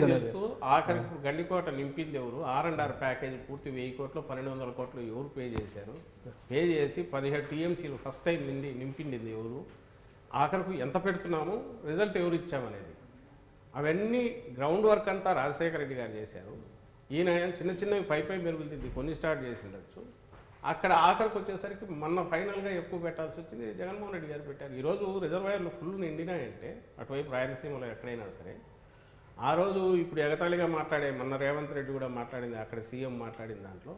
తెలుసు. ఆఖరికి గండికోట నింపింది ఎవరు? R&R ప్యాకేజ్ పూర్తి 1000 కోట్లు 1200 కోట్లు ఎవరు పే చేశారు? పే చేసి 17 TMCలు ఫస్ట్ టైం నింపింది ఎవరు? ఆఖరికి ఎంత పెడుతున్నాము, రిజల్ట్ ఎవరు ఇచ్చామనేది, అవన్నీ గ్రౌండ్ వర్క్ అంతా రాజశేఖర రెడ్డి గారు చేశారు. ఈయన చిన్న చిన్నవి పై మెరుగులు దిద్ది కొన్ని స్టార్ట్ చేసిండొచ్చు. అక్కడ ఆఖరికి వచ్చేసరికి మొన్న ఫైనల్గా ఎక్కువ పెట్టాల్సి వచ్చింది, జగన్మోహన్ రెడ్డి గారు పెట్టారు. ఈరోజు రిజర్వాయర్లు ఫుల్ నిండినాయంటే అటువైపు రాయలసీమలో ఎక్కడైనా సరే, ఆ రోజు ఇప్పుడు ఎగతాళిగా మాట్లాడే మొన్న రేవంత్ రెడ్డి కూడా మాట్లాడింది, అక్కడ సీఎం మాట్లాడిన దాంట్లో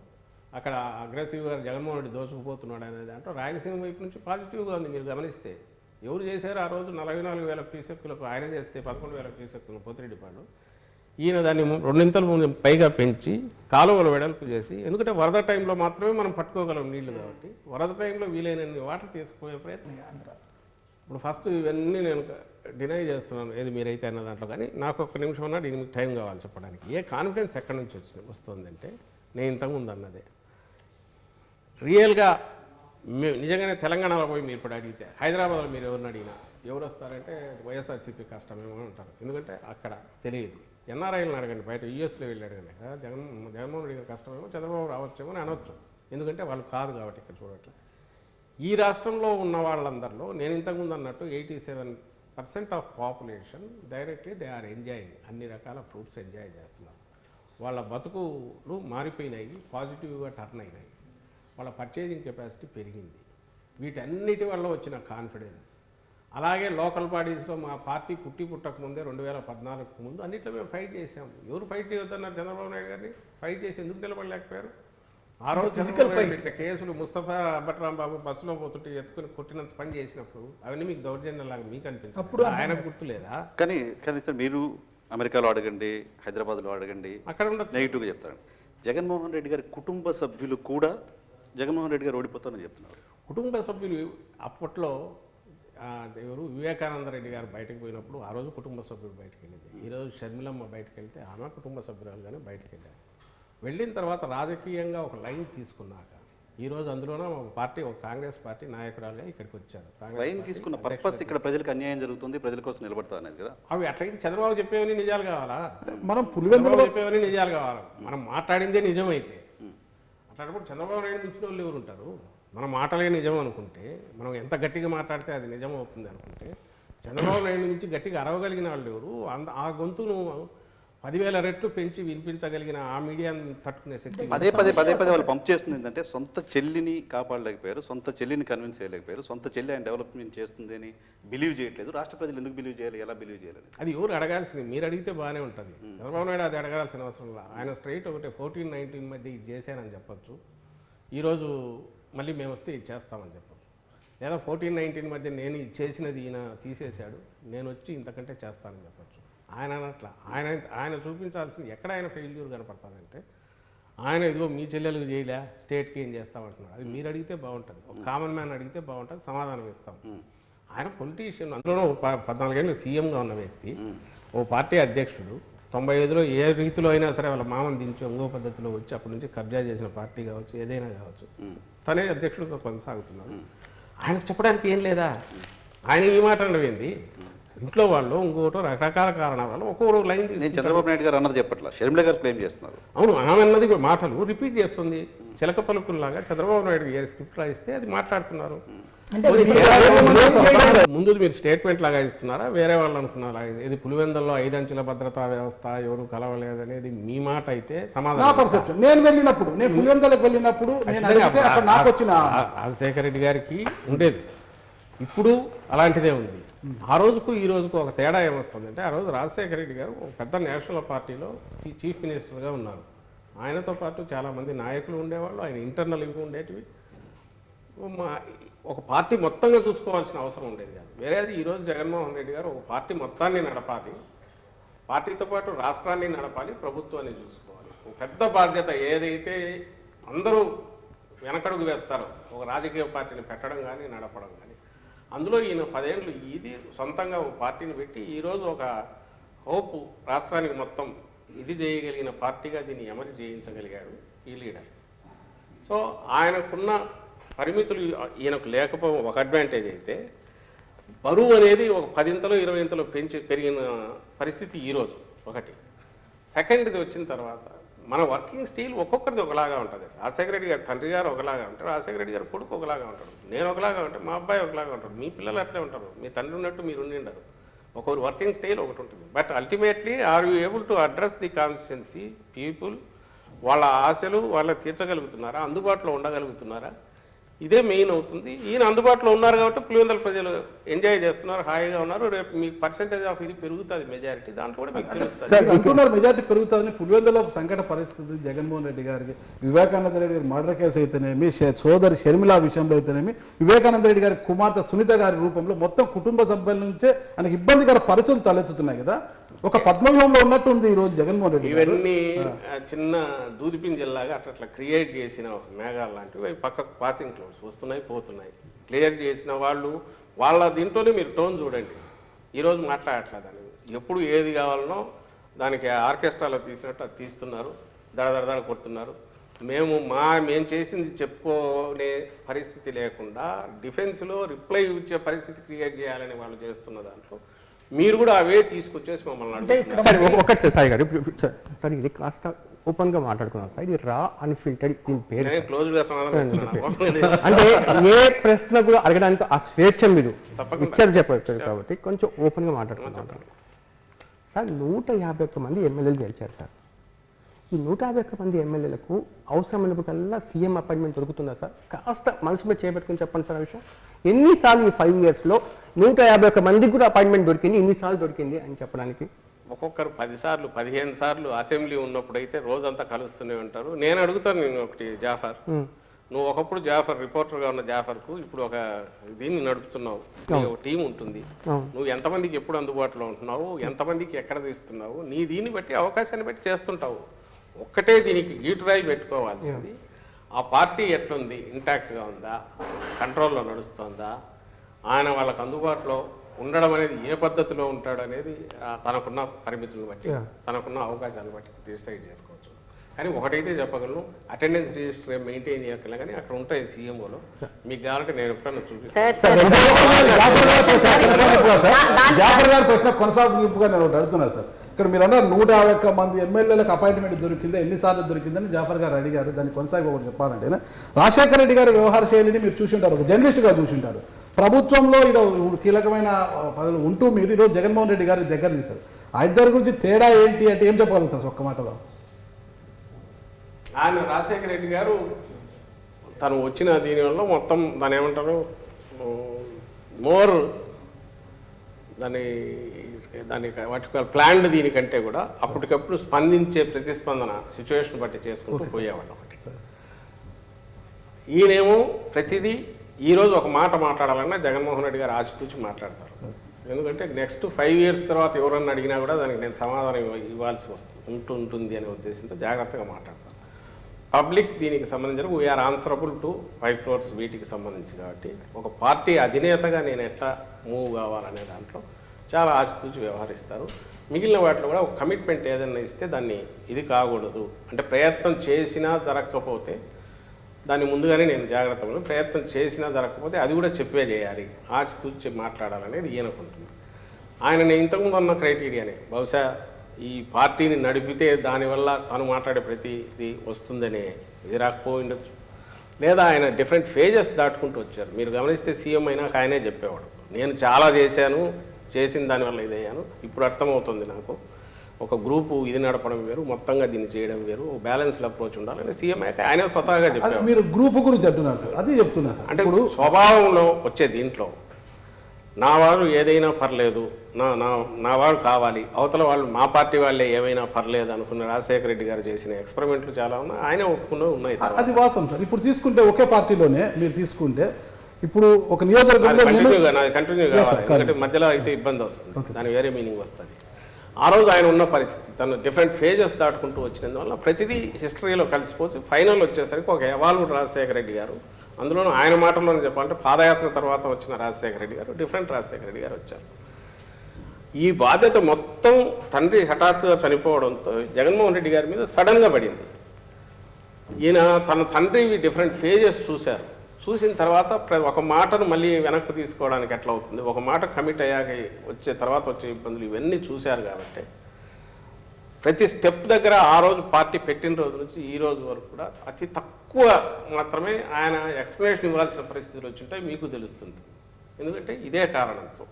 అక్కడ అగ్రెసివ్గా జగన్మోహన్ రెడ్డి దోచుకుపోతున్నాడు అనే దాంట్లో రాయలసీమ వైపు నుంచి పాజిటివ్గా ఉంది. మీరు గమనిస్తే ఎవరు చేశారు ఆ రోజు 44,000 క్యూసెక్కులకు, ఆయన చేస్తే 11,000 క్యూసెక్కులు పోతిరెడ్డిపాడు. ఈయన దాన్ని 2 పైగా పెంచి కాలువలు వెడల్పు చేసి, ఎందుకంటే వరద టైంలో మాత్రమే మనం పట్టుకోగలం నీళ్లు కాబట్టి వరద టైంలో వీలైనన్ని వాటర్ తీసుకుపోయే ప్రయత్నం. ఇప్పుడు ఫస్ట్ ఇవన్నీ నేను డినై చేస్తున్నాను ఏది మీరైతే అన్న దాంట్లో, కానీ నాకు ఒక్క నిమిషం ఉన్నా దీనికి టైం కావాలి చెప్పడానికి. ఏ కాన్ఫిడెన్స్ ఎక్కడి నుంచి వస్తుందంటే నేను ఇంతకుముందు అన్నదే రియల్గా నిజంగానే తెలంగాణలో పోయి మీరు ఇప్పుడు అడిగితే, హైదరాబాద్లో మీరు ఎవరిని అడిగినా ఎవరు వస్తారంటే వైఎస్ఆర్సీపీ కష్టమేమో అంటారు. ఎందుకంటే అక్కడ తెలియదు. ఎన్ఆర్ఐలను అడగండి, బయట యూఎస్లో వెళ్ళి అడగండి, జగన్మోహన్ రెడ్డి గారు కష్టమేమో చంద్రబాబు రావచ్చేమో అని అనొచ్చు, ఎందుకంటే వాళ్ళు కాదు కాబట్టి ఇక్కడ చూడట్లే. ఈ రాష్ట్రంలో ఉన్న వాళ్ళందరిలో నేను ఇంతకుముందు అన్నట్టు 87% of population directly they are enjoying, అన్ని రకాల ఫ్రూట్స్ ఎంజాయ్ చేస్తున్నారు. వాళ్ళ బతుకులు మారిపోయినాయి, పాజిటివ్గా టర్న్ అయినాయి, వాళ్ళ పర్చేజింగ్ కెపాసిటీ పెరిగింది. వీటన్నిటి వల్ల వచ్చిన కాన్ఫిడెన్స్. అలాగే లోకల్ బాడీస్లో మా పార్టీ పుట్టక ముందే 2014 ముందు అన్నింటిలో మేము ఫైట్ చేసాము. ఎవరు ఫైట్ చేయొద్దన్నారు? చంద్రబాబు నాయుడు గారిని ఫైట్ చేసి ఎందుకు నిలబడలేకపోయారు? ఆ రోజు ఫిజికల్ ఫైట్ కేసులు ముస్తఫా అబ్బట్రాంబాబు బస్సులో పోతుంటే ఎత్తుకుని కొట్టినంత పని చేసినప్పుడు అవన్నీ మీకు దౌర్జన్యంలాగా మీకు అనిపించింది, అప్పుడు ఆయన గుర్తులేదా? కానీ సార్ మీరు అమెరికాలో అడగండి, హైదరాబాద్లో అడగండి, అక్కడ నెగిటివ్గా చెప్తారండి. జగన్మోహన్ రెడ్డి గారి కుటుంబ సభ్యులు కూడా జగన్మోహన్ రెడ్డి గారు ఓడిపోతారని చెప్తున్నారు. కుటుంబ సభ్యులు అప్పట్లో ఎవరు వివేకానంద రెడ్డి గారు బయటకు పోయినప్పుడు ఆ రోజు కుటుంబ సభ్యులు బయటకు వెళ్ళింది. ఈరోజు షర్మిలమ్మ బయటకు వెళ్తే ఆమె కుటుంబ సభ్యురాలుగానే బయటకు వెళ్ళారు. వెళ్ళిన తర్వాత రాజకీయంగా ఒక లైన్ తీసుకున్నాక ఈరోజు అందులోనే ఒక పార్టీ, ఒక కాంగ్రెస్ పార్టీ నాయకురాలుగా ఇక్కడికి వచ్చారు. లైన్ తీసుకున్న పర్పస్ ఇక్కడ ప్రజలకు అన్యాయం జరుగుతుంది, ప్రజల కోసం నిలబడతా అనేది కదా. అవి అట్లయితే చంద్రబాబు చెప్పేవని నిజాలు కావాలా? మనం పులివెందులు చెప్పేవని నిజాలు కావాలా? మనం మాట్లాడిందే నిజమైతే అట్లాంటప్పుడు చంద్రబాబు నాయుడు మించిన వాళ్ళు ఎవరు ఉంటారు? మన మాటలే నిజం అనుకుంటే, మనం ఎంత గట్టిగా మాట్లాడితే అది నిజం అవుతుంది అనుకుంటే, చంద్రబాబు నాయుడు నుంచి గట్టిగా అరవగలిగిన వాళ్ళు ఎవరు? ఆ గొంతును 10,000 రెట్లు పెంచి వినిపించగలిగిన ఆ మీడియాను తట్టుకునే శక్తి పదే వాళ్ళు పంప్ చేస్తుంది ఏంటంటే సొంత చెల్లిని కాపాడలేకపోయారు, సొంత చెల్లిని కన్విన్స్ చేయలేకపోయారు, సొంత చెల్లి ఆయన డెవలప్మెంట్ చేస్తుంది అని బిలీవ్ చేయట్లేదు. రాష్ట్ర ప్రజలు ఎందుకు బిలీవ్ చేయాలి, ఎలా బిలీవ్ చేయాలి? అది ఎవరు అడగాల్సింది? మీరు అడిగితే బాగానే ఉంటుంది. చంద్రబాబు నాయుడు అది అడగాల్సిన అవసరం లేదు. ఆయన స్ట్రైట్ ఒకటే 14-19 మధ్య ఇది చేశానని చెప్పచ్చు, ఈరోజు మళ్ళీ మేము వస్తే ఇది చేస్తామని చెప్పచ్చు. లేదా 14-19 మధ్య నేను ఇది చేసినది ఈయన తీసేశాడు, నేను వచ్చి ఇంతకంటే చేస్తానని చెప్పచ్చు. ఆయన అట్లా ఆయన చూపించాల్సింది ఎక్కడ ఆయన ఫెయిల్యూర్ కనపడుతుందంటే, ఆయన ఇదిగో మీ చెల్లెలకు చేయలే స్టేట్కి ఏం చేస్తామంటున్నాడు. అది మీరు అడిగితే బాగుంటుంది, ఒక కామన్ మ్యాన్ అడిగితే బాగుంటుంది, సమాధానం ఇస్తాం. ఆయన పొలిటీషియన్, అందులోనూ 14 ఏళ్ళు సీఎంగా ఉన్న వ్యక్తి, ఓ పార్టీ అధ్యక్షుడు, 95లో ఏ రీతిలో అయినా సరే వాళ్ళ మామని దించి ఇంకో పద్ధతిలో వచ్చి అప్పటి నుంచి కబ్జా చేసిన పార్టీ కావచ్చు, ఏదైనా కావచ్చు, తనే అధ్యక్షుడిగా కొనసాగుతున్నాడు. ఆయనకు చెప్పడానికి ఏం లేదా? ఆయన ఈ మాట అనవేంది? ఇంట్లో వాళ్ళు ఇంకోటో రకరకాల కారణాల వల్ల ఒక్కొక్క లైన్. నేను చంద్రబాబు నాయుడు గారు అన్నది చెప్పట్లా, షర్మిల గారు క్లెయిమ్ చేస్తున్నారు. అవును, ఆమె అన్నది మాటలు రిపీట్ చేస్తుంది, చిలక పలుకుల్లాగా. చంద్రబాబు నాయుడు ఏ స్క్రిప్ట్ రాయిస్తే అది మాట్లాడుతున్నారు. ముందు మీరు స్టేట్మెంట్ లాగా ఇస్తున్నారా, వేరే వాళ్ళు అనుకున్నారా? ఇది పులివెందుల్లో 5 అంచెల భద్రతా వ్యవస్థ ఎవరు కలవలేదనేది మీ మాట అయితే సమాధానం. నేను వెళ్ళినప్పుడు, నేను పులివెందులకు వెళ్ళినప్పుడు రాజశేఖర రెడ్డి గారికి ఉండేది, ఇప్పుడు అలాంటిదే ఉంది. ఆ రోజుకు ఈ రోజుకు ఒక తేడా ఏమొస్తుందంటే, ఆ రోజు రాజశేఖర రెడ్డి గారు ఒక పెద్ద నేషనల్ పార్టీలో చీఫ్ మినిస్టర్గా ఉన్నారు. ఆయనతో పాటు చాలామంది నాయకులు ఉండేవాళ్ళు, ఆయన ఇంటర్నల్ ఇవి ఉండేటివి. ఒక పార్టీ మొత్తంగా చూసుకోవాల్సిన అవసరం ఉండేది కాదు. వేరేది ఈరోజు జగన్మోహన్ రెడ్డి గారు ఒక పార్టీ మొత్తాన్ని నడపాలి, పార్టీతో పాటు రాష్ట్రాన్ని నడపాలి, ప్రభుత్వాన్ని చూసుకోవాలి. ఒక పెద్ద బాధ్యత. ఏదైతే అందరూ వెనకడుగు వేస్తారో ఒక రాజకీయ పార్టీని పెట్టడం కానీ నడపడం కానీ, అందులో ఈయన 10 ఏళ్ళు ఇది సొంతంగా ఒక పార్టీని పెట్టి ఈరోజు ఒక హోప్ రాష్ట్రానికి మొత్తం ఇది చేయగలిగిన పార్టీగా దీన్ని ఎమరి చేయించగలిగాడు ఈ లీడర్. సో ఆయనకున్న పరిమితులు ఈయనకు లేకపోవడం ఒక అడ్వాంటేజ్ అయితే, బరువు అనేది ఒక 10 ఇంతలో 20 ఇంతలో పెరిగిన పరిస్థితి ఈరోజు ఒకటి. సెకండ్ది వచ్చిన తర్వాత మన వర్కింగ్ స్టైల్ ఒక్కొక్కరిది ఒకలాగా ఉంటుంది. రాజశేఖర రెడ్డి గారు తండ్రి గారు ఒకలాగా ఉంటారు, రాజశేఖర రెడ్డి గారు కొడుకు ఒకలాగా ఉంటాడు, నేను ఒకలాగా ఉంటాను, మా అబ్బాయి ఒకలాగా ఉంటాడు, మీ పిల్లలు అట్లే ఉంటారు, మీ తండ్రి ఉన్నట్టు మీరు ఉండి ఉండరు. ఒక్కొక్కరు వర్కింగ్ స్టైల్ ఒకటి ఉంటుంది. But ultimately are you able to address the constituency people? వాళ్ళ ఆశలు వాళ్ళ తీర్చగలుగుతున్నారా? అందుబాటులో ఉండగలుగుతున్నారా? ఇదే మెయిన్ అవుతుంది. ఈయన అందుబాటులో ఉన్నారు కాబట్టి పులివెందుల ప్రజలు ఎంజాయ్ చేస్తున్నారు, హాయిగా ఉన్నారు. రేపు మీకు పర్సెంటేజ్ ఆఫ్ ఇది పెరుగుతుంది, మెజారిటీ దాంట్లో కూడా మీకు తెలుస్తుంది. మీరు అంటున్నారు మెజార్టీ పెరుగుతుందని. పులివెందులో ఒక సంకట పరిస్థితి జగన్మోహన్ రెడ్డి గారికి, వివేకానంద రెడ్డి గారి మర్డర్ కేసు అయితేనేమి, సోదరి షర్మిల విషయంలో అయితేనేమి, వివేకానంద రెడ్డి గారి కుమార్తె సునీత గారి రూపంలో మొత్తం కుటుంబ సభ్యుల నుంచే ఆయనకి ఇబ్బందికర పరిస్థితులు తలెత్తుతున్నాయి కదా. ఒక పద్మవ్యూహంలో ఉన్నట్టుంది ఈ రోజు జగన్మోహన్ రెడ్డి. ఇవన్నీ చిన్న దూదిపింజల్లాగా అట్లా క్రియేట్ చేసిన మేఘాలు లాంటివి పక్కకు పాసింగ్ క్లౌడ్స్ వస్తున్నాయి పోతున్నాయి. క్లియర్ చేసిన వాళ్ళు వాళ్ళ దీంట్లోనే మీరు టోన్ చూడండి. ఈరోజు మాట్లాడట్లేదు, ఎప్పుడు ఏది కావాలనో దానికి ఆర్కెస్ట్రాలో తీసినట్టు అది తీస్తున్నారు, దడ కొడుతున్నారు. మేము చేసింది చెప్పుకునే పరిస్థితి లేకుండా డిఫెన్స్లో రిప్లై ఇచ్చే పరిస్థితి క్రియేట్ చేయాలని వాళ్ళు చేస్తున్న దాంట్లో మీరు కూడా అవే తీసుకొచ్చేసి మమ్మల్ని అడుగుతున్నారు. ఒకటి సాయి గారు, సార్ ఇది కాస్త ఓపెన్గా మాట్లాడుకున్నాం సార్. ఇది రా అన్ఫిల్టర్డ్ దీని పేరు క్లోజ్గా సమాధానం అంటే ఏ ప్రశ్న కూడా అడగడానికి ఆ స్వేచ్ఛ మీరు ఇచ్చారు చెప్పారు కాబట్టి కొంచెం ఓపెన్గా మాట్లాడుకున్నాం సార్. 151 మంది ఎమ్మెల్యేలు గెలిచారు సార్. ఈ 151 మంది ఎమ్మెల్యేలకు అవసరమైనప్పుడల్లా సీఎం అపాయింట్మెంట్ దొరుకుతుందా సార్? కాస్త మనసు మీద చేపెట్టుకుని చెప్పండి సార్ ఆ విషయం. ఎన్నిసార్లు ఈ 5 yearsలో 151 మందికి కూడా అపాయింట్మెంట్ దొరికింది, ఇన్నిసార్లు దొరికింది అని చెప్పడానికి? ఒక్కొక్కరు 10 సార్లు 15 సార్లు అసెంబ్లీ ఉన్నప్పుడైతే రోజంతా కలుస్తూనే ఉంటారు. నేను అడుగుతాను, నేను ఒకటి జాఫర్, నువ్వు ఒకప్పుడు జాఫర్ రిపోర్టర్గా ఉన్న జాఫర్కు ఇప్పుడు ఒక దీన్ని నడుపుతున్నావు, ఒక టీం ఉంటుంది, నువ్వు ఎంతమందికి ఎప్పుడు అందుబాటులో ఉంటున్నావు, ఎంతమందికి ఎక్కడ తీస్తున్నావు, నీ దీన్ని బట్టి అవకాశాన్ని బట్టి చేస్తుంటావు. ఒక్కటే దీనికి గీటురాయి పెట్టుకోవాల్సింది, ఆ పార్టీ ఎట్లుంది, ఇంటాక్ట్గా ఉందా, కంట్రోల్లో నడుస్తుందా, ఆయన వాళ్ళకు అందుబాటులో ఉండడం అనేది ఏ పద్ధతిలో ఉంటాడు అనేది తనకున్న పరిమితులను బట్టి తనకున్న అవకాశాలను బట్టి డిసైడ్ చేసుకోవచ్చు. కానీ ఒకటైతే చెప్పగలను, అటెండెన్స్ రిజిస్టర్ మెయింటైన్ చేయగలను, కానీ అక్కడ ఉంటాయి సీఎంఓలో. మీకు కావాలంటే నేను ఎప్పుడన్నా చూపిస్తాను. జాఫర్ గారి ప్రశ్న కొనసాగింపుగా నేను ఒకటి అడుగుతున్నా సార్. ఇక్కడ మీరు అన్నారు 151 మంది ఎమ్మెల్యేలకు అపాయింట్మెంట్ దొరికిందా, ఎన్నిసార్లు దొరికిందని జాఫర్ గారు అడిగారు. దాన్ని కొనసాగి ఒకటి చెప్పాలంటే, రాజశేఖర రెడ్డి గారి వ్యవహార శైలిని మీరు చూసింటారు, ఒక జర్నలిస్ట్గా చూసింటారు. ప్రభుత్వంలో ఈరోజు కీలకమైన పదవులు ఉంటూ మీరు ఈరోజు జగన్మోహన్ రెడ్డి గారి దగ్గర తీశారు. ఆ ఇద్దరి గురించి తేడా ఏంటి అంటే ఏం చెప్పగలుగుతారు ఒక్క మాటలో? ఆయన రాజశేఖర రెడ్డి గారు తను వచ్చిన దీనివల్ల మొత్తం దాని ఏమంటారు మోర్ దాని వాటి ప్లాన్డ్ దీనికంటే కూడా అప్పటికప్పుడు స్పందించే ప్రతిస్పందన సిచ్యువేషన్ బట్టి చేసుకుంటూ పోయేవాళ్ళు. ఒకటి ఈయనేమో ప్రతిదీ ఈరోజు ఒక మాట మాట్లాడాలన్నా జగన్మోహన్ రెడ్డి గారు ఆచితూచి మాట్లాడతారు. ఎందుకంటే నెక్స్ట్ 5 years తర్వాత ఎవరన్నా అడిగినా కూడా దానికి నేను సమాధానం ఇవ్వాల్సి ఉంటుంది అనే ఉద్దేశంతో జాగ్రత్తగా మాట్లాడతాను. పబ్లిక్ దీనికి సంబంధించిన వీఆర్ ఆన్సరబుల్ టు 5 crores వీటికి సంబంధించి కాబట్టి ఒక పార్టీ అధినేతగా నేను ఎట్లా మూవ్ కావాలనే దాంట్లో చాలా ఆచితూచి వ్యవహరిస్తారు. మిగిలిన వాటిలో కూడా ఒక కమిట్మెంట్ ఏదైనా ఇస్తే దాన్ని ఇది కాకూడదు అంటే ప్రయత్నం చేసినా జరగకపోతే దాన్ని ముందుగానే నేను జాగ్రత్తగా ప్రయత్నం చేసినా జరగకపోతే అది కూడా చెప్పే చేయాలి, ఆచితూచి మాట్లాడాలనేది ఈయనకుంటుంది. ఆయన ఇంతకుముందు ఉన్న క్రైటీరియానే బహుశా ఈ పార్టీని నడిపితే దానివల్ల తను మాట్లాడే ప్రతిది వస్తుందనే ఇది రాకపోయిండొచ్చు, లేదా ఆయన డిఫరెంట్ ఫేజెస్ దాటుకుంటూ వచ్చారు. మీరు గమనిస్తే సీఎం అయినాక ఆయనే చెప్పేవాడు, నేను చాలా చేసిన దానివల్ల ఇదయ్యాను, ఇప్పుడు అర్థమవుతుంది నాకు ఒక గ్రూపు ఇది నడపడం వేరు, మొత్తంగా దీన్ని చేయడం వేరు, బ్యాలెన్స్డ్ అప్రోచ్ ఉండాలని సీఎం అయ్యాక ఆయన స్వతహాగా చెప్పారు. మీరు గ్రూప్ గురించి అంటున్నారు సార్, అది చెప్తున్నా సార్. అంటే ఇప్పుడు స్వభావంలో వచ్చే దీంట్లో నా వారు ఏదైనా పర్లేదు, నా వారు కావాలి, అవతల వాళ్ళు మా పార్టీ వాళ్ళే ఏమైనా పర్లేదు అనుకున్న రాజశేఖర రెడ్డి గారు చేసిన ఎక్స్పెరిమెంట్లు చాలా ఉన్నాయి, ఆయన ఒప్పుకున్న ఉన్నాయి. అది వాస్తవం సార్. ఇప్పుడు తీసుకుంటే ఒకే పార్టీలోనే మీరు తీసుకుంటే ఇప్పుడు ఒక నియోజకవర్గంలో కంటిన్యూ కావాలి, మధ్యలో అయితే ఇబ్బంది వస్తుంది, దాని వేరే మీనింగ్ వస్తుంది. ఆ రోజు ఆయన ఉన్న పరిస్థితి తను డిఫరెంట్ ఫేజెస్ దాటుకుంటూ వచ్చినందువల్ల ప్రతిదీ హిస్టరీలో కలిసిపోతే ఫైనల్ వచ్చేసరికి ఒక ఎవాల్వ్డ్ రాజశేఖర రెడ్డి గారు, అందులోనూ ఆయన మాటల్లోనే చెప్పాలంటే పాదయాత్ర తర్వాత వచ్చిన రాజశేఖర రెడ్డి గారు డిఫరెంట్ రాజశేఖర రెడ్డి గారు వచ్చారు. ఈ బాధ్యత మొత్తం తండ్రి హఠాత్తుగా చనిపోవడంతో జగన్మోహన్ రెడ్డి గారి మీద సడన్గా పడింది. ఈయన తన తండ్రి డిఫరెంట్ ఫేజెస్ చూసిన తర్వాత ఒక మాటను మళ్ళీ వెనక్కి తీసుకోవడానికి ఎట్లా అవుతుంది, ఒక మాట కమిట్ అయ్యాక వచ్చే తర్వాత వచ్చే ఇబ్బందులు ఇవన్నీ చూశారు కాబట్టి ప్రతి స్టెప్ దగ్గర ఆ రోజు పార్టీ పెట్టిన రోజు నుంచి ఈ రోజు వరకు కూడా అతి తక్కువ మాత్రమే ఆయన ఎక్స్ప్లెనేషన్ ఇవ్వాల్సిన పరిస్థితులు వచ్చింటాయి, మీకు తెలుస్తుంది. ఎందుకంటే ఇదే కారణంతో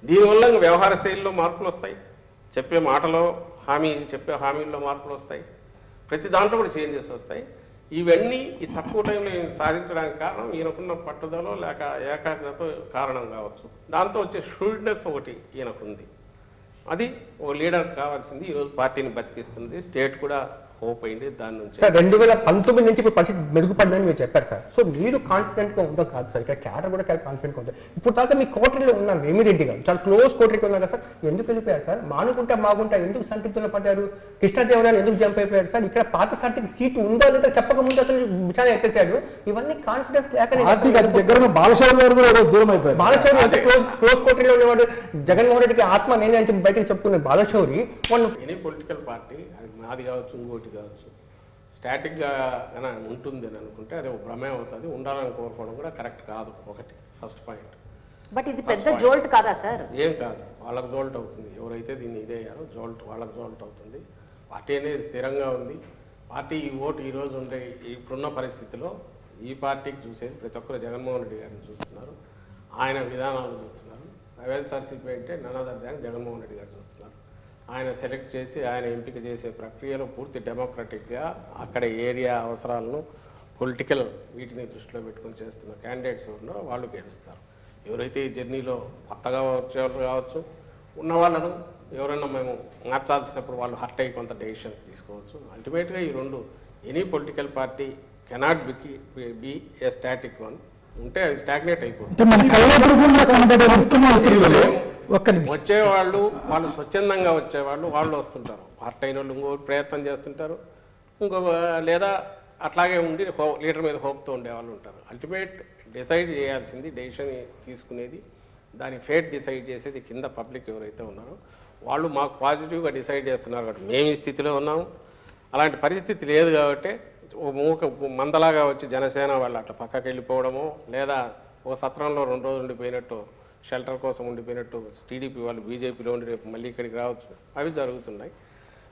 దీనివల్ల వ్యవహార శైలిలో మార్పులు వస్తాయి, చెప్పే మాటలో చెప్పే హామీల్లో మార్పులు వస్తాయి, ప్రతి దాంట్లో కూడా చేంజెస్ వస్తాయి. ఇవన్నీ ఈ తక్కువ టైంలో సాధించడానికి కారణం ఈయనకున్న పట్టుదల లేక ఏకాగ్రత కారణం కావచ్చు. దాంతో వచ్చే షూడ్నెస్ ఒకటి ఈయనకుంది. అది ఒక లీడర్ కావాల్సింది. ఈరోజు పార్టీని బతికిస్తుంది, స్టేట్ కూడా హోప్ అయింది దాని నుంచి. సార్ 2019 నుంచి ఇప్పుడు పరిస్థితి మెరుగుపడిందని మీరు చెప్పారు సార్. సో మీరు కాన్ఫిడెంట్గా ఉందో కాదు సార్, ఇక్కడ క్యాడర్ కూడా కాన్ఫిడెంట్గా ఉంటుంది. ఇప్పుడు దాకా మీ కోటరీలో ఉన్నారు వేమిరెడ్డి గారు, చాలా క్లోజ్ కోటరీకి ఉన్నారు సార్. ఎందుకు వెళ్ళిపోయారు సార్? మానుకుంటా ఎందుకు సంతృప్తిలో పడ్డారు? కృష్ణదేవరాయలు ఎందుకు జంప్ అయిపోయారు సార్? ఇక్కడ పాత స్థాయికి సీటు ఉందో లేదా చెప్పకముందు అతను విచారణ ఎత్తేసాడు. ఇవన్నీ కాన్ఫిడెన్స్ దగ్గర బాలశౌరి గారు కూడా దూరం అయిపోయారు. బాలశౌరి అంటే క్లోజ్ కోటరీలో ఉండేవాడు. జగన్మోహన్ రెడ్డికి ఆత్మ నేనే అంటే బయటకు చెప్పుకున్నారు బాలశౌరి. ఎనీ పొలిటికల్ పార్టీ అది నాది కావచ్చు ఇంకోటి కావచ్చు స్టాటిక్గా ఉంటుంది అని అనుకుంటే అది ఒక భ్రమే అవుతుంది. ఉండాలని కోరుకోవడం కూడా కరెక్ట్ కాదు. ఒకటి ఫస్ట్ పాయింట్. బట్ ఇది పెద్ద జోల్ట్ కాదా సార్? ఏం కాదు, వాళ్ళకు జోల్ట్ అవుతుంది. ఎవరైతే దీన్ని ఇదయ్యారో వాళ్ళకు జోల్ట్ అవుతుంది. పార్టీ అనేది స్థిరంగా ఉంది. పార్టీ ఈ ఓటు ఈరోజు ఉండే ఇప్పుడున్న పరిస్థితిలో ఈ పార్టీకి చూసేది ప్రతి ఒక్కరు జగన్మోహన్ రెడ్డి గారిని చూస్తున్నారు, ఆయన విధానాలు చూస్తున్నారు. వైఎస్ఆర్సీపీ అంటే none other than Jaganmohan Reddy garu చూస్తున్నారు. ఆయన సెలెక్ట్ చేసి ఆయన ఎంపిక చేసే ప్రక్రియలో పూర్తి డెమోక్రటిక్గా అక్కడ ఏరియా అవసరాలను పొలిటికల్ వీటిని దృష్టిలో పెట్టుకొని చేస్తున్న క్యాండిడేట్స్ ఉన్నారో వాళ్ళు గెలుస్తారు. ఎవరైతే ఈ జర్నీలో కొత్తగా వచ్చేవాళ్ళు కావచ్చు, ఉన్న వాళ్ళను ఎవరైనా మేము మార్చాల్సినప్పుడు వాళ్ళు హర్ట్ అయ్యి కొంత డెసిషన్స్ తీసుకోవచ్చు. అల్టిమేట్గా ఈ రెండు any political party cannot be A static one. ఉంటే అది స్టాగ్నేట్ అయిపోతుంది. వచ్చేవాళ్ళు వాళ్ళు స్వచ్ఛందంగా వచ్చేవాళ్ళు వాళ్ళు వస్తుంటారు, హర్ట్ అయిన వాళ్ళు ఇంకో ప్రయత్నం చేస్తుంటారు, ఇంకో లేదా అట్లాగే ఉండి లీడర్ మీద హోప్తో ఉండేవాళ్ళు ఉంటారు. అల్టిమేట్ డిసైడ్ చేయాల్సింది, డెసిషన్ తీసుకునేది, దాని ఫేట్ డిసైడ్ చేసేది కింద పబ్లిక్ ఎవరైతే ఉన్నారో వాళ్ళు. మాకు పాజిటివ్గా డిసైడ్ చేస్తున్నారు కాబట్టి మేము ఈ స్థితిలో ఉన్నాము. అలాంటి పరిస్థితి లేదు కాబట్టి మందలాగా వచ్చి జనసేన వాళ్ళు అట్లా పక్కకి వెళ్ళిపోవడమో లేదా ఓ సత్రంలో 2 రోజులు ఉండిపోయినట్టు షెల్టర్ కోసం ఉండిపోయినట్టు టీడీపీ వాళ్ళు బీజేపీలో ఉండి రేపు మళ్ళీ ఇక్కడికి రావచ్చు, అవి జరుగుతున్నాయి.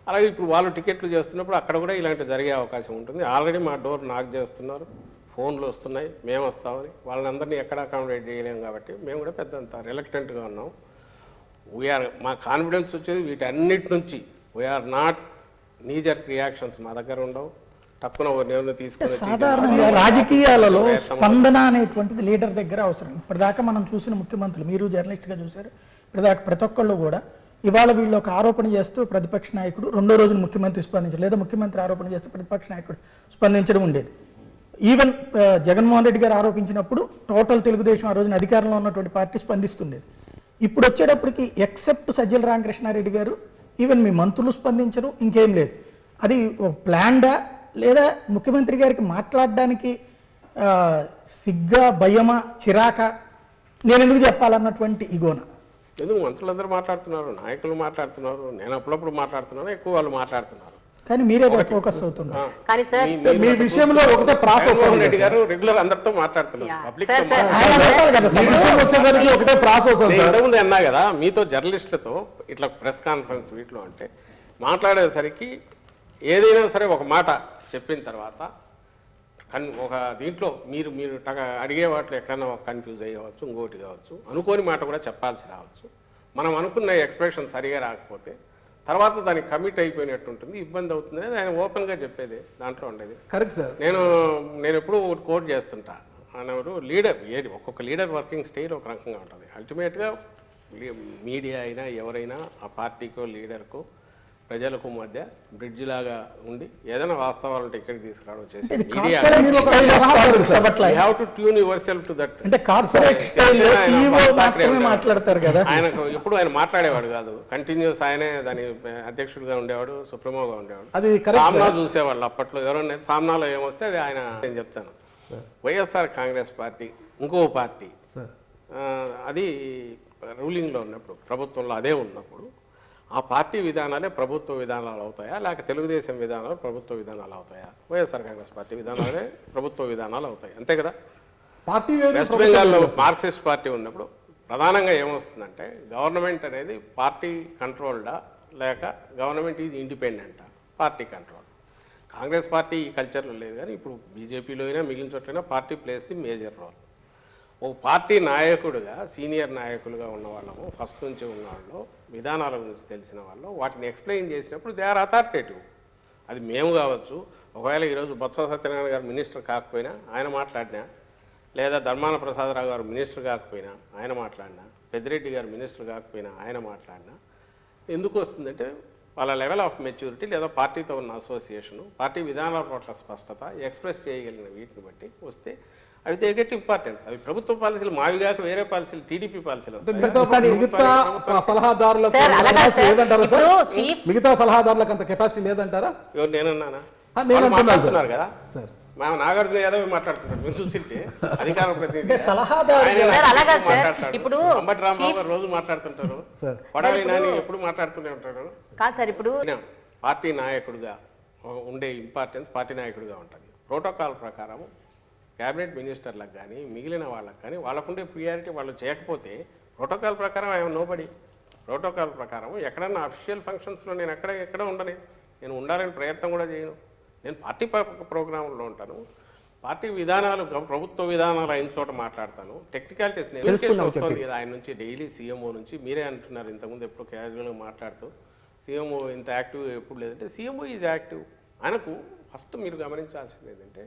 అలాగే ఇప్పుడు వాళ్ళు టికెట్లు చేస్తున్నప్పుడు అక్కడ కూడా ఇలాంటివి జరిగే అవకాశం ఉంటుంది. ఆల్రెడీ మా డోర్ నాక్ చేస్తున్నారు, ఫోన్లు వస్తున్నాయి, మేము వస్తామని. వాళ్ళని అందరినీ ఎక్కడ అకామిడేట్ చేయలేము కాబట్టి మేము కూడా పెద్దంత రిలక్టెంట్గా ఉన్నాం. మా కాన్ఫిడెన్స్ వచ్చేది వీటన్నిటి నుంచి. వీఆర్ నాట్ నీజర్ రియాక్షన్స్ మా దగ్గర ఉండవు. తక్కువ నిర్ణయం తీసుకుని సాధారణంగా రాజకీయాలలో స్పందన అనేటువంటిది లీడర్ దగ్గర అవసరం. ఇప్పటిదాకా మనం చూసిన ముఖ్యమంత్రులు, మీరు జర్నలిస్ట్గా చూశారు, ఇప్పటిదాకా ప్రతి ఒక్కళ్ళు కూడా ఇవాళ వీళ్ళు ఒక ఆరోపణ చేస్తూ ప్రతిపక్ష నాయకుడు రెండో రోజున ముఖ్యమంత్రి స్పందించడం, లేదా ముఖ్యమంత్రి ఆరోపణ చేస్తూ ప్రతిపక్ష నాయకుడు స్పందించడం ఉండేది. ఈవెన్ జగన్మోహన్ రెడ్డి గారు ఆరోపించినప్పుడు టోటల్ తెలుగుదేశం ఆ రోజున అధికారంలో ఉన్నటువంటి పార్టీ స్పందిస్తుండేది. ఇప్పుడు వచ్చేటప్పటికి ఎక్సెప్ట్ సజ్జల రామకృష్ణారెడ్డి గారు, ఈవెన్ మీ మంత్రులు స్పందించరు, ఇంకేం లేదు. అది ప్లాన్డా లేదా ముఖ్యమంత్రి గారికి మాట్లాడడానికి సిగ్గా, భయమా, చిరాక, నేను ఎందుకు చెప్పాలన్నటువంటి ఇగోనా? ఎందుకు మంత్రులందరూ మాట్లాడుతున్నారు, నాయకులు మాట్లాడుతున్నారు, నేను అప్పుడప్పుడు మాట్లాడుతున్నాను, ఎక్కువ వాళ్ళు మాట్లాడుతున్నారు. కానీ మీరే ఫోకస్ అవుతున్నారు. కానీ సార్ మీ విషయంలో ఒకటే ప్రాసెస్ రెడ్డి గారు రెగ్యులర్ అందరితో మాట్లాడుతున్నారు, పబ్లిక్ వచ్చేసరికి ఒకటే ప్రాసెస్. ఇంతకుముందు అన్నా కదా మీతో జర్నలిస్టులతో ఇట్లా ప్రెస్ కాన్ఫరెన్స్ వీటిలో అంటే మాట్లాడేసరికి ఏదైనా సరే ఒక మాట చెప్పిన తర్వాత ఒక దీంట్లో మీరు అడిగే వాటిలో ఎక్కడైనా కన్ఫ్యూజ్ అయ్యవచ్చు, ఇంకోటి కావచ్చు, అనుకోని మాట కూడా చెప్పాల్సి రావచ్చు. మనం అనుకున్న ఎక్స్ప్రెషన్ సరిగా రాకపోతే తర్వాత దానికి కమిట్ అయిపోయినట్టు ఉంటుంది, ఇబ్బంది అవుతుంది అనేది ఆయన ఓపెన్గా చెప్పేది దాంట్లో ఉండేది. Correct sir. నేను ఎప్పుడు కోట్ చేస్తుంటా, అన్నప్పుడు లీడర్ ఒక్కొక్క లీడర్ వర్కింగ్ స్టైల్ ఒక రకంగా ఉంటుంది. అల్టిమేట్గా మీడియా అయినా ఎవరైనా ఆ పార్టీకో లీడర్కో ప్రజలకు మధ్య బ్రిడ్జ్ లాగా ఉండి ఏదైనా వాస్తవాలు ఉంటే ఇక్కడికి తీసుకురావడం చేసి ఆయనకు ఎప్పుడు ఆయన మాట్లాడేవాడు కాదు, కంటిన్యూస్ ఆయనే దాని అధ్యక్షుడిగా ఉండేవాడు, సుప్రీమోగా ఉండేవాడు. సామ్నా చూసేవాళ్ళు అప్పట్లో. ఎవరైనా సామ్నాలో ఏమొస్తే అది ఆయన. నేను చెప్తాను, వైఎస్ఆర్ కాంగ్రెస్ పార్టీ ఇంకో పార్టీ అది రూలింగ్లో ఉన్నప్పుడు, ప్రభుత్వంలో అదే ఉన్నప్పుడు ఆ పార్టీ విధానాలే ప్రభుత్వ విధానాలు అవుతాయా, లేక తెలుగుదేశం విధానాలు ప్రభుత్వ విధానాలు అవుతాయా? వైఎస్ఆర్ కాంగ్రెస్ పార్టీ విధానాలే ప్రభుత్వ విధానాలు అవుతాయి, అంతే కదా. పార్టీ వెస్ట్ బెంగాల్లో మార్క్సిస్ట్ పార్టీ ఉన్నప్పుడు ప్రధానంగా ఏమొస్తుందంటే గవర్నమెంట్ అనేది పార్టీ కంట్రోల్డా లేక గవర్నమెంట్ ఈజ్ ఇండిపెండెంటా, పార్టీ కంట్రోల్. కాంగ్రెస్ పార్టీ ఈ కల్చర్లో లేదు, కానీ ఇప్పుడు బీజేపీలో అయినా మిగిలిన చోట్లైనా party plays the major role. ఓ పార్టీ నాయకుడిగా, సీనియర్ నాయకులుగా ఉన్న వాళ్ళము, ఫస్ట్ నుంచి ఉన్న వాళ్ళు, విధానాల గురించి తెలిసిన వాళ్ళు వాటిని ఎక్స్ప్లెయిన్ చేసినప్పుడు దే ఆర్ అథారిటేటివ్. అది మేము కావచ్చు, ఒకవేళ ఈరోజు బొత్స సత్యనారాయణ గారు మినిస్టర్ కాకపోయినా ఆయన మాట్లాడినా, లేదా ధర్మాన ప్రసాదరావు గారు మినిస్టర్ కాకపోయినా ఆయన మాట్లాడినా, పెద్దిరెడ్డి గారు మినిస్టర్ కాకపోయినా ఆయన మాట్లాడినా ఎందుకు వస్తుందంటే వాళ్ళ లెవెల్ ఆఫ్ మెచ్యూరిటీ లేదా పార్టీతో ఉన్న అసోసియేషను, పార్టీ విధానాల పట్ల స్పష్టత, ఎక్స్ప్రెస్ చేయగలిగిన వీటిని బట్టి వస్తే అవి దే గెట్ ఇంపార్టెన్స్. అవి ప్రభుత్వ పాలసీలు, మావి కాక వేరే పాలసీలు, టీడీపీ పాలసీలు మిగతా సలహాదారులకు సార్, అలాగా సార్. లేదంటారా సార్? ఇప్పుడు చీఫ్ మిగతా సలహాదారులకు అంత కెపాసిటీ లేదంటారా? ఎవరు నేనన్నానా? నేను వాళ్ళు అంటున్నాను మాట్లాడుతున్నారు కదా సార్. మేము నాగార్జున యాదవ్ మాట్లాడుతున్నాడు, మీరు చూసింటే అధికార ప్రతినిధి అంటే సలహాదారు ఆయన సార్, అలాగా సార్. మాట్లాడతాడు. ఇప్పుడు అంబటి రాంబాబు గారు రోజు మాట్లాడుతుంటారు, సార్. కొడాలి నాని ఎప్పుడు మాట్లాడుతూనే ఉంటారు. కాదు సార్, ఇప్పుడు ఆయన పార్టీ నాయకుడిగా ఉండే ఇంపార్టెన్స్ పార్టీ నాయకుడిగా ఉంటుంది. ప్రోటోకాల్ ప్రకారం క్యాబినెట్ మినిస్టర్లకు కానీ మిగిలిన వాళ్ళకి కానీ వాళ్ళకుండే ప్రియారిటీ వాళ్ళు చేయకపోతే ప్రోటోకాల్ ప్రకారం ఆయన నోబడి. ప్రోటోకాల్ ప్రకారం ఎక్కడన్నా అఫీషియల్ ఫంక్షన్స్లో నేను ఎక్కడ ఉండని, నేను ఉండాలని ప్రయత్నం కూడా చేయను. నేను పార్టీ ప్రోగ్రాంలో ఉంటాను, పార్టీ విధానాలు, ప్రభుత్వ విధానాలు అయిన చోట మాట్లాడతాను. టెక్నికాలిటీస్ నెగోషియేషన్ వస్తుంది కదా ఆయన నుంచి, డైలీ సీఎంఓ నుంచి. మీరే అంటున్నారు ఇంతకుముందు ఎప్పుడు క్యాజువల్గా మాట్లాడుతూ సీఎంఓ ఇంత యాక్టివ్ ఎప్పుడు లేదంటే సీఎంఓ ఈజ్ యాక్టివ్. ఆయనకు ఫస్ట్ మీరు గమనించాల్సింది ఏంటంటే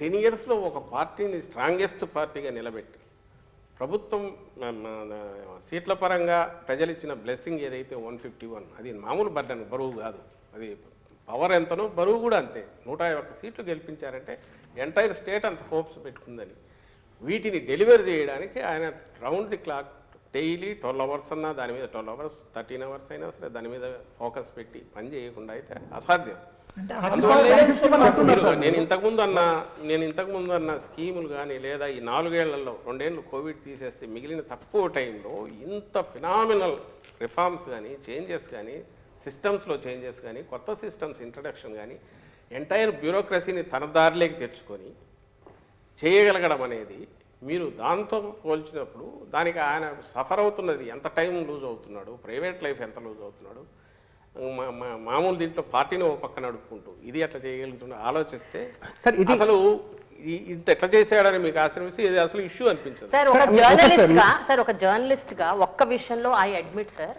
10 yearsలో ఒక పార్టీని స్ట్రాంగెస్ట్ పార్టీగా నిలబెట్టి ప్రభుత్వం సీట్ల పరంగా ప్రజలు ఇచ్చిన బ్లెస్సింగ్ ఏదైతే 151, అది మామూలు బర్డన్, బరువు కాదు. అది పవర్ ఎంతనో బరువు కూడా అంతే. 151 సీట్లు గెలిపించారంటే ఎంటైర్ స్టేట్ అంత హోప్స్ పెట్టుకుందని. వీటిని డెలివర్ చేయడానికి ఆయన round the clock daily 12 hours అన్నా దాని మీద 12 hours 13 hours అయినా సరే దాని మీద ఫోకస్ పెట్టి పని చేయకుండా అయితే అసాధ్యం. నేను ఇంతకుముందు అన్న స్కీములు కానీ లేదా ఈ 4 ఏళ్లలో 2 ఏళ్ళు కోవిడ్ తీసేస్తే మిగిలిన తక్కువ టైంలో ఇంత ఫినామినల్ రిఫార్మ్స్ కానీ, చేంజెస్ కానీ, సిస్టమ్స్లో చేంజెస్ కానీ, కొత్త సిస్టమ్స్ ఇంట్రడక్షన్ కానీ, ఎంటైర్ బ్యూరోక్రసీని తన దారిలోకి తెచ్చుకొని చేయగలగడం అనేది మీరు దాంతో పోల్చినప్పుడు దానికి ఆయన సఫర్ అవుతున్నది ఎంత టైం లూజ్ అవుతున్నాడు, ప్రైవేట్ లైఫ్ ఎంత లూజ్ అవుతున్నాడు, మామూలు దీంట్లో పార్టీని ఒక పక్క నడుపుకుంటూ ఇది ఎట్లా చేయగలుగుతున్నాడు ఆలోచిస్తే అసలు ఇంత ఎట్లా చేసాడని మీకు ఆశ్రమిస్తే ఇది అసలు ఇష్యూ అనిపించదు. సార్ ఒక జర్నలిస్ట్ గా ఒక్క విషయంలో ఐ అడ్మిట్ సార్,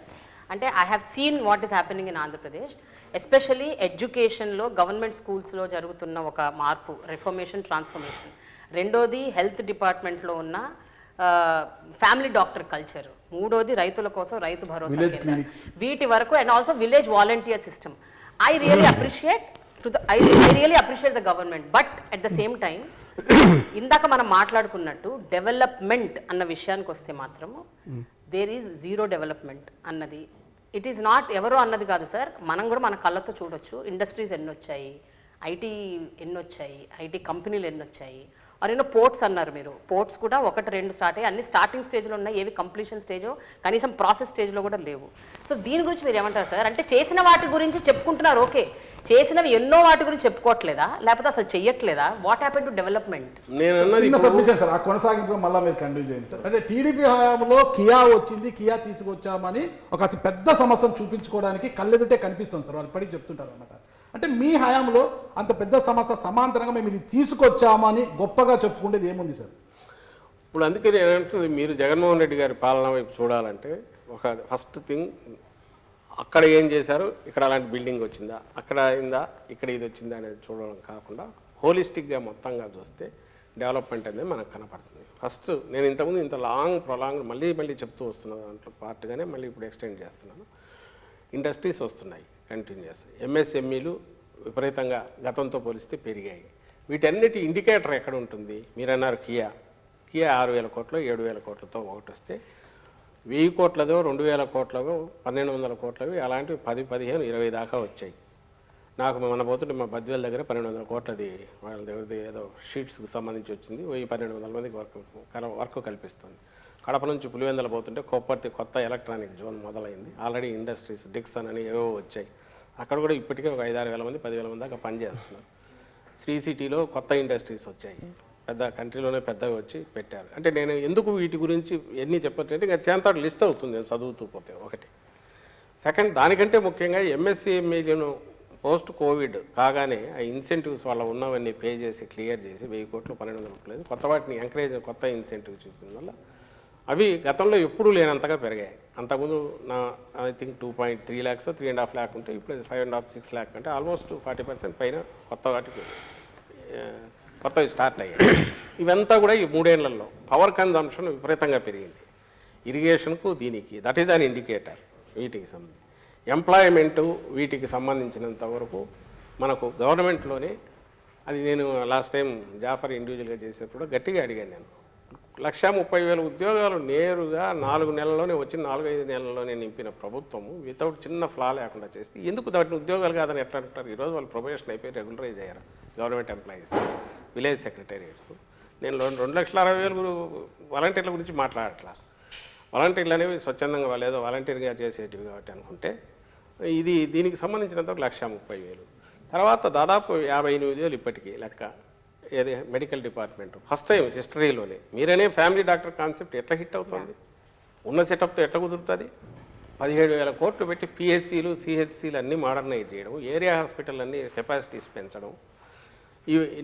అంటే I have seen what is happening in Andhra Pradesh, especially ఎడ్యుకేషన్లో, గవర్నమెంట్ స్కూల్స్లో జరుగుతున్న ఒక మార్పు, రిఫర్మేషన్, ట్రాన్స్ఫర్మేషన్. రెండోది హెల్త్ డిపార్ట్మెంట్లో ఉన్న ఫ్యామిలీ డాక్టర్ కల్చర్. మూడోది రైతుల కోసం రైతు భరోసా వీటి వరకు, and also village volunteer system. I really appreciate the government, but at the same time ఇందాక మనం మాట్లాడుకున్నట్టు డెవలప్మెంట్ అన్న విషయానికి వస్తే మాత్రము దేర్ ఈజ్ జీరో డెవలప్మెంట్ అన్నది. ఇట్ ఈస్ నాట్ ఎవరో అన్నది కాదు సార్, మనం కూడా మన కళ్ళతో చూడొచ్చు. ఇండస్ట్రీస్ ఎన్ని వచ్చాయి, ఐటీ ఎన్ని వచ్చాయి, ఐటీ కంపెనీలు ఎన్ని వచ్చాయి. అరేనో పోర్ట్స్ అన్నారు మీరు, పోర్ట్స్ కూడా 1-2 స్టార్ట్ అయ్యి అన్ని స్టార్టింగ్ స్టేజ్లో ఉన్నాయి, ఏవి కంప్లీషన్ స్టేజో కనీసం ప్రాసెస్ స్టేజ్లో కూడా లేవు. సో దీని గురించి మీరు ఏమంటారు సార్? అంటే చేసిన వాటి గురించి చెప్పుకుంటున్నారు, ఓకే, చేసినవి ఎన్నో వాటి గురించి చెప్పుకోవట్లేదా, లేకపోతే అసలు చెయ్యట్లేదా? What happen to development? చిన్న సబ్మిషన్ సార్, ఆ కొనసాగింపుగా మళ్ళీ మీరు కంటిన్యూ చేయండి సార్. అంటే టీడీపీ హయాంలో కియా వచ్చింది, కియా తీసుకొచ్చామని ఒక అతి పెద్ద సమస్యను చూపించుకోవడానికి కళ్ళెదుటే కనిపిస్తుంది సార్, వాళ్ళు పడి చెప్తుంటారు అన్నమాట. అంటే మీ హయాంలో అంత పెద్ద సమస్య సమాంతరంగా మేము ఇది తీసుకొచ్చామని గొప్పగా చెప్పుకునేది ఏముంది సార్? ఇప్పుడు అందుకే నేను అంటుంది, మీరు జగన్మోహన్ రెడ్డి గారి పాలన వైపు చూడాలంటే ఒక ఫస్ట్ థింగ్ అక్కడ ఏం చేశారు, ఇక్కడ అలాంటి బిల్డింగ్ వచ్చిందా, అక్కడ అయిందా, ఇక్కడ ఇది వచ్చిందా అనేది చూడడం కాకుండా హోలిస్టిక్గా మొత్తంగా చూస్తే డెవలప్మెంట్ అనేది మనకు కనపడుతుంది. ఫస్ట్ నేను ఇంతకుముందు ఇంత ప్రొలాంగ్ మళ్ళీ చెప్తూ వస్తున్నాను, దాంట్లో పార్ట్గానే మళ్ళీ ఇప్పుడు ఎక్స్టెండ్ చేస్తున్నాను. ఇండస్ట్రీస్ వస్తున్నాయి కంటిన్యూస్, ఎంఎస్ఎంఈలు విపరీతంగా గతంతో పోలిస్తే పెరిగాయి. వీటన్నిటి ఇండికేటర్ ఎక్కడ ఉంటుంది? మీరు అన్నారు కియా 6,000 కోట్లు 7,000 కోట్లతో ఒకటి వస్తే 1,000 కోట్లదో 2,000 కోట్లదో 1,200 కోట్లవి అలాంటివి 10, 15, 20 దాకా వచ్చాయి. నాకు మన పోతుంటే మా బద్వేల్ దగ్గర 1,200 కోట్లది వాళ్ళ దగ్గర ఏదో షీట్స్కి సంబంధించి వచ్చింది, 1,200 మందికి వర్క్ కల్పిస్తుంది. కడప నుంచి పులివెందల పోతుంటే కొప్పర్తి కొత్త ఎలక్ట్రానిక్ జోన్ మొదలైంది. ఆల్రెడీ ఇండస్ట్రీస్ డిక్సన్ అని ఏవో వచ్చాయి. అక్కడ కూడా ఇప్పటికే ఒక 5-6 వేల మంది 10,000 మంది దాకా పనిచేస్తున్నారు. శ్రీ సిటీలో కొత్త ఇండస్ట్రీస్ వచ్చాయి, పెద్ద కంట్రీలోనే పెద్దగా వచ్చి పెట్టారు. అంటే నేను ఎందుకు వీటి గురించి ఎన్ని చెప్పొచ్చంటే ఇంకా చేంతాడు లిస్ట్ అవుతుంది నేను చదువుతూ పోతే. ఒకటి సెకండ్, దానికంటే ముఖ్యంగా ఎంఎస్సీ ఎంఈలను పోస్ట్ కోవిడ్ కాగానే ఆ ఇన్సెంటివ్స్ వల్ల ఉన్నవన్నీ పే చేసి క్లియర్ చేసి 1000 కోట్లు 1200 కోట్లు కొత్త వాటిని ఎంకరేజ్ కొత్త ఇన్సెంటివ్ చూపించడం వల్ల అవి గతంలో ఎప్పుడూ లేనంతగా పెరిగాయి. అంతకుముందు నా ఐ థింక్ 2.3 lakhs 3.5 lakh ఉంటే ఇప్పుడు 5.5 6 lakh అంటే ఆల్మోస్ట్ 40% పైన కొత్త వాటికి కొత్తవి స్టార్ట్ అయ్యాయి. ఇవంతా కూడా ఈ 3 ఏళ్లలో పవర్ కన్జంప్షన్ విపరీతంగా పెరిగింది. ఇరిగేషన్కు దీనికి దట్ ఈజ్ అన్ ఇండికేటర్. వీటికి సంబంధించి ఎంప్లాయ్మెంటు వీటికి సంబంధించినంత వరకు మనకు గవర్నమెంట్లోనే అది నేను లాస్ట్ టైం జాఫర్ ఇండివిజువల్గా చేసేప్పుడు గట్టిగా అడిగాను. నేను 1,30,000 ఉద్యోగాలు నేరుగా 4 నెలల్లోనే వచ్చి 4-5 నెలల్లోనే నింపిన ప్రభుత్వము వితౌట్ చిన్న ఫ్లా లేకుండా చేస్తే ఎందుకు వాటిని ఉద్యోగాలు కాదని ఎట్లా అంటారు? ఈరోజు వాళ్ళు ప్రొబేషన్ అయిపోయి రెగ్యులరైజ్ అయ్యారు గవర్నమెంట్ ఎంప్లాయీస్, విలేజ్ సెక్రటేరియట్స్. నేను 2,60,000 వాలంటీర్ల గురించి మాట్లాడట్లా. వాలంటీర్లు అనేవి స్వచ్ఛందంగా వాళ్ళు ఏదో వాలంటీర్గా చేసేటివి కాబట్టి అనుకుంటే దీనికి సంబంధించినంత 1,30,000. తర్వాత దాదాపు 58,000 ఇప్పటికీ లెక్క. ఏది మెడికల్ డిపార్ట్మెంట్ ఫస్ట్ టైం హిస్టరీలోనే మీరనే ఫ్యామిలీ డాక్టర్ కాన్సెప్ట్ ఎట్లా హిట్ అవుతుంది? ఉన్న సెటప్తో ఎట్లా కుదురుతుంది? 17,000 కోట్లు పెట్టి పిహెచ్సిలు సిహెచ్సిలు అన్నీ మోడర్నైజ్ చేయడం, ఏరియా హాస్పిటల్ అన్నీ కెపాసిటీస్ పెంచడం.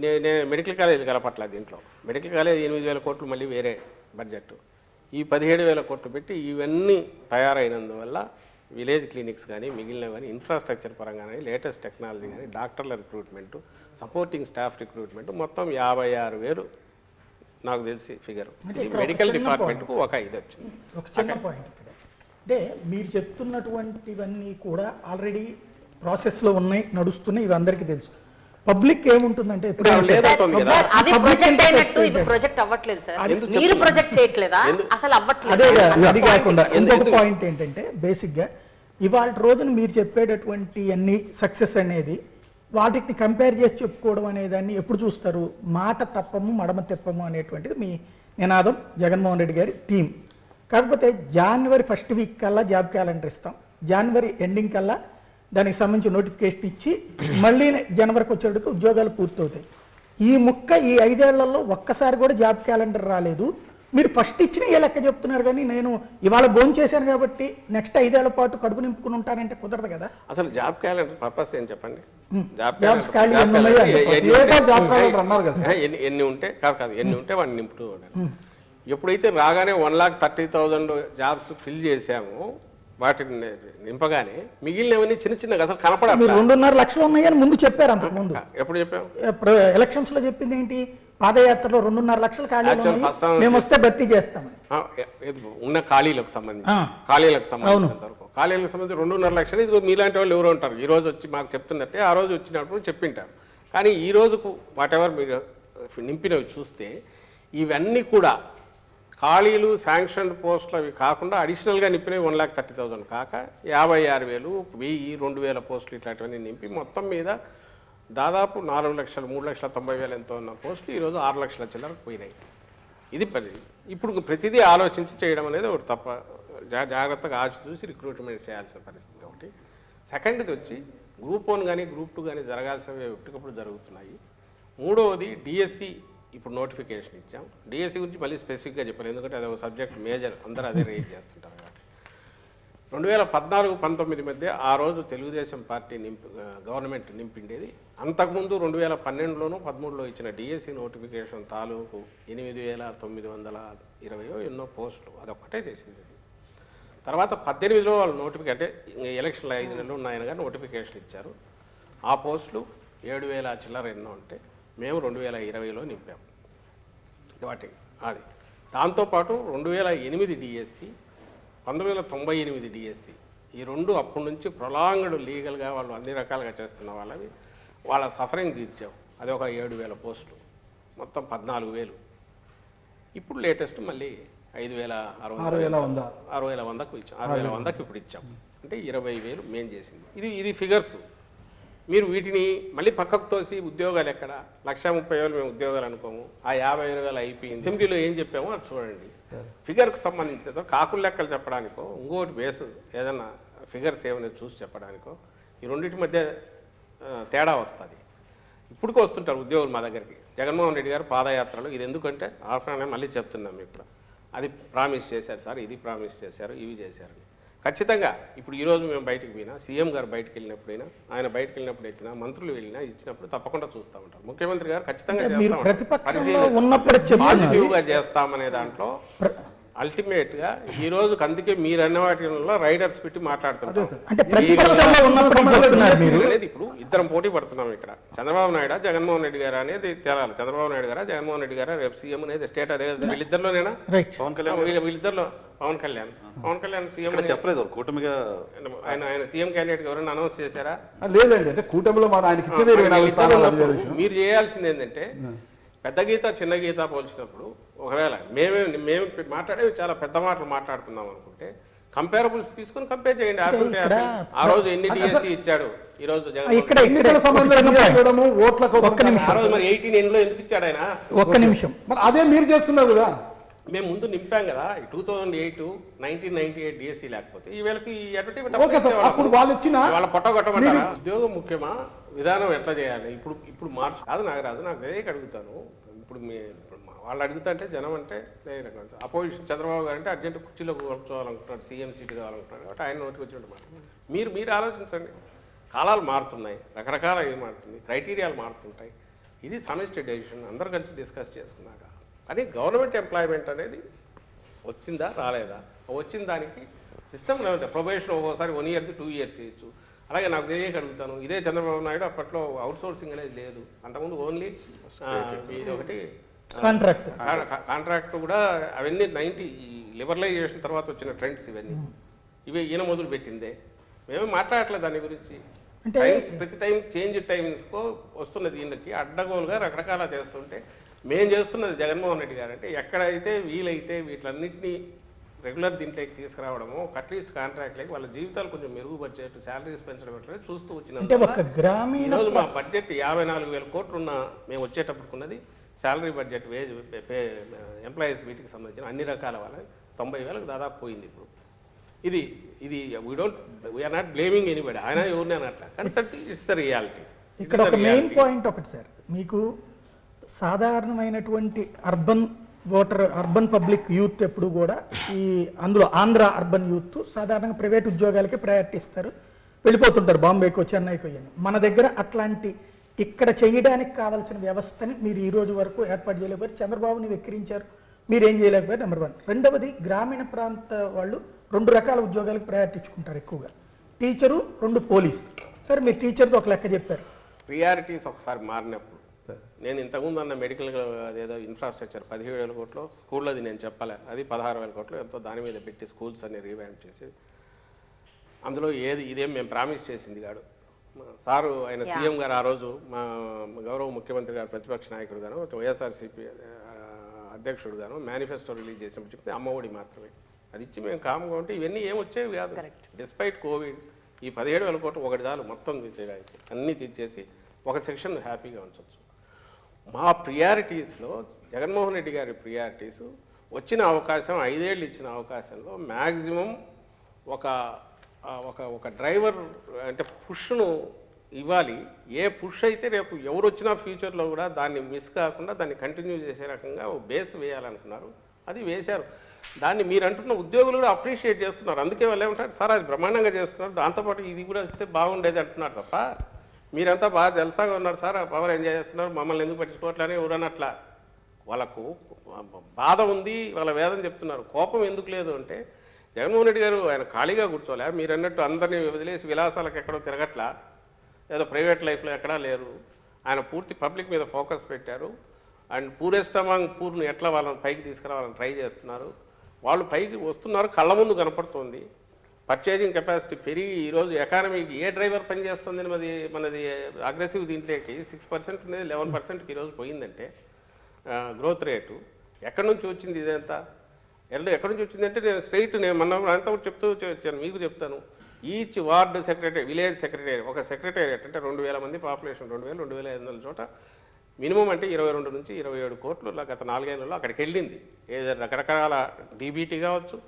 నేను మెడికల్ కాలేజ్ కలపట్ల దీంట్లో. మెడికల్ కాలేజ్ 8,000 కోట్లు మళ్ళీ వేరే బడ్జెట్. ఈ 17,000 కోట్లు పెట్టి ఇవన్నీ తయారైనందువల్ల విలేజ్ క్లినిక్స్ కానీ మిగిలిన కానీ ఇన్ఫ్రాస్ట్రక్చర్ పరంగా కానీ లేటెస్ట్ టెక్నాలజీ కానీ డాక్టర్ల రిక్రూట్మెంట్, సపోర్టింగ్ స్టాఫ్ రిక్రూట్మెంట్ మొత్తం 56,000 నాకు తెలిసి ఫిగర్. మెడికల్ డిపార్ట్మెంట్కు ఒక ఇది వచ్చింది. ఒక చిన్న పాయింట్ ఇక్కడ అంటే మీరు చెప్తున్నటువంటివన్నీ కూడా ఆల్రెడీ ప్రాసెస్లో ఉన్నాయి, నడుస్తున్నాయి, ఇవి అందరికీ తెలుసు. పబ్లిక్ ఏముంటుందంటే ఇప్పుడు లేదంటుంది కదా. సార్, అవి ప్రొజెక్ట్ అయినట్టు ఇవి ప్రొజెక్ట్ అవ్వట్లేదు సార్. మీరు ప్రొజెక్ట్ చేయట్లేదా? అసలు అవ్వట్లేదు. అదే అది కాకుండా ఇంకొక పాయింట్ ఏంటంటే బేసిక్గా ఇవాళ రోజున మీరు చెప్పేటటువంటి అన్ని సక్సెస్ అనేది వాటిని కంపేర్ చేసి చెప్పుకోవడం అనేదాన్ని ఎప్పుడు చూస్తారు? మాట తప్పము మడమ తెప్పము అనేటువంటిది మీ నినాదం, జగన్మోహన్ రెడ్డి గారి థీమ్. కాకపోతే జనవరి 1st వీక్ కల్లా జాబ్ క్యాలెండర్ ఇస్తాం, జనవరి ఎండింగ్ కల్లా దానికి సంబంధించి నోటిఫికేషన్ ఇచ్చి మళ్ళీ జనవరికి వచ్చేటికి ఉద్యోగాలు పూర్తవుతాయి. ఈ 5 ఏళ్లలో ఒక్కసారి కూడా జాబ్ క్యాలెండర్ రాలేదు. మీరు ఫస్ట్ ఇచ్చిన ఏ లెక్క చెప్తున్నారు కానీ నేను ఇవాళ భోజనం చేశాను కాబట్టి నెక్స్ట్ 5 ఏళ్ల పాటు కడుపు నింపుకుని ఉంటానంటే కుదరదు కదా. అసలు జాబ్ క్యాలెండర్ పర్పస్ ఏం చెప్పండి? జాబ్స్ ఖాళీ అన్నారు కదా. ఎన్ని ఉంటే కాదు ఎన్ని ఉంటే వాడిని నింపుతూ ఉండాలి. ఎప్పుడైతే రాగానే 1,30,000 జాబ్స్ ఫిల్ చేశామో వాటిని నింపగానే మిగిలినవన్నీ చిన్న చిన్నగా అసలు కనపడాలి. 2.5 లక్షలు ఉన్నాయని ముందు చెప్పారు. అంతకు ముందు ఎప్పుడు చెప్పాము? ఎలక్షన్స్ లో చెప్పింది ఏంటి? పాదయాత్రలో 2.5 లక్షలు ఖాళీలు మేము వస్తే భర్తీ చేస్తామని. ఉన్న ఖాళీలకు సంబంధించి ఖాళీలకు సంబంధించి 2.5 లక్షలు. ఇది మీలాంటి వాళ్ళు ఎవరు ఉంటారు ఈ రోజు వచ్చి మాకు చెప్తున్నట్టే ఆ రోజు వచ్చినప్పుడు చెప్పింటారు. కానీ ఈ రోజుకు వాటెవర్ మీరు నింపినవి చూస్తే ఇవన్నీ కూడా ఖాళీలు శాంక్షన్ పోస్టులు అవి కాకుండా అడిషనల్గా నింపినవి 1,30,000 కాక 56,000, 1,000, 2,000 పోస్టులు ఇట్లాంటివన్నీ నింపి మొత్తం మీద దాదాపు 4 లక్షలు 3,90,000 ఎంతో ఉన్న పోస్టులు ఈరోజు 6 లక్షల చిల్లరకు పోయినాయి. ఇది ఇప్పుడు ప్రతిదీ ఆలోచించి చేయడం అనేది ఒకటి తప్ప జాగ్రత్తగా ఆచి చూసి రిక్రూట్మెంట్ చేయాల్సిన పరిస్థితి ఒకటి. సెకండ్ది వచ్చి గ్రూప్ 1 కానీ గ్రూప్ 2 కానీ జరగాల్సినవి ఎప్పటికప్పుడు జరుగుతున్నాయి. మూడవది డిఎస్సి ఇప్పుడు నోటిఫికేషన్ ఇచ్చాం. డిఎస్సి గురించి మళ్ళీ స్పెసిఫిక్గా చెప్పాలి, ఎందుకంటే అది ఒక సబ్జెక్ట్ మేజర్, అందరూ అదే రేజ్ చేస్తుంటారు కాబట్టి. 2014-19 మధ్య ఆ రోజు తెలుగుదేశం పార్టీ గవర్నమెంట్ నింపిండేది. అంతకుముందు 2012లోనూ 13లో ఇచ్చిన డిఎస్సి నోటిఫికేషన్ తాలూకు 8,920 ఎన్నో పోస్టులు అదొక్కటే చేసింది. తర్వాత 18లో వాళ్ళు నోటిఫికేషన్ అంటే ఎలక్షన్లు 5 నెలలు ఉన్నాయని కానీ నోటిఫికేషన్ ఇచ్చారు. ఆ పోస్టులు 7,000 చిల్లర ఎన్నో అంటే మేము 2020లో నింపాము వాటి. అది దాంతోపాటు 2008 డిఎస్సి, 1998 డిఎస్సి, ఈ రెండు అప్పటి నుంచి ప్రొలాంగ్డ్ లీగల్గా వాళ్ళు అన్ని రకాలుగా చేస్తున్న వాళ్ళ సఫరింగ్ తీర్చాం. అది ఒక 7,000 పోస్టులు, మొత్తం 14,000. ఇప్పుడు లేటెస్ట్ మళ్ళీ 5,600కు ఇచ్చాం. 6,100కు ఇప్పుడు ఇచ్చాం. అంటే 20,000 మేము చేసింది. ఇది ఫిగర్స్. మీరు వీటిని మళ్ళీ పక్కకు తోసి ఉద్యోగాలు ఎక్కడ 1,30,000 మేము ఉద్యోగాలు అనుకోము, ఆ 50,000 అయిపోయింది. అసెంబ్లీలో ఏం చెప్పామో అది చూడండి. ఫిగర్కి సంబంధించిన కాకుల లెక్కలు చెప్పడానికో ఇంకోటి బేస్ ఏదన్నా ఫిగర్స్ ఏమైనా చూసి చెప్పడానికో ఈ రెండింటి మధ్య తేడా వస్తుంది. ఇప్పటికీ వస్తుంటారు ఉద్యోగులు మా దగ్గరికి. జగన్మోహన్ రెడ్డి గారు పాదయాత్రలో ఇది ఎందుకంటే ఆఫ్టర్నే మళ్ళీ చెప్తున్నాం ఇప్పుడు అది ప్రామిస్ చేశారు సార్, ఇది ప్రామిస్ చేశారు, ఇవి చేశారని. ఖచ్చితంగా ఇప్పుడు ఈరోజు మేము బయటకు పోయినా, సీఎం గారు బయటకు వెళ్ళినప్పుడైనా, ఆయన బయటకు వెళ్ళినప్పుడు ఇచ్చినా, మంత్రులు వెళ్ళినా ఇచ్చినప్పుడు తప్పకుండా చూస్తూ ఉంటారు. ముఖ్యమంత్రి గారు ఖచ్చితంగా మీరు చేస్తా ఉంటారు. ప్రతిపక్షంలో ఉన్నప్పుడు పాజిటివ్గా చేస్తామనే దాంట్లో అల్టిమేట్ గా ఈ రోజు అందుకే మీరు అన్న వాటిలో రైడర్స్ పెట్టి మాట్లాడుతుంటారు. అంటే ప్రతిపక్షంలో ఉన్నప్పుడు చెప్తున్నారు మీరు. అనేది ఇప్పుడు ఇద్దరం పోటీ పడుతున్నాం ఇక్కడ. చంద్రబాబు నాయుడు జగన్మోహన్ రెడ్డి గారు అనేది తేలాలి. చంద్రబాబు నాయుడు గారా జగన్మోహన్ రెడ్డి గారా రేపు సీఎం అనేది స్టేట్ అదే వీళ్ళిద్దరిలోనేనా? పవన్ కళ్యాణ్ వీళ్ళిద్దరిలో పవన్ కళ్యాణ్ సీఎం చెప్పలేదు కూటమిగా ఆయన సీఎం క్యాండిడేట్ ఎవరైనా అనౌన్స్ చేశారా? లేదండి. అంటే కూటమిలో మన ఆయనకి ఇచ్చేది 24 స్థానాలు, అది వేరే విషయం. మీరు చేయాల్సింది ఏంటంటే పెద్ద గీత చిన్న గీత పోల్చినప్పుడు ఒకవేళ మేము మాట్లాడేవి చాలా పెద్ద మాటలు మాట్లాడుతున్నాం అనుకుంటే కంపేరబుల్స్ తీసుకుని కంపేర్ చేయండి. ఆ రోజు ఎన్ని డిఎస్సీ ఇచ్చాడు, ఈ రోజు ఇక్కడ ఎన్నికల సంబంధించిన చూడడము, ఓట్ల కోసం. ఆ రోజు మరి 18 ఎందుకు ఇచ్చాడు ఆయన? ఒక్క నిమిషం. మరి అదే మీరు చేస్తున్నారు కదా. మేము ముందు నింపాం కదా 2008 1998 డిఎస్సీ లేకపోతే ఈ వేళకి ఈ ఓకే సార్, అప్పుడు వాళ్ళు ఇచ్చిన వాళ్ళ పొట్టగొట్టమంటారా? ఉద్యోగం ముఖ్యమా, విధానం ఎట్లా చేయాలి? ఇప్పుడు మార్చు కాదు నాగరాజు, నాకు అదే అడుగుతాను. ఇప్పుడు వాళ్ళు అడుగుతా అంటే జనం అంటే అపోజిషన్ చంద్రబాబు గారు అంటే అర్జెంట్ కుర్చీలో కూర్చోవాలనుకుంటున్నాడు, సీఎం సీట్ కావాలనుకుంటున్నాడు కాబట్టి ఆయన నోటికి వచ్చినట్టు మాట. మీరు ఆలోచించండి. కాలాలు మారుతున్నాయి, రకరకాల ఇది మారుతుంది, క్రైటీరియాలు మారుతుంటాయి. ఇది సమిష్టి డెసిషన్, అందరూ కలిసి డిస్కస్ చేసుకున్నాక. అది గవర్నమెంట్ ఎంప్లాయ్మెంట్ అనేది వచ్చిందా రాలేదా, వచ్చిన దానికి సిస్టమ్ ప్రొబేషన్ ఒక్కోసారి 1 year 2 years ఇవ్వచ్చు. అలాగే నాకు ఇదే అడుగుతాను, ఇదే చంద్రబాబు నాయుడు అప్పట్లో అవుట్ సోర్సింగ్ అనేది లేదు, అంతకుముందు ఓన్లీ ఇది ఒకటి కాంట్రాక్ట్ కూడా అవన్నీ 90 లిబరలైజేషన్ తర్వాత వచ్చిన ట్రెండ్స్ ఇవి ఈయన మొదలు పెట్టిందే. మేము మాట్లాడట్లేదు దాని గురించి. అంటే ప్రతి టైం చేంజ్ టైమింగ్స్కో వస్తున్నది దీనికి అడ్డగోలుగా రకరకాల చేస్తుంటే మేము చేస్తున్నది జగన్మోహన్ రెడ్డి గారు అంటే ఎక్కడైతే వీలైతే వీటిలన్నింటినీ రెగ్యులర్ దీంట్లోకి తీసుకురావడము, అట్లీస్ట్ కాంట్రాక్ట్లకి వాళ్ళ జీవితాలు కొంచెం మెరుగుపరిచేట్టు శాలరీస్ పెంచడం ఎట్లా చూస్తూ వచ్చిన ఈరోజు మా బడ్జెట్ 54,000 కోట్లు ఉన్న మేము వచ్చేటప్పుడుకున్నది శాలరీ బడ్జెట్, వేజ్ ఎంప్లాయీస్ వీటికి సంబంధించిన అన్ని రకాల వాళ్ళ 90,000కు దాదాపు పోయింది. ఇప్పుడు ఇది వీఆర్ నాట్ బ్లేమింగ్ ఎనీబడి, ఆయన ఎవరిని అనట్లా, కానీ ఇట్స్ ద రియాలిటీ. ఇక్కడ ఒక మెయిన్ పాయింట్ ఒకటి సార్, మీకు సాధారణమైనటువంటి అర్బన్ పబ్లిక్ యూత్ ఎప్పుడు కూడా ఈ అందులో ఆంధ్ర అర్బన్ యూత్ సాధారణంగా ప్రైవేట్ ఉద్యోగాలకే ప్రయారిటీ ఇస్తారు, వెళ్ళిపోతుంటారు బాంబేకో చెన్నైకో అని. మన దగ్గర అట్లాంటి ఇక్కడ చేయడానికి కావాల్సిన వ్యవస్థని మీరు ఈ రోజు వరకు ఏర్పాటు చేయలేకపోయారు. చంద్రబాబుని వెక్కిరించారు, మీరేం చేయలేకపోయారు. నెంబర్ 1. రెండవది, గ్రామీణ ప్రాంత వాళ్ళు 2 రకాల ఉద్యోగాలకు ప్రయారిటీ ఇచ్చుకుంటారు ఎక్కువగా, టీచరు, 2 పోలీస్. సరే మీరు టీచర్తో ఒక లెక్క చెప్పారు. ప్రియారిటీస్ ఒకసారి మారినప్పుడు నేను ఇంతకుముందు అన్న మెడికల్ అదేదో ఇన్ఫ్రాస్ట్రక్చర్ 17,000 కోట్లు, స్కూళ్ళది నేను చెప్పలే, అది 16,000 కోట్లు ఎంతో దాని మీద పెట్టి స్కూల్స్ అన్ని రీవ్యాంప్ చేసి అందులో ఇదేం మేము ప్రామిస్ చేసింది కాదు. సారు ఆయన సీఎం గారు ఆ రోజు మా గౌరవ ముఖ్యమంత్రి గారు ప్రతిపక్ష నాయకుడు గాను వైఎస్ఆర్సీపీ అధ్యక్షుడు గాను మేనిఫెస్టో రిలీజ్ చేసినప్పుడు చెప్తే అమ్మఒడి మాత్రమే అది ఇచ్చి మేము కామ్గా ఉంటే ఇవన్నీ ఏం వచ్చేవి కాదు. డిస్పైట్ కోవిడ్ ఈ 17,000 కోట్లు ఒకటి చాలు మొత్తం తీసేయడానికి, అన్నీ తీసేసి ఒక సెక్షన్ హ్యాపీగా ఉంచవచ్చు. మా ప్రియారిటీస్లో జగన్మోహన్ రెడ్డి గారి ప్రియారిటీస్ వచ్చిన అవకాశం 5 ఏళ్ళు ఇచ్చిన అవకాశంలో మ్యాక్సిమం ఒక డ్రైవర్ అంటే పుష్ను ఇవ్వాలి. ఏ పుష్ అయితే రేపు ఎవరు వచ్చినా ఫ్యూచర్లో కూడా దాన్ని మిస్ కాకుండా దాన్ని కంటిన్యూ చేసే రకంగా బేస్ వేయాలనుకున్నారు, అది వేశారు. దాన్ని మీరు అంటున్న ఉద్యోగులు కూడా అప్రిషియేట్ చేస్తున్నారు. అందుకే వాళ్ళు ఏమంటారు, సార్ అది బ్రహ్మాండంగా చేస్తున్నారు, దాంతోపాటు ఇది కూడా ఇస్తే బాగుండేది అంటున్నారు తప్ప మీరంతా బాగా జల్సాగా ఉన్నారు సార్, పవర్ ఎంజాయ్ చేస్తున్నారు, మమ్మల్ని ఎందుకు పట్టించుకోవట్లనే ఎవరన్నట్లా. వాళ్ళకు బాధ ఉంది, వాళ్ళ వేదన చెప్తున్నారు. కోపం ఎందుకు లేదు అంటే జగన్మోహన్ రెడ్డి గారు ఆయన ఖాళీగా కూర్చోలే, మీరు అన్నట్టు అందరినీ వదిలేసి విలాసాలకు ఎక్కడో తిరగట్లా, ఏదో ప్రైవేట్ లైఫ్లో ఎక్కడా లేరు. ఆయన పూర్తి పబ్లిక్ మీద ఫోకస్ పెట్టారు. అండ్ పూరెస్ట్ అమాంగ్ పూర్ని ఎట్లా వాళ్ళని పైకి తీసుకురావాలని ట్రై చేస్తున్నారు. వాళ్ళు పైకి వస్తున్నారు, కళ్ళ ముందు కనపడుతుంది. పర్చేజింగ్ కెపాసిటీ పెరిగి ఈరోజు ఎకానమీకి ఏ డ్రైవర్ పనిచేస్తుంది మనది అగ్రెసివ్ దీంట్లోకి 6% ఉండేది 11%కి ఈరోజు పోయిందంటే గ్రోత్ రేటు ఎక్కడి నుంచి వచ్చింది ఇదంతా? ఎక్కడి నుంచి వచ్చిందంటే నేను మొన్న అంతా చెప్తూ వచ్చాను, మీకు చెప్తాను. Each ward secretary, village secretary, ఒక సెక్రటేరియట్ అంటే 2,000 మంది పాపులేషన్, 2,000-2,500 చోట మినిమం అంటే 22 నుంచి 27 కోట్లు గత 4 ఏళ్లలో అక్కడికి వెళ్ళింది. ఏదో రకరకాల డీబీటీ కావచ్చు,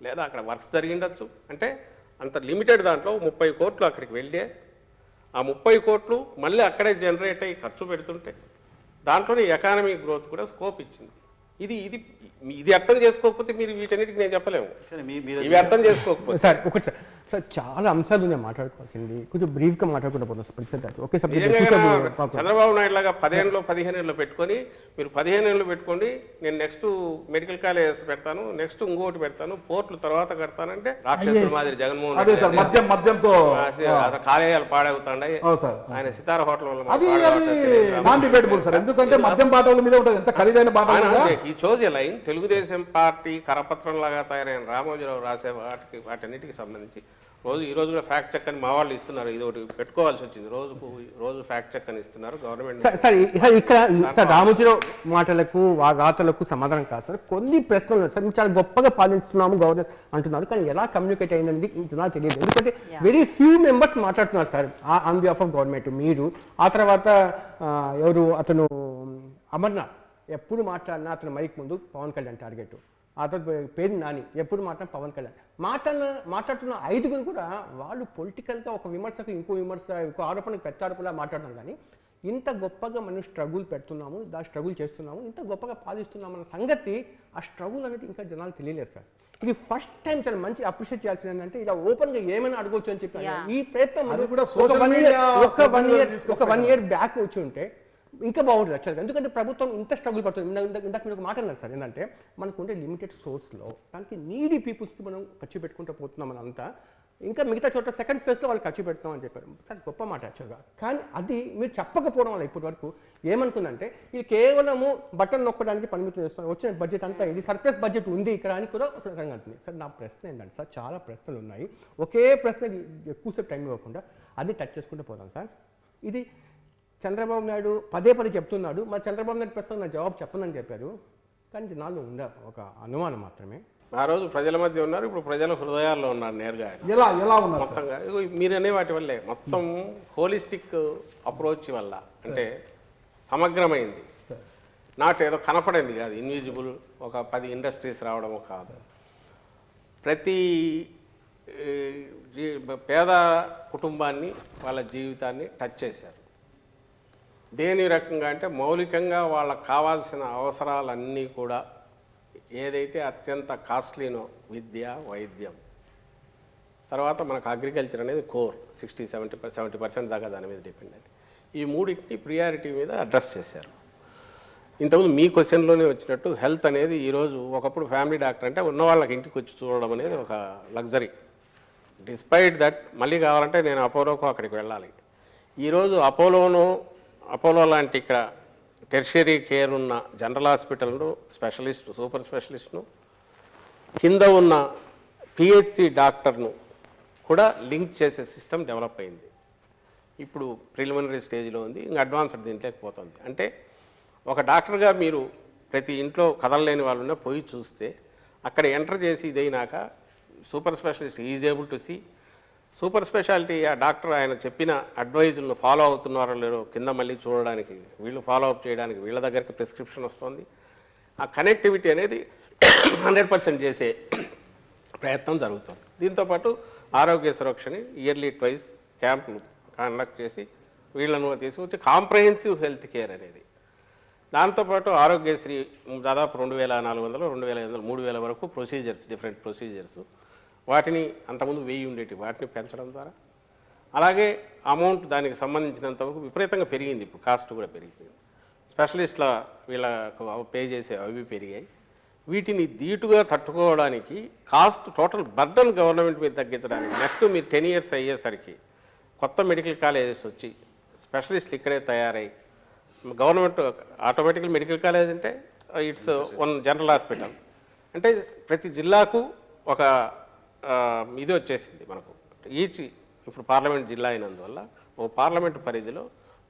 లేదా అక్కడ వర్క్స్ జరిగిండొచ్చు. అంటే అంత లిమిటెడ్ దాంట్లో 30 కోట్లు అక్కడికి వెళ్ళే, ఆ 30 కోట్లు మళ్ళీ అక్కడే జనరేట్ అయ్యి ఖర్చు పెడుతుంటే దాంట్లోనే ఎకానమీ గ్రోత్ కూడా స్కోప్ ఇచ్చింది. ఇది అర్థం చేసుకోకపోతే మీరు వీటన్నిటికి నేను చెప్పలేము. కానీ మీరు ఇవి అర్థం చేసుకోకపోతే సార్ ఒకటి సార్ చాలా అంశాలు ఉన్నాయి మాట్లాడుకోవాల్సింది, కొంచెం బ్రీఫ్గా మాట్లాడుకుంటూ పోతాం సార్ ప్రతి ఓకే సార్. చంద్రబాబు నాయుడు లాగా 10 ఏళ్ళు 15 ఏళ్ళు పెట్టుకొని మీరు 15 ఏళ్ళు పెట్టుకోండి, నేను నెక్స్ట్ మెడికల్ కాలేజెస్ పెడతాను, నెక్స్ట్ ఇంకోటి పెడతాను, పోర్టులు తర్వాత కడతానంటే రాక్షసుల మాదిరి జగన్మోహన్ అదే సార్ మద్యంతో కాలేయాలు పాడవుతాయి. ఆయన సితార హోటల్ వల్ల అది నాన్ డిబేటబుల్ సార్, ఎందుకంటే మద్యం బాటల మీద ఉంటుంది, ఎంత ఖరీదైన బాటలు. ఈ చోజ్ లైన్ తెలుగుదేశం పార్టీ కరపత్రం లాగా తయారైన రామోజీరావు రాసే వాటన్నిటికి సంబంధించి ఈ రోజు కూడా ఫ్యాక్ట్ చెక్ అని మా వాళ్ళు ఇస్తున్నారు. ఇది ఒకటి పెట్టుకోవాల్సి వచ్చింది, రోజు ఫ్యాక్ట్ చెక్ అని ఇస్తున్నారు గవర్నమెంట్. సార్ ఇక్కడ సార్ రామోజీరావు మాటలకు వాగాతలకు సమాధానం కాదు సార్, కొన్ని ప్రశ్నలు సార్ మేము చాలా గొప్పగా పాలిస్తున్నాము గవర్నర్ అంటున్నారు, కానీ ఎలా కమ్యూనికేట్ అయిందని జనాలు తెలియదు. ఎందుకంటే వెరీ ఫ్యూ మెంబర్స్ మాట్లాడుతున్నారు sir on behalf of government. మీరు ఆ తర్వాత ఎవరు అతను అమర్నాథ్ ఎప్పుడు మాట్లాడినా అతను మైక్ ముందు పవన్ కళ్యాణ్ టార్గెట్, అతని పేరు నాని ఎప్పుడు మాట్లాడిన పవన్ కళ్యాణ్ మాట్లాడుతున్న 5గురు కూడా వాళ్ళు పొలిటికల్గా ఒక విమర్శకు ఇంకో ఆరోపణకు పెద్ద ఆరోపణలా మాట్లాడుతున్నాం. కానీ ఇంత గొప్పగా మనం స్ట్రగుల్ పెడుతున్నాము, స్ట్రగుల్ చేస్తున్నాము, ఇంత గొప్పగా పాలిస్తున్నాము అన్న సంగతి, ఆ స్ట్రగుల్ అనేది ఇంకా జనాలు తెలియలేదు సార్. ఇది ఫస్ట్ టైం చాలా మంచి అప్రిషియేట్ చేయాల్సింది ఏంటంటే ఇలా ఓపెన్గా ఏమైనా అడగవచ్చు అని చెప్పి ఈ ప్రయత్నం ఒక 1 year బ్యాక్ వచ్చి ఉంటే ఇంకా బాగుంటుంది యాక్చువల్గా. ఎందుకంటే ప్రభుత్వం ఇంత స్ట్రగుల్ పడుతుంది. ఇందాక మీరు ఒక మాట అన్నారు సార్, ఏంటంటే మనకు ఉండే లిమిటెడ్ సోర్స్లో దానికి నీడీ పీపుల్స్కి మనం ఖర్చు పెట్టుకుంటూ పోతున్నాం అని అంతా, ఇంకా మిగతా చోట సెకండ్ ఫేజ్లో వాళ్ళు ఖర్చు పెడతాం అని చెప్పారు సార్, గొప్ప మాట యాక్చువల్గా. కానీ అది మీరు చెప్పకపోవడం వల్ల ఇప్పటి వరకు ఏమనుకుందంటే ఇది కేవలము బటన్ నొక్కడానికి పరిమితం చేస్తాం, వచ్చిన బడ్జెట్ అంతా ఇది సర్ప్లస్ బడ్జెట్ ఉంది ఇక్కడ అని కూడా ఒక రకంగా అంటుంది సార్. నా ప్రశ్న ఏంటంటే సార్, చాలా ప్రశ్నలు ఉన్నాయి, ఒకే ప్రశ్న ఎక్కువసేపు టైం ఇవ్వకుండా అది టచ్ చేసుకుంటూ పోతాం సార్. ఇది చంద్రబాబు నాయుడు పదే చెప్తున్నాడు, మరి చంద్రబాబు నాయుడు ప్రస్తుతం నా జవాబు చెప్పనని చెప్పారు, కానీ నాలో ఉండే ఒక అనుమానం మాత్రమే. ఆ రోజు ప్రజల మధ్య ఉన్నారు, ఇప్పుడు ప్రజల హృదయాల్లో ఉన్నారు నేరుగా. ఎలా ఉన్నారు మొత్తంగా మీరనే వాటి వల్లే మొత్తం హోలిస్టిక్ అప్రోచ్ వల్ల, అంటే సమగ్రమైంది, నాట్ ఏదో కనపడింది కాదు, ఇన్విజిబుల్ ఒక 10 ఇండస్ట్రీస్ రావడం కాదు, ప్రతి పేద కుటుంబాన్ని వాళ్ళ జీవితాన్ని టచ్ చేశారు. దేని రకంగా అంటే మౌలికంగా వాళ్ళకు కావాల్సిన అవసరాలన్నీ కూడా ఏదైతే అత్యంత కాస్ట్లీనో విద్య, వైద్యం, తర్వాత మనకు అగ్రికల్చర్ అనేది కోర్ 60-70% దాకా దాని మీద డిపెండ్ అయ్యి, ఈ మూడింటిని ప్రియారిటీ మీద అడ్రస్ చేశారు. ఇంతకుముందు మీ క్వశ్చన్లోనే వచ్చినట్టు హెల్త్ అనేది ఈరోజు ఒకప్పుడు ఫ్యామిలీ డాక్టర్ అంటే ఉన్న వాళ్ళకి ఇంటికి వచ్చి చూడడం అనేది ఒక లగ్జరీ. డిస్పైట్ దట్ మళ్ళీ కావాలంటే నేను అపోలోకు అక్కడికి వెళ్ళాలి. ఈరోజు అపోలో లాంటి ఇక్కడ టెర్షియరీ కేర్ ఉన్న జనరల్ హాస్పిటల్ను స్పెషలిస్ట్, సూపర్ స్పెషలిస్ట్ను, కింద ఉన్న పిహెచ్సి డాక్టర్ను కూడా లింక్ చేసే సిస్టమ్ డెవలప్ అయింది. ఇప్పుడు ప్రిలిమినరీ స్టేజ్లో ఉంది, ఇంకా అడ్వాన్స్డ్ దీంట్లోకి పోతుంది. అంటే ఒక డాక్టర్గా మీరు ప్రతి ఇంట్లో కదలలేని వాళ్ళు ఉన్నా పోయి చూస్తే అక్కడ ఎంటర్ చేసి ఇదైనాక super specialist is able to see super speciality. ఆ డాక్టర్ ఆయన చెప్పిన అడ్వైజులను ఫాలో అవుతున్నారో లేదో కింద మళ్ళీ చూడడానికి, వీళ్ళు ఫాలో అప్ చేయడానికి వీళ్ళ దగ్గరికి ప్రిస్క్రిప్షన్ వస్తుంది. ఆ కనెక్టివిటీ అనేది 100% చేసే ప్రయత్నం జరుగుతుంది. దీంతోపాటు ఆరోగ్య సురక్షని ఇయర్లీ 2 క్యాంపులు కండక్ట్ చేసి వీళ్ళను తీసుకొచ్చి కాంప్రహెన్సివ్ హెల్త్ కేర్ అనేది, దాంతోపాటు ఆరోగ్యశ్రీ దాదాపు 2400, 2500, 3000 వరకు ప్రొసీజర్స్, డిఫరెంట్ ప్రొసీజర్స్, వాటిని అంతకుముందు 1000 ఉండేటి వాటిని పెంచడం ద్వారా, అలాగే అమౌంట్ దానికి సంబంధించినంత వరకు విపరీతంగా పెరిగింది. ఇప్పుడు కాస్ట్ కూడా పెరిగింది, స్పెషలిస్ట్ల వీళ్ళకు పే చేసే అవి పెరిగాయి. వీటిని ధీటుగా తట్టుకోవడానికి కాస్ట్ టోటల్ బర్డన్ గవర్నమెంట్ మీద తగ్గించడానికి నెక్స్ట్ మీరు 10 years అయ్యేసరికి కొత్త మెడికల్ కాలేజెస్ వచ్చి స్పెషలిస్టులు ఇక్కడే తయారై గవర్నమెంట్ ఆటోమేటికల్ మెడికల్ కాలేజ్ అంటే ఇట్స్ వన్ జనరల్ హాస్పిటల్ అంటే ప్రతి జిల్లాకు ఒక ఇది వచ్చేసింది మనకు. ఇప్పుడు పార్లమెంట్ జిల్లా అయినందువల్ల ఓ పార్లమెంట్ పరిధిలో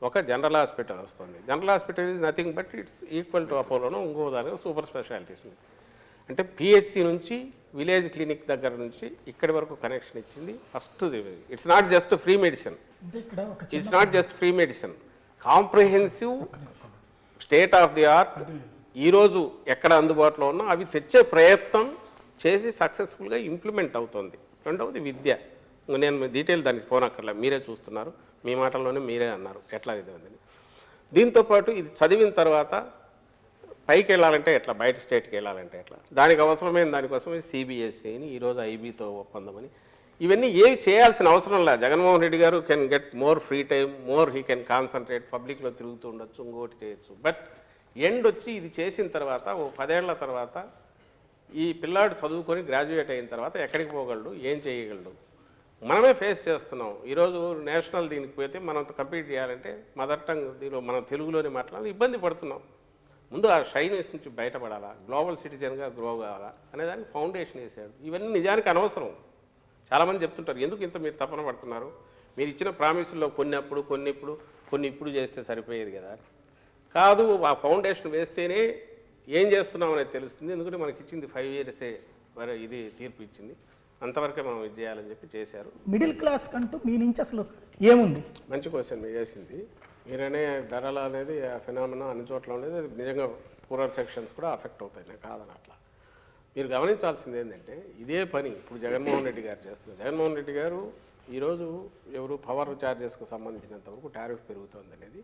ఒక జనరల్ హాస్పిటల్ వస్తుంది. General hospital is nothing but it's equal to అపోలోనో ఇంకో దానిలో సూపర్ స్పెషాలిటీస్ ఉంది. అంటే పిహెచ్సి నుంచి విలేజ్ క్లినిక్ దగ్గర నుంచి ఇక్కడి వరకు కనెక్షన్ ఇచ్చింది. First it's not just free medicine, comprehensive state of the art ఈరోజు ఎక్కడ అందుబాటులో ఉన్నా అవి తెచ్చే ప్రయత్నం చేసి సక్సెస్ఫుల్గా ఇంప్లిమెంట్ అవుతుంది. రెండవది విద్య. నేను డీటెయిల్ దానికి పోనక్కర్లే, మీరే చూస్తున్నారు, మీ మాటల్లోనే మీరే అన్నారు ఎట్లా ఇది. దీంతోపాటు ఇది చదివిన తర్వాత పైకి వెళ్ళాలంటే ఎట్లా, బయట స్టేట్కి వెళ్ళాలంటే ఎట్లా, దానికి అవసరమైన దానికోసమే సిబిఎస్ఈని ఈరోజు ఐబీతో ఒప్పందమని, ఇవన్నీ ఏవి చేయాల్సిన అవసరం లేదు. జగన్మోహన్ రెడ్డి గారు can get more free time, more he can concentrate, పబ్లిక్లో తిరుగుతూ ఉండొచ్చు, ఇంకోటి చేయొచ్చు. బట్ ఎండ్ వచ్చి ఇది చేసిన తర్వాత ఓ 10 ఏళ్ల తర్వాత ఈ పిల్లాడు చదువుకొని గ్రాడ్యుయేట్ అయిన తర్వాత ఎక్కడికి పోగలడు, ఏం చేయగలడు, మనమే ఫేస్ చేస్తున్నాం. ఈరోజు నేషనల్ దీనికి పోతే మనం కంప్లీట్ చేయాలంటే మదర్ టంగ్ దీనిలో మనం తెలుగులోనే మాట్లాడాలి, ఇబ్బంది పడుతున్నాం. ముందు ఆ షైనెస్ నుంచి బయటపడాలా, గ్లోబల్ సిటిజన్గా గ్రో కావాలా అనేదానికి ఫౌండేషన్ వేసాడు. ఇవన్నీ నిజానికి అనవసరం. చాలామంది చెప్తుంటారు, ఎందుకు ఇంత మీరు తపన పడుతున్నారు, మీరు ఇచ్చిన ప్రామిసుల్లో కొన్ని ఇప్పుడు చేస్తే సరిపోయేది కదా. కాదు, ఆ ఫౌండేషన్ వేస్తేనే ఏం చేస్తున్నాం అనేది తెలుస్తుంది. ఎందుకంటే మనకి ఇచ్చింది 5 yearsే మరి ఇది తీర్పు ఇచ్చింది, అంతవరకే మనం ఇది చేయాలని చెప్పి చేశారు. మిడిల్ క్లాస్ కంటూ మీ నుంచి అసలు ఏముంది? మంచి క్వశ్చన్ మీరు వేసింది. మీరనే ధరలు అనేది ఆ ఫినామినా అన్ని చోట్ల ఉండేది, నిజంగా పూరర్ సెక్షన్స్ కూడా అఫెక్ట్ అవుతాయి, నేను కాదని అట్లా. మీరు గమనించాల్సింది ఏంటంటే ఇదే పని ఇప్పుడు జగన్మోహన్ రెడ్డి గారు చేస్తున్నారు. జగన్మోహన్ రెడ్డి గారు ఈరోజు పవర్ ఛార్జెస్కు సంబంధించినంత వరకు టారిఫ్ పెరుగుతుంది అనేది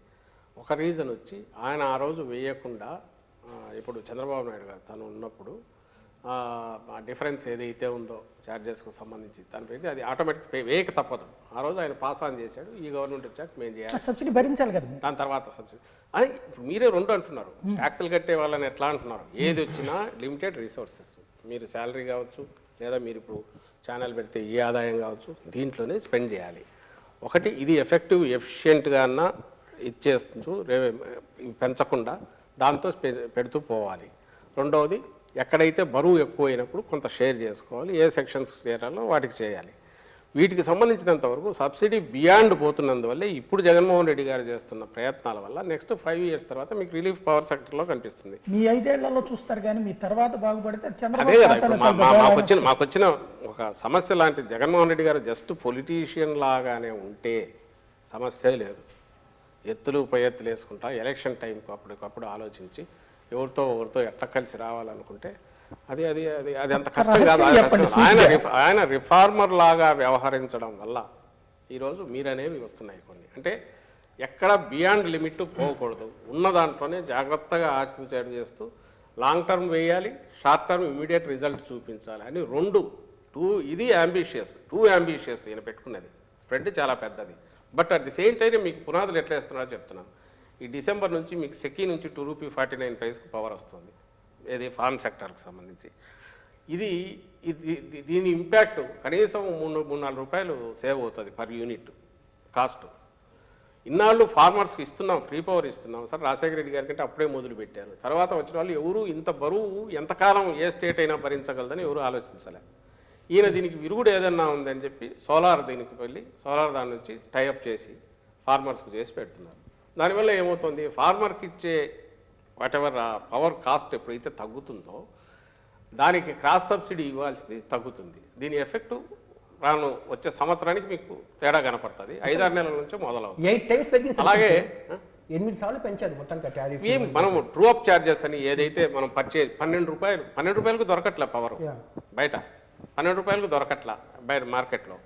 ఒక రీజన్ వచ్చి, ఆయన ఆ రోజు వేయకుండా ఇప్పుడు చంద్రబాబు నాయుడు గారు తను ఉన్నప్పుడు ఆ డిఫరెన్స్ ఏదైతే ఉందో ఛార్జెస్కు సంబంధించి దానిపైతే అది ఆటోమేటిక్ వేయక తప్పదు. ఆ రోజు ఆయన పాస్ ఆన్ చేశాడు, ఈ గవర్నమెంట్ వచ్చాక మేము చేయాలి, సబ్సిడీ భరించాలి కదా. దాని తర్వాత సబ్సిడీ అది ఇప్పుడు మీరే 2 అంటున్నారు. ట్యాక్సులు కట్టే వాళ్ళని ఎట్లా అంటున్నారు, ఏది వచ్చినా లిమిటెడ్ రిసోర్సెస్, మీరు శాలరీ కావచ్చు లేదా మీరు ఇప్పుడు ఛానల్ పెడితే ఏ ఆదాయం కావచ్చు దీంట్లోనే స్పెండ్ చేయాలి. ఒకటి ఇది ఎఫెక్టివ్ ఎఫిషియెంట్గా అన్నా ఇచ్చేస్తూ పెంచకుండా దాంతో పెడుతూ పోవాలి. రెండవది ఎక్కడైతే బరువు ఎక్కువైనప్పుడు కొంత షేర్ చేసుకోవాలి, ఏ సెక్షన్స్ చేరాలో వాటికి చేయాలి. వీటికి సంబంధించినంత వరకు సబ్సిడీ బియాండ్ పోతున్నందువల్లే ఇప్పుడు జగన్మోహన్ రెడ్డి గారు చేస్తున్న ప్రయత్నాల వల్ల నెక్స్ట్ 5 years తర్వాత మీకు రిలీఫ్ పవర్ సెక్టర్లో కనిపిస్తుంది. మీ 5 ఏళ్లలో చూస్తారు కానీ మీ తర్వాత బాగుపడితే అదే కదా ఇప్పుడు మాకు వచ్చిన ఒక సమస్య లాంటి జగన్మోహన్ రెడ్డి గారు జస్ట్ పొలిటీషియన్ లాగానే ఉంటే సమస్య లేదు. ఎత్తులు పై ఎత్తులు వేసుకుంటా ఎలక్షన్ టైంకు అప్పటికప్పుడు ఆలోచించి ఎవరితో ఎట్లా కలిసి రావాలనుకుంటే అది అది అది అది అంత కష్టం కాదు. ఆయన రిఫార్మర్ లాగా వ్యవహరించడం వల్ల ఈరోజు మీరనేవి వస్తున్నాయి కొన్ని. అంటే ఎక్కడ బియాండ్ లిమిట్ పోకూడదు, ఉన్న దాంట్లోనే జాగ్రత్తగా ఆచితూచి చేస్తూ లాంగ్ టర్మ్ వేయాలి, షార్ట్ టర్మ్ ఇమీడియట్ రిజల్ట్ చూపించాలి అని ఇది టూ అంబిషియస్ ఈయన పెట్టుకున్నది. స్ప్రెడ్ చాలా పెద్దది. But at the same time మీకు పునాదులు ఎట్లా వేస్తున్నారో చెప్తున్నాను. ఈ డిసెంబర్ నుంచి మీకు సెకీ నుంచి ₹2.49 పవర్ వస్తుంది, ఏది ఫార్మ్ సెక్టర్కి సంబంధించి. దీని ఇంపాక్ట్ కనీసం ₹3-4 సేవ్ అవుతుంది పర్ యూనిట్ కాస్ట్. ఇన్నాళ్ళు ఫార్మర్స్కి ఇస్తున్నాం, ఫ్రీ పవర్ ఇస్తున్నాం సార్. రాజశేఖర రెడ్డి గారి కంటే అప్పుడే మొదలు పెట్టారు. తర్వాత వచ్చిన వాళ్ళు ఎవరు ఇంత బరువు ఎంతకాలం ఏ స్టేట్ అయినా భరించగలదని ఎవరు ఆలోచించలే. ఈయన దీనికి విరుగుడు ఏదన్నా ఉందని చెప్పి సోలార్ దీనికి వెళ్ళి సోలార్ దాని నుంచి టైఅప్ చేసి ఫార్మర్స్కి చేసి పెడుతున్నారు. దానివల్ల ఏమవుతుంది, ఫార్మర్కి ఇచ్చే వాటెవర్ పవర్ కాస్ట్ ఎప్పుడైతే తగ్గుతుందో దానికి క్రాస్ సబ్సిడీ ఇవ్వాల్సింది తగ్గుతుంది. దీని ఎఫెక్టు రాను వచ్చే సంవత్సరానికి మీకు తేడా కనపడుతుంది. 5-6 నెలల నుంచే మొదలవుతుంది. 8 times పెరిగింది. అలాగే 8 సార్లు పెంచారు మొత్తానికి టారిఫ్. మనం ట్రూ అప్ ఛార్జెస్ అని ఏదైతే మనం పర్చేజ్ ₹12 దొరకట్లే పవర్ బయట, ₹12 దొరకట్లా బయట మార్కెట్లో.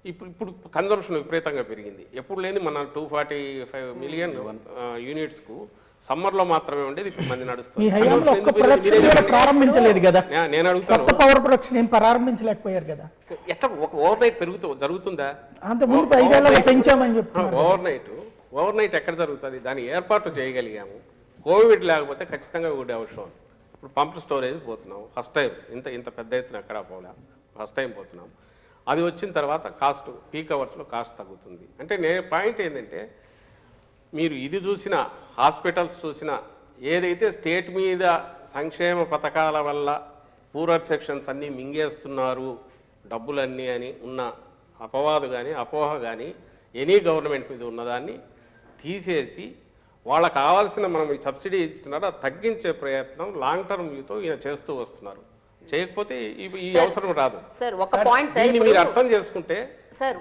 ఇప్పుడు కన్జంప్షన్ విపరీతంగా పెరిగింది. ఎప్పుడు లేని మన 245 మిలియన్ యూనిట్స్కు సమ్మర్లో మాత్రమే ఉండేది, ఇప్పుడు మంది నడుస్తుంది. ప్రారంభించలేదు కదా, నేను అడుగుతాను, పవర్ ప్రొడక్షన్ ఏం ప్రారంభించలేకపోయారు కదా. ఎట్లా ఓవర్ నైట్ జరుగుతుందా? అంత ముందు 5 ఏళ్లలో పెంచామని చెప్తున్నారు. ఓవర్ నైట్ ఎక్కడ జరుగుతుంది? దాని ఏర్పాటు చేయగలిగాము. కోవిడ్ లేకపోతే ఖచ్చితంగా వుడ్ హ్యావ్ షోన్. ఇప్పుడు పంప్ స్టోరేజ్ పోతున్నాం, ఫస్ట్ టైం ఇంత పెద్ద ఎత్తున ఎక్కడా పోలే, ఫస్ట్ టైం పోతున్నాం. అది వచ్చిన తర్వాత కాస్ట్ పీక్ అవర్స్లో కాస్ట్ తగ్గుతుంది. అంటే పాయింట్ ఏంటంటే మీరు ఇది చూసినా హాస్పిటల్స్ చూసినా ఏదైతే స్టేట్ మీద సంక్షేమ పథకాల వల్ల పూరర్ సెక్షన్స్ అన్నీ మింగేస్తున్నారు డబ్బులన్నీ అని ఉన్న అపవాదు కానీ అపోహ కానీ ఎనీ గవర్నమెంట్ మీద ఉన్నదాన్ని తీసేసి వాళ్ళకు కావాల్సిన మనం ఈ సబ్సిడీ ఇస్తున్నారు అది తగ్గించే ప్రయత్నం లాంగ్ టర్మ్ వ్యూతో ఈయన చేస్తూ వస్తున్నారు. చేయకపోతే ఈ అవసరం రాదు. సార్ ఒక పాయింట్ సార్, మీరు అర్థం చేసుకుంటే సార్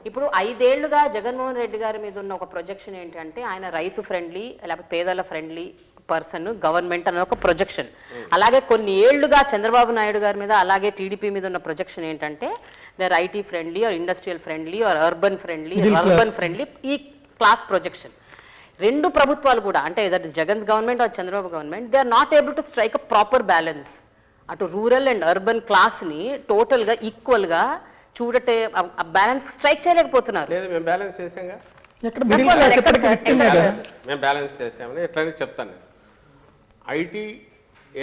ఇప్పుడు 5 ఏళ్లుగా జగన్మోహన్ రెడ్డి గారి మీద ఉన్న ఒక ప్రొజెక్షన్ ఏంటంటే ఆయన రైతు ఫ్రెండ్లీ లేకపోతే పేదల ఫ్రెండ్లీ పర్సన్ గవర్నమెంట్ అనే ఒక ప్రొజెక్షన్. అలాగే కొన్ని ఏళ్లుగా చంద్రబాబు నాయుడు గారి మీద అలాగే టీడీపీ మీద ఉన్న ప్రొజెక్షన్ ఏంటంటే there IT friendly or industrial friendly or urban friendly ఈ క్లాస్ ప్రొజెక్షన్. రెండు ప్రభుత్వాలు కూడా అంటే that is Jagan's government or Chandrababu government, they are not able to strike a proper balance. అటు రూరల్ అండ్ అర్బన్ క్లాస్ని టోటల్గా ఈక్వల్గా చూడటే ఆ బ్యాలెన్స్ స్ట్రైక్ చేయలేకపోతున్నారు. లేదు, మేము బ్యాలెన్స్ చేసాంగా, ఎక్కడ మిడిల్ క్లాస్ ఎప్పటికీ victim ఏ కదా. మేము బ్యాలెన్స్ చేసామని ఎట్లనే చెప్తాను. ఐటీ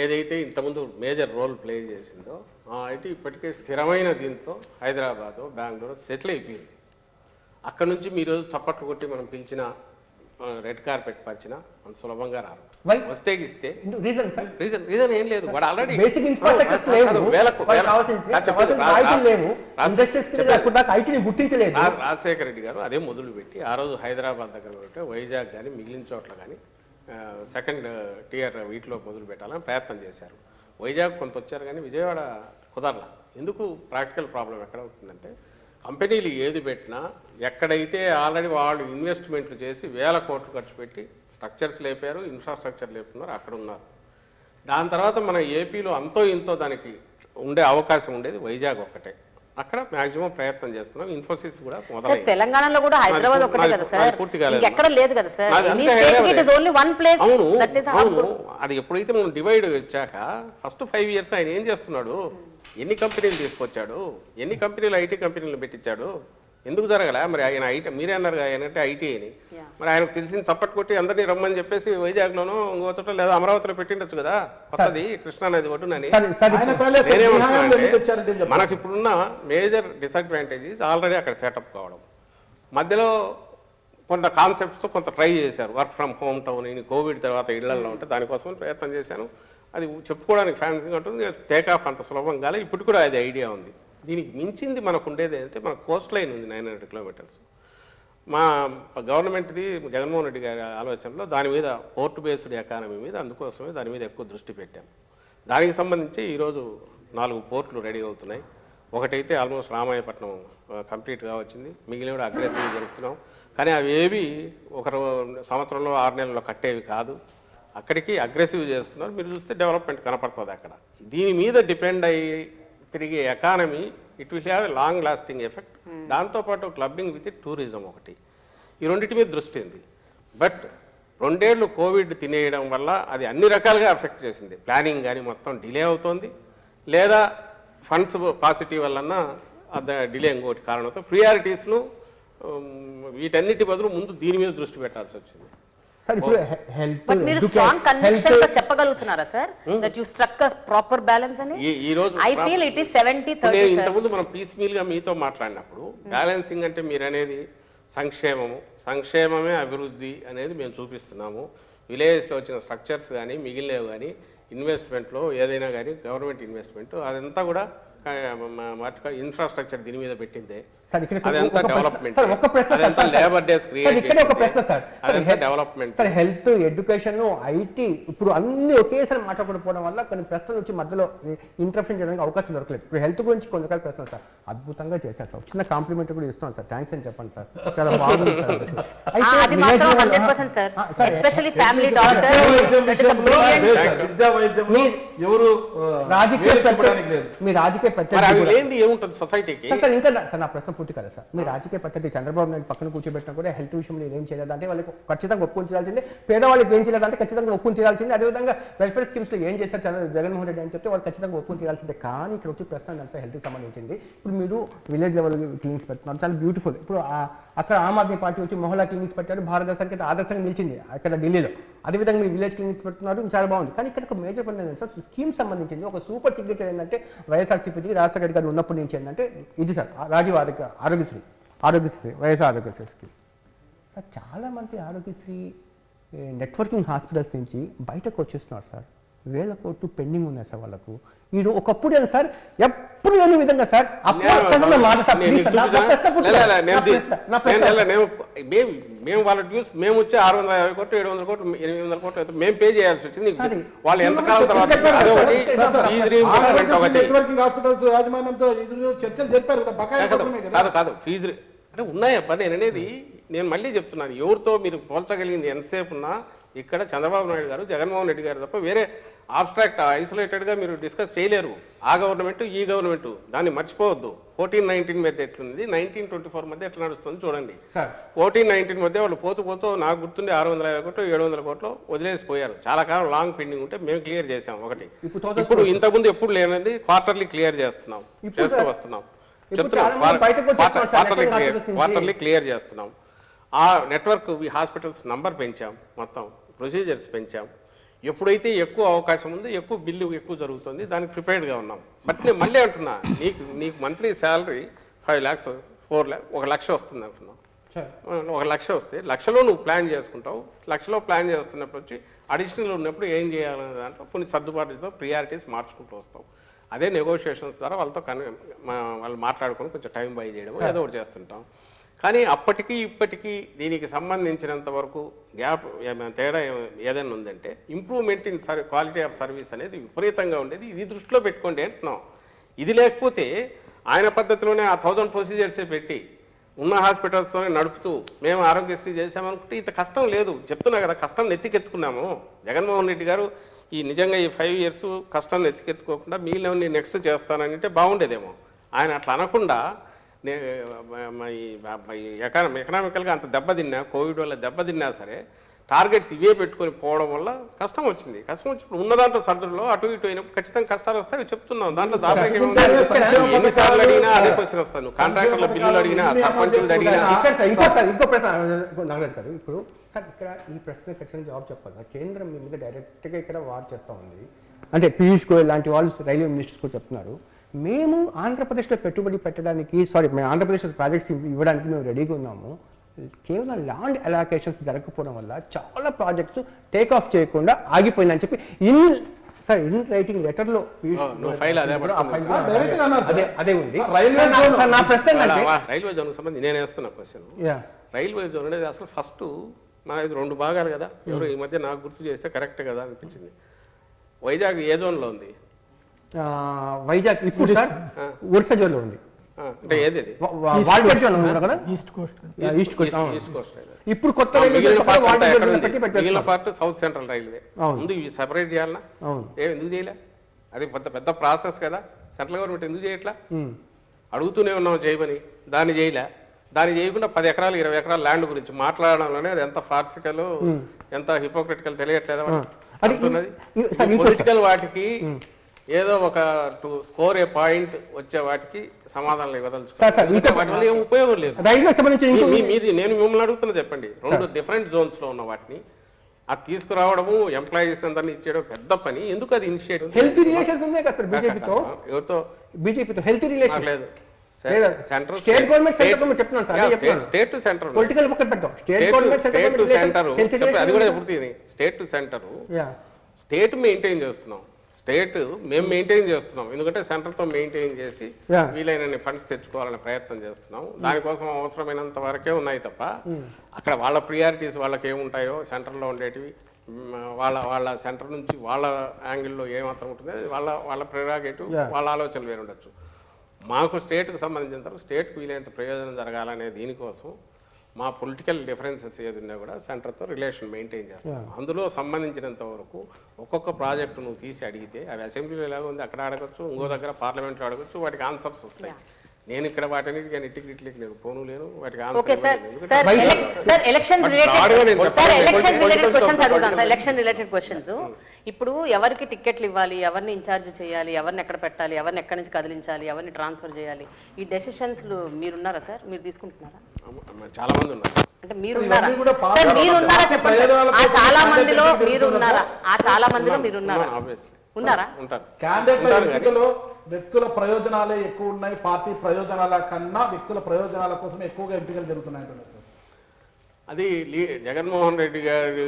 ఏదైతే ఇంతకుముందు మేజర్ రోల్ ప్లే చేసిందో ఆ ఐటీ ఇప్పటికే స్థిరమైన దీంతో హైదరాబాదు బెంగళూరు సెటిల్ అయిపోయింది. అక్కడ నుంచి మీరు చప్పట్లు కొట్టి మనం పిలిచిన రెడ్ కార్పెట్ పంచినా అంత సులభంగా రారు. Why? వస్తే గిస్తే రీజన్ సార్, రీజన్ ఏం లేదు, వాడు ఆల్రెడీ బేసిక్ ఇన్ఫ్రాస్ట్రక్చర్స్ లేవు, లేవు, ఇండస్ట్రీస్ ఐటీని గుర్తించలేదు. రాజశేఖర రెడ్డి గారు అదే మొదలుపెట్టి ఆ రోజు హైదరాబాద్ దగ్గర ఉంటే వైజాగ్ కానీ మిగిలిన చోట్ల కానీ సెకండ్ టియర్ వీటిలో మొదలు పెట్టాలని ప్రయత్నం చేశారు. వైజాగ్ కొంత వచ్చారు కానీ విజయవాడ కుదరలా. ఎందుకు? ప్రాక్టికల్ ప్రాబ్లం ఎక్కడ అవుతుందంటే కంపెనీలు ఏది పెట్టినా ఎక్కడైతే ఆల్రెడీ వాళ్ళు ఇన్వెస్ట్మెంట్లు చేసి వేల కోట్లు ఖర్చు పెట్టి స్ట్రక్చర్స్ లేపారు, ఇన్ఫ్రాస్ట్రక్చర్ లేపుతున్నారు, అక్కడ ఉన్నారు. దాని తర్వాత మన ఏపీలో అంతో ఇంతో దానికి ఉండే అవకాశం ఉండేది వైజాగ్ ఒక్కటే. అక్కడ మాక్సిమం ప్రయత్నం చేస్తున్నాం. ఇన్ఫోసిస్ కూడా మొదలైంది. తెలంగాణలో కూడా హైదరాబాద్ ఒకటే కదా సార్, ఎక్కడ లేదు కదా సార్. అవును, అది ఎప్పుడైతే మనం డివైడ్ వచ్చాక ఫస్ట్ 5 years ఆయన ఏం చేస్తున్నాడు, ఎన్ని కంపెనీలు తీసుకొచ్చాడు, ఎన్ని కంపెనీలు ఐటీ కంపెనీలు పెట్టించాడు, ఎందుకు జరగలే? మరి ఆయన ఐటీ, మీరే అన్నారు ఆయన అంటే ఐటీ అని, మరి ఆయనకు తెలిసిన చప్పట్ కొట్టి అందరినీ రమ్మని చెప్పేసి వైజాగ్లోనూ ఇంకో చోట లేదా అమరావతిలో పెట్టిండొచ్చు కదా, కొత్తది కృష్ణానది ఒడ్డునని. మనకి ఇప్పుడున్న మేజర్ డిసడ్వాంటేజెస్ ఆల్రెడీ అక్కడ సెటప్ కావడం, మధ్యలో కొంత కాన్సెప్ట్స్తో కొంత ట్రై చేశారు. వర్క్ ఫ్రమ్ హోమ్ టౌన్ అని కోవిడ్ తర్వాత ఇళ్లలో ఉంటే దానికోసం ప్రయత్నం చేశాను. అది చెప్పుకోవడానికి ఫ్యాన్సీగా ఉంటుంది, టేక్ ఆఫ్ అంత సులభం కాలే. ఇప్పుడు కూడా అది ఐడియా ఉంది. దీనికి మించింది మనకు ఉండేది అంటే మన కోస్ట్ లైన్ ఉంది 900 kilometers. మా గవర్నమెంట్ది జగన్మోహన్ రెడ్డి గారి ఆలోచనలో దాని మీద పోర్ట్ బేస్డ్ ఎకానమీ మీద, అందుకోసమే దాని మీద ఎక్కువ దృష్టి పెట్టాం. దానికి సంబంధించి ఈరోజు 4 పోర్టులు రెడీ అవుతున్నాయి. ఒకటైతే ఆల్మోస్ట్ రామాయపట్నం కంప్లీట్గా వచ్చింది, మిగిలిన కూడా అగ్రెసివ్ జరుపుతున్నాం. కానీ అవి ఏవి ఒక సంవత్సరంలో 6 నెలల్లో కట్టేవి కాదు, అక్కడికి అగ్రెసివ్ చేస్తున్నారు. మీరు చూస్తే డెవలప్మెంట్ కనపడుతుంది అక్కడ. దీని మీద డిపెండ్ అయ్యి పెరిగే economy it will have a long lasting effect. దాంతోపాటు క్లబ్బింగ్ విత్ టూరిజం ఒకటి, ఈ రెండింటి మీద దృష్టి ఉంది. బట్ 2 ఏళ్ళు కోవిడ్ తినేయడం వల్ల అది అన్ని రకాలుగా ఎఫెక్ట్ చేసింది. ప్లానింగ్ కానీ మొత్తం డిలే అవుతోంది, లేదా ఫండ్స్ పాజిటివ్ వలన అది డిలే ఇంకోటి కారణంతో ప్రియారిటీస్ను వీటన్నిటి బదులు ముందు దీని మీద దృష్టి పెట్టాల్సి వచ్చింది. సార్ ఇప్పుడు హెల్త్ మీరు స్ట్రాంగ్ కన్విక్షన్ తో చెప్పగలుగుతున్నారా sir that you struck a proper balance అని? ఈ రోజు I feel it is 70-30 sir. ఇంతకుముందు మనం పీస్ మీల్ గా మీతో మాట్లాడినప్పుడు బ్యాలెన్సింగ్ అంటే మీరు అనేది సంక్షేమమే అభివృద్ధి అనేది మేము చూపిస్తున్నాము. విలేజెస్లో వచ్చిన స్ట్రక్చర్స్ కానీ మిగిలినవి కానీ ఇన్వెస్ట్మెంట్లో ఏదైనా కానీ గవర్నమెంట్ ఇన్వెస్ట్మెంట్ అదంతా కూడా ఇన్ఫ్రాస్ట్రక్చర్ దీని మీద పెట్టిందే. హెల్త్, ఎడ్యుకేషన్, ఐటీ ఇప్పుడు అన్ని ఒకేసారి మాట్లాడుకోవడం వల్ల కొన్ని ప్రశ్నలు వచ్చి మధ్యలో ఇంటరప్షన్ చేయడానికి అవకాశం దొరకలేదు. ఇప్పుడు హెల్త్ గురించి కొన్ని రకాల ప్రశ్నలు సార్ అద్భుతంగా చేశారు సార్. చిన్న కాంప్లిమెంట్ కూడా ఇస్తాం సార్, థ్యాంక్స్ అని చెప్పండి సార్, చాలా బాగుంది సార్. ఏముంటుంది సొసైటీకి? ఇంకా నా ప్రశ్న పూర్తి కదా సార్. మీ రాజకీయ పద్ధతి చంద్రబాబు నాయుడు పక్కన కూర్చోబెట్టినా కూడా హెల్త్ విషయంలో ఏం చేయలేదు అంటే వాళ్ళకి ఖచ్చితంగా ఒప్పుకొని తీరాల్సిందే, పేదవాళ్ళకి ఏం చేయలేదంటే ఖచ్చితంగా ఒప్పుకొని తీరాల్సిందే. అదేవిధంగా వెల్ఫేర్ స్కీమ్స్లో ఏం చేశారు జగన్మోహన్ రెడ్డి అని చెప్తే వాళ్ళు ఖచ్చితంగా ఒప్పుకొని తీరాల్సిందే. కానీ ఇక్కడ వచ్చి ప్రశ్న అంటే హెల్త్కి సంబంధించింది. ఇప్పుడు మీరు విలేజ్ లెవెల్ క్లినిక్స్ పెడుతున్నారు, చాలా బ్యూటిఫుల్. ఇప్పుడు అక్కడ ఆమ్ ఆద్మీ పార్టీ వచ్చి మొహల్లా క్లినిక్స్ పెట్టారు, భారతదేశానికి అయితే ఆదర్శంగా నిలిచింది అక్కడ ఢిల్లీలో. అదేవిధంగా మీరు విలేజ్ క్లినిక్స్ పెడుతున్నారు, చాలా బాగుంది. కానీ ఇక్కడ ఒక మేజర్ పని ఏంటంటే సార్ స్కీమ్ సంబంధించింది ఒక సూపర్ సిగ్నేచర్ ఏంటంటే వైఎస్ఆర్సీపీకి రాజశేఖర రెడ్డి గారు ఉన్నప్పటి నుంచి ఏంటంటే ఇది sir Rajiv Aarogyasri YSR Aarogyasri scheme sir. చాలామంది ఆరోగ్యశ్రీ నెట్వర్కింగ్ హాస్పిటల్స్ నుంచి బయటకు వచ్చేస్తున్నారు సార్. 1000 కోట్లు పెండింగ్ ఉన్నాయి సార్ వాళ్ళకు. ఈ ఒకప్పుడు ఏదో సార్ ఎప్పుడు లేని విధంగా సార్ మేము వాళ్ళ డ్యూస్ మేము వచ్చి 650 కోట్లు 700 కోట్లు 800 కోట్లు మేము పే చేయాల్సి వచ్చింది. వాళ్ళు ఎంతకాలం తర్వాత కాదు ఫీజు అంటే ఉన్నాయప్ప. నేను అనేది నేను మళ్ళీ చెప్తున్నాను, ఎవరితో మీరు పోల్చగలిగింది ఎంతసేపు ఉన్నా ఇక్కడ చంద్రబాబు నాయుడు గారు జగన్మోహన్ రెడ్డి గారు తప్ప వేరే ఆబ్స్ట్రాక్ట్ ఐసోలేటెడ్గా మీరు డిస్కస్ చేయలేరు. ఆ గవర్నమెంట్ ఈ గవర్నమెంట్ దాన్ని మర్చిపోవద్దు. 14-19 మధ్య ఎట్లుంది, 19-24 మధ్య ఎట్లా నడుస్తుంది చూడండి. 14-19 మధ్య వాళ్ళు పోతూ నాకు గుర్తుండే 650 కోట్లు 700 కోట్లు వదిలేసిపోయారు. చాలా కాలం లాంగ్ పెండింగ్ ఉంటే మేము క్లియర్ చేసాం ఒకటి. ఇప్పుడు ఇంతకుముందు ఎప్పుడు లేనిది క్వార్టర్లీ క్లియర్ చేస్తున్నాం, చేస్తూ వస్తున్నాం. క్వార్టర్లీ క్లియర్ చేస్తున్నాం. ఆ నెట్వర్క్ హాస్పిటల్స్ నంబర్ పెంచాం, మొత్తం ప్రొసీజర్స్ పెంచాం. ఎప్పుడైతే ఎక్కువ అవకాశం ఉంది, ఎక్కువ బిల్లు ఎక్కువ జరుగుతుంది, దానికి ప్రిపేర్డ్గా ఉన్నాం. బట్ నేను మళ్ళీ అంటున్నా, నీకు మంత్లీ శాలరీ 5 lakhs 4 lakhs 1 లక్ష వస్తుంది అంటున్నావు. 1 లక్ష వస్తే లక్షలో నువ్వు ప్లాన్ చేసుకుంటావు. లక్షలో ప్లాన్ చేస్తున్నప్పుడు వచ్చి అడిషనల్ ఉన్నప్పుడు ఏం చేయాలనే దాంట్లో కొన్ని సర్దుబాటుతో ప్రియారిటీస్ మార్చుకుంటూ వస్తావు. అదే నెగోషియేషన్స్ ద్వారా వాళ్ళతో వాళ్ళు మాట్లాడుకొని కొంచెం టైం బై చేయడం ఏదో ఒకటి చేస్తుంటాం. కానీ అప్పటికి ఇప్పటికీ దీనికి సంబంధించినంత వరకు గ్యాప్ తేడా ఏదైనా ఉందంటే improvement in quality of service అనేది విపరీతంగా ఉండేది. ఇది దృష్టిలో పెట్టుకోండి అంటున్నాం. ఇది లేకపోతే ఆయన పద్ధతిలోనే ఆ 1000 ప్రొసీజర్సే పెట్టి ఉన్న హాస్పిటల్స్తోనే నడుపుతూ మేము ఆరోగ్యశ్రీ చేసామనుకుంటే ఇంత కష్టం లేదు. చెప్తున్నా కదా, కష్టం నెత్తికెత్తుకున్నాము. జగన్మోహన్ రెడ్డి గారు నిజంగా ఈ 5 years కష్టం నెత్తికెత్తుకోకుండా మిగిలినవన్నీ నెక్స్ట్ చేస్తానని అంటే బాగుండేదేమో. ఆయన అట్లా అనకుండా ఎకనామికల్గా అంత దెబ్బతిన్నా, కోవిడ్ వల్ల దెబ్బతిన్నా సరే టార్గెట్స్ ఇవే పెట్టుకొని పోవడం వల్ల కష్టం వచ్చింది. కష్టం వచ్చినప్పుడు ఉన్న దాంట్లో సర్దులో అటు ఇటు అయినప్పుడు ఖచ్చితంగా కష్టాలు వస్తాయి చెప్తున్నాం. దాంట్లో ఎన్నిసార్లు అడిగినా అదే క్వశ్చన్ వస్తాను. కాంట్రాక్టర్ల బిల్లులు అడిగినా, సర్పంచులు అడిగినా. ఇంకో ప్రశ్న నాగరాజు గారు, ఇప్పుడు సార్ ఇక్కడ ఈ ప్రశ్న ఖచ్చితంగా జవాబు చెప్పాలి. కేంద్రం మీ మీద డైరెక్ట్గా ఇక్కడ వార్ చేస్తూ ఉంది. అంటే పీయూష్ గోయల్ లాంటి వాళ్ళు రైల్వే మినిస్టర్స్ కూడా చెప్తున్నారు, మేము ఆంధ్రప్రదేశ్లో పెట్టుబడి పెట్టడానికి మేము ఆంధ్రప్రదేశ్లో ప్రాజెక్ట్స్ ఇవ్వడానికి మేము రెడీగా ఉన్నాము. కేవలం ల్యాండ్ అలొకేషన్స్ జరగకపోవడం వల్ల చాలా ప్రాజెక్ట్స్ టేక్ ఆఫ్ చేయకుండా ఆగిపోయిందని చెప్పి ఇన్ రైటింగ్ లెటర్లో అదే ఉంది. నా ప్రశ్న రైల్వే జోన్ సంబంధించి నేను వేస్తున్న క్వశ్చన్, రైల్వే జోన్ అనేది అసలు ఫస్ట్ ఇది 2 భాగాలు కదా. ఎవరు ఈ మధ్య నాకు గుర్తు చేస్తే కరెక్ట్ కదా అనిపించింది. వైజాగ్ ఏ జోన్లో ఉంది? వైజాగ్ ఇప్పుడు ఒరిస్సా జోన్లో ఉంది. అంటే ఏది ఈస్ట్ కోస్ట్. ఇప్పుడు కొత్త మిగిలిన పార్ట్ సౌత్ సెంట్రల్ రైల్వే ముందు ఇవి సెపరేట్ చేయాలన్నా ఎందుకు చేయలే? అది పెద్ద ప్రాసెస్ కదా. సెంట్రల్ గవర్నమెంట్ ఎందుకు చేయట్లా? అడుగుతూనే ఉన్నాం చేయమని, దాన్ని చేయలే. దాన్ని చేయకుండా 10 ఎకరాలు 20 ఎకరాల ల్యాండ్ గురించి మాట్లాడడంలోనే అది ఎంత ఫార్సికల్, ఎంత హిపోక్రిటికల్ తెలియట్లేదా? పొలిటికల్ వాటికి ఏదో ఒక టు స్కోర్ ఏ పాయింట్ వచ్చే వాటికి సమాధానాలు ఇవ్వదలుచుకోవాలి. వాటి వల్ల ఏం ఉపయోగం లేదు. నేను మిమ్మల్ని అడుగుతున్నా, చెప్పండి. 2 డిఫరెంట్ జోన్స్ లో ఉన్న వాటిని అది తీసుకురావడము, ఎంప్లాయీస్ అందరినీ ఇచ్చేయడం పెద్ద పని. ఎందుకు అది ఇనిషియేటివ్? హెల్తీ రిలేషన్స్ ఉన్నాయి కదా సార్ బీజేపీతో. ఎవరితో? బీజేపీతో హెల్తీ రిలేషన్ లేదు. సెంట్రల్ స్టేట్ గవర్నమెంట్ చెప్తున్నాను sir. State to centre, political పక్కన పెట్టాం. State government state to centre అది కూడా పూర్తి. State to centre state maintain చేస్తున్నాం. స్టేట్ మేము మెయింటైన్ చేస్తున్నాం. ఎందుకంటే సెంటర్తో మెయింటైన్ చేసి వీలైనన్ని ఫండ్స్ తెచ్చుకోవాలనే ప్రయత్నం చేస్తున్నాం. దానికోసం అవసరమైనంత వరకే ఉన్నాయి తప్ప అక్కడ వాళ్ళ ప్రియారిటీస్ వాళ్ళకి ఏముంటాయో సెంటర్లో ఉండేటివి, వాళ్ళ సెంటర్ నుంచి వాళ్ళ యాంగిల్లో ఏమాత్రం ఉంటుంది వాళ్ళ ప్రిరాగేటివ్, వాళ్ళ ఆలోచనలు వేరు ఉండొచ్చు. మాకు స్టేట్కి సంబంధించిన తర్వాత స్టేట్కి వీలైనంత ప్రయోజనం జరగాలనే దీనికోసం మా పొలిటికల్ డిఫరెన్సెస్ ఏది ఉన్నా కూడా సెంటర్తో రిలేషన్ మెయింటైన్ చేస్తాం. అందులో సంబంధించినంత వరకు ఒక్కొక్క ప్రాజెక్టు నువ్వు తీసి అడిగితే అవి అసెంబ్లీలో ఎలాగ ఉంది అక్కడ అడగచ్చు, ఇంకో దగ్గర పార్లమెంట్లో అడగచ్చు, వాటికి ఆన్సర్స్ వస్తాయి. నేను ఇక్కడ వాటికి నిట్టికి నేను పోను లేను, వాటికి ఎలక్షన్ రిలేటెడ్ క్వశ్చన్స్. ఇప్పుడు ఎవరికి టికెట్లు ఇవ్వాలి, ఎవరిని ఇన్ఛార్జ్ చేయాలి, ఎవరిని ఎక్కడ పెట్టాలి, ఎవరిని ఎక్కడి నుంచి కదిలించాలి, ఎవరిని ట్రాన్స్ఫర్ చేయాలి, ఈ డెసిషన్స్ మీరున్నారా సార్? మీరు తీసుకుంటున్నారా? చాలా మంది ఉన్నారు. అంటే మీరున్నారా? మీరున్నారా చెప్పండి. ఆ చాలా మందిలో మీరున్నారా? ఆ చాలా మందిలో మీరున్నారా? ఉన్నారా? క్యాండిడేట్ల ఎంపికలో వ్యక్తుల ప్రయోజనాలే ఎక్కువ ఉన్నాయి, పార్టీ ప్రయోజనాల కన్నా వ్యక్తుల ప్రయోజనాల కోసం ఎక్కువగా ఎంపికలు జరుగుతున్నాయి అంటున్నారు సార్. అది జగన్మోహన్ రెడ్డి గారు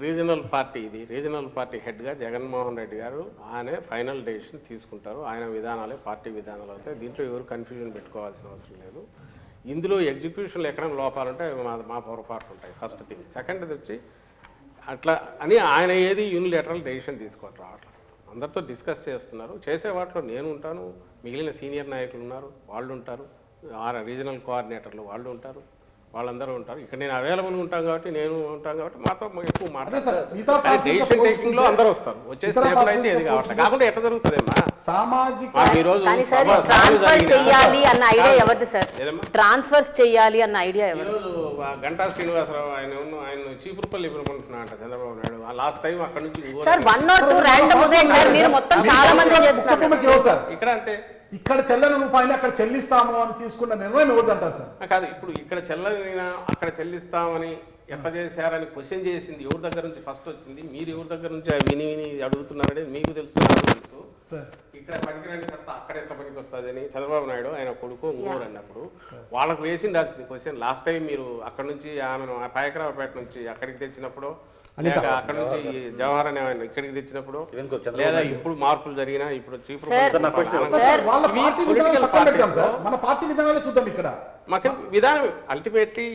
రీజనల్ పార్టీ, ఇది రీజనల్ పార్టీ హెడ్గా జగన్మోహన్ రెడ్డి గారు ఆయనే ఫైనల్ డెసిషన్ తీసుకుంటారు. ఆయన విధానాలే పార్టీ విధానాలు అవుతాయి. దీంట్లో ఎవరు కన్ఫ్యూజన్ పెట్టుకోవాల్సిన అవసరం లేదు. ఇందులో ఎగ్జిక్యూషన్లో ఎక్కడ లోపాలంటే మా పొరపాట్లు ఉంటాయి. First thing. సెకండ్ది వచ్చి అట్లా అని ఆయన ఏది యూనిలేటరల్ డెసిషన్ తీసుకోవట్లేదు. అట్లా అందరితో డిస్కస్ చేస్తున్నారు. చేసే వాటిలో నేను ఉంటాను, మిగిలిన సీనియర్ నాయకులు ఉన్నారు, వాళ్ళు ఉంటారు, రీజనల్ కోఆర్డినేటర్లు వాళ్ళు ఉంటారు, వాళ్ళందరూ ఉంటారు. ఇక్కడ నేను అవైలబుల్ ఉంటాను కాబట్టి నేను ఉంటాను కాబట్టి మాతో ఎక్కువ అదే సార్, మిగతా మాట్లాడతాను. పార్టీలతో డెసిషన్ టేకింగ్ లో అందరూ వస్తారు. వచ్చే ఇతర స్టేబుల్ అయితే పార్టీలతో ఏది కావట్లేదు. కాకుండా ఎట్లా జరుగుతుందేమా సామాజిక మాకు ఈరోజు కానీ సార్ సభ ట్రాన్స్ఫర్ జరిగిన- చెయ్యాలి అన్న ఐడియా ఎవరిది సార్? ఏదమ్మా? ట్రాన్స్ఫర్స్ చెయ్యాలి అన్న ఐడియా ఎవరు? ఈరోజు గంటా శ్రీనివాసరావు ఆయన చీపురుపల్లి ఇవ్వమంటున్నాడు అంట చంద్రబాబు నాయుడు. లాస్ట్ టైం అక్కడ నుంచి సార్ 1 or 2 ర్యాండమ్ ఉదయం సార్, మీరు మొత్తం చాలా మంది చేస్తున్నారు. కుటుంబకి ఎవరు సార్ ఇక్కడ అంతే ఇక్కడ చెల్లని రూపాయలు అక్కడ చెల్లిస్తాము అని తీసుకున్న నిర్ణయం ఎవరిది అంటారు సార్? కాదు. ఇప్పుడు ఇక్కడ చెల్లైనా అక్కడ చెల్లిస్తామని ఎట్లా చేశారని క్వశ్చన్ చేసింది ఎవరి దగ్గర నుంచి ఫస్ట్ వచ్చింది? మీరు ఎవరి దగ్గర నుంచి విని అడుగుతున్నారనేది మీకు తెలుసు, నాకు తెలుసు. సార్ ఇక్కడ పనికిరాని సత్తా అక్కడ ఎంత పనికి వస్తుంది అని చంద్రబాబు నాయుడు ఆయన కొడుకు ఇంకోరు అన్నప్పుడు వాళ్ళకు వేసిండాల్సింది క్వశ్చన్. లాస్ట్ టైం మీరు అక్కడ నుంచి ఆమెను పాయకరావుపేట నుంచి అక్కడికి తెచ్చినప్పుడు, లేక అక్కడ నుంచి జవహర్ అనే ఆయన ఇక్కడికి తెచ్చినప్పుడు, లేదా ఇప్పుడు మార్పులు జరిగినా ఇప్పుడు వాళ్ళ పార్టీ విధానాలు పక్కన పెడతాం సార్, మన పార్టీ విధానాలే చూద్దాం. ఇక్కడ మాకు విధానం అల్టిమేట్లీ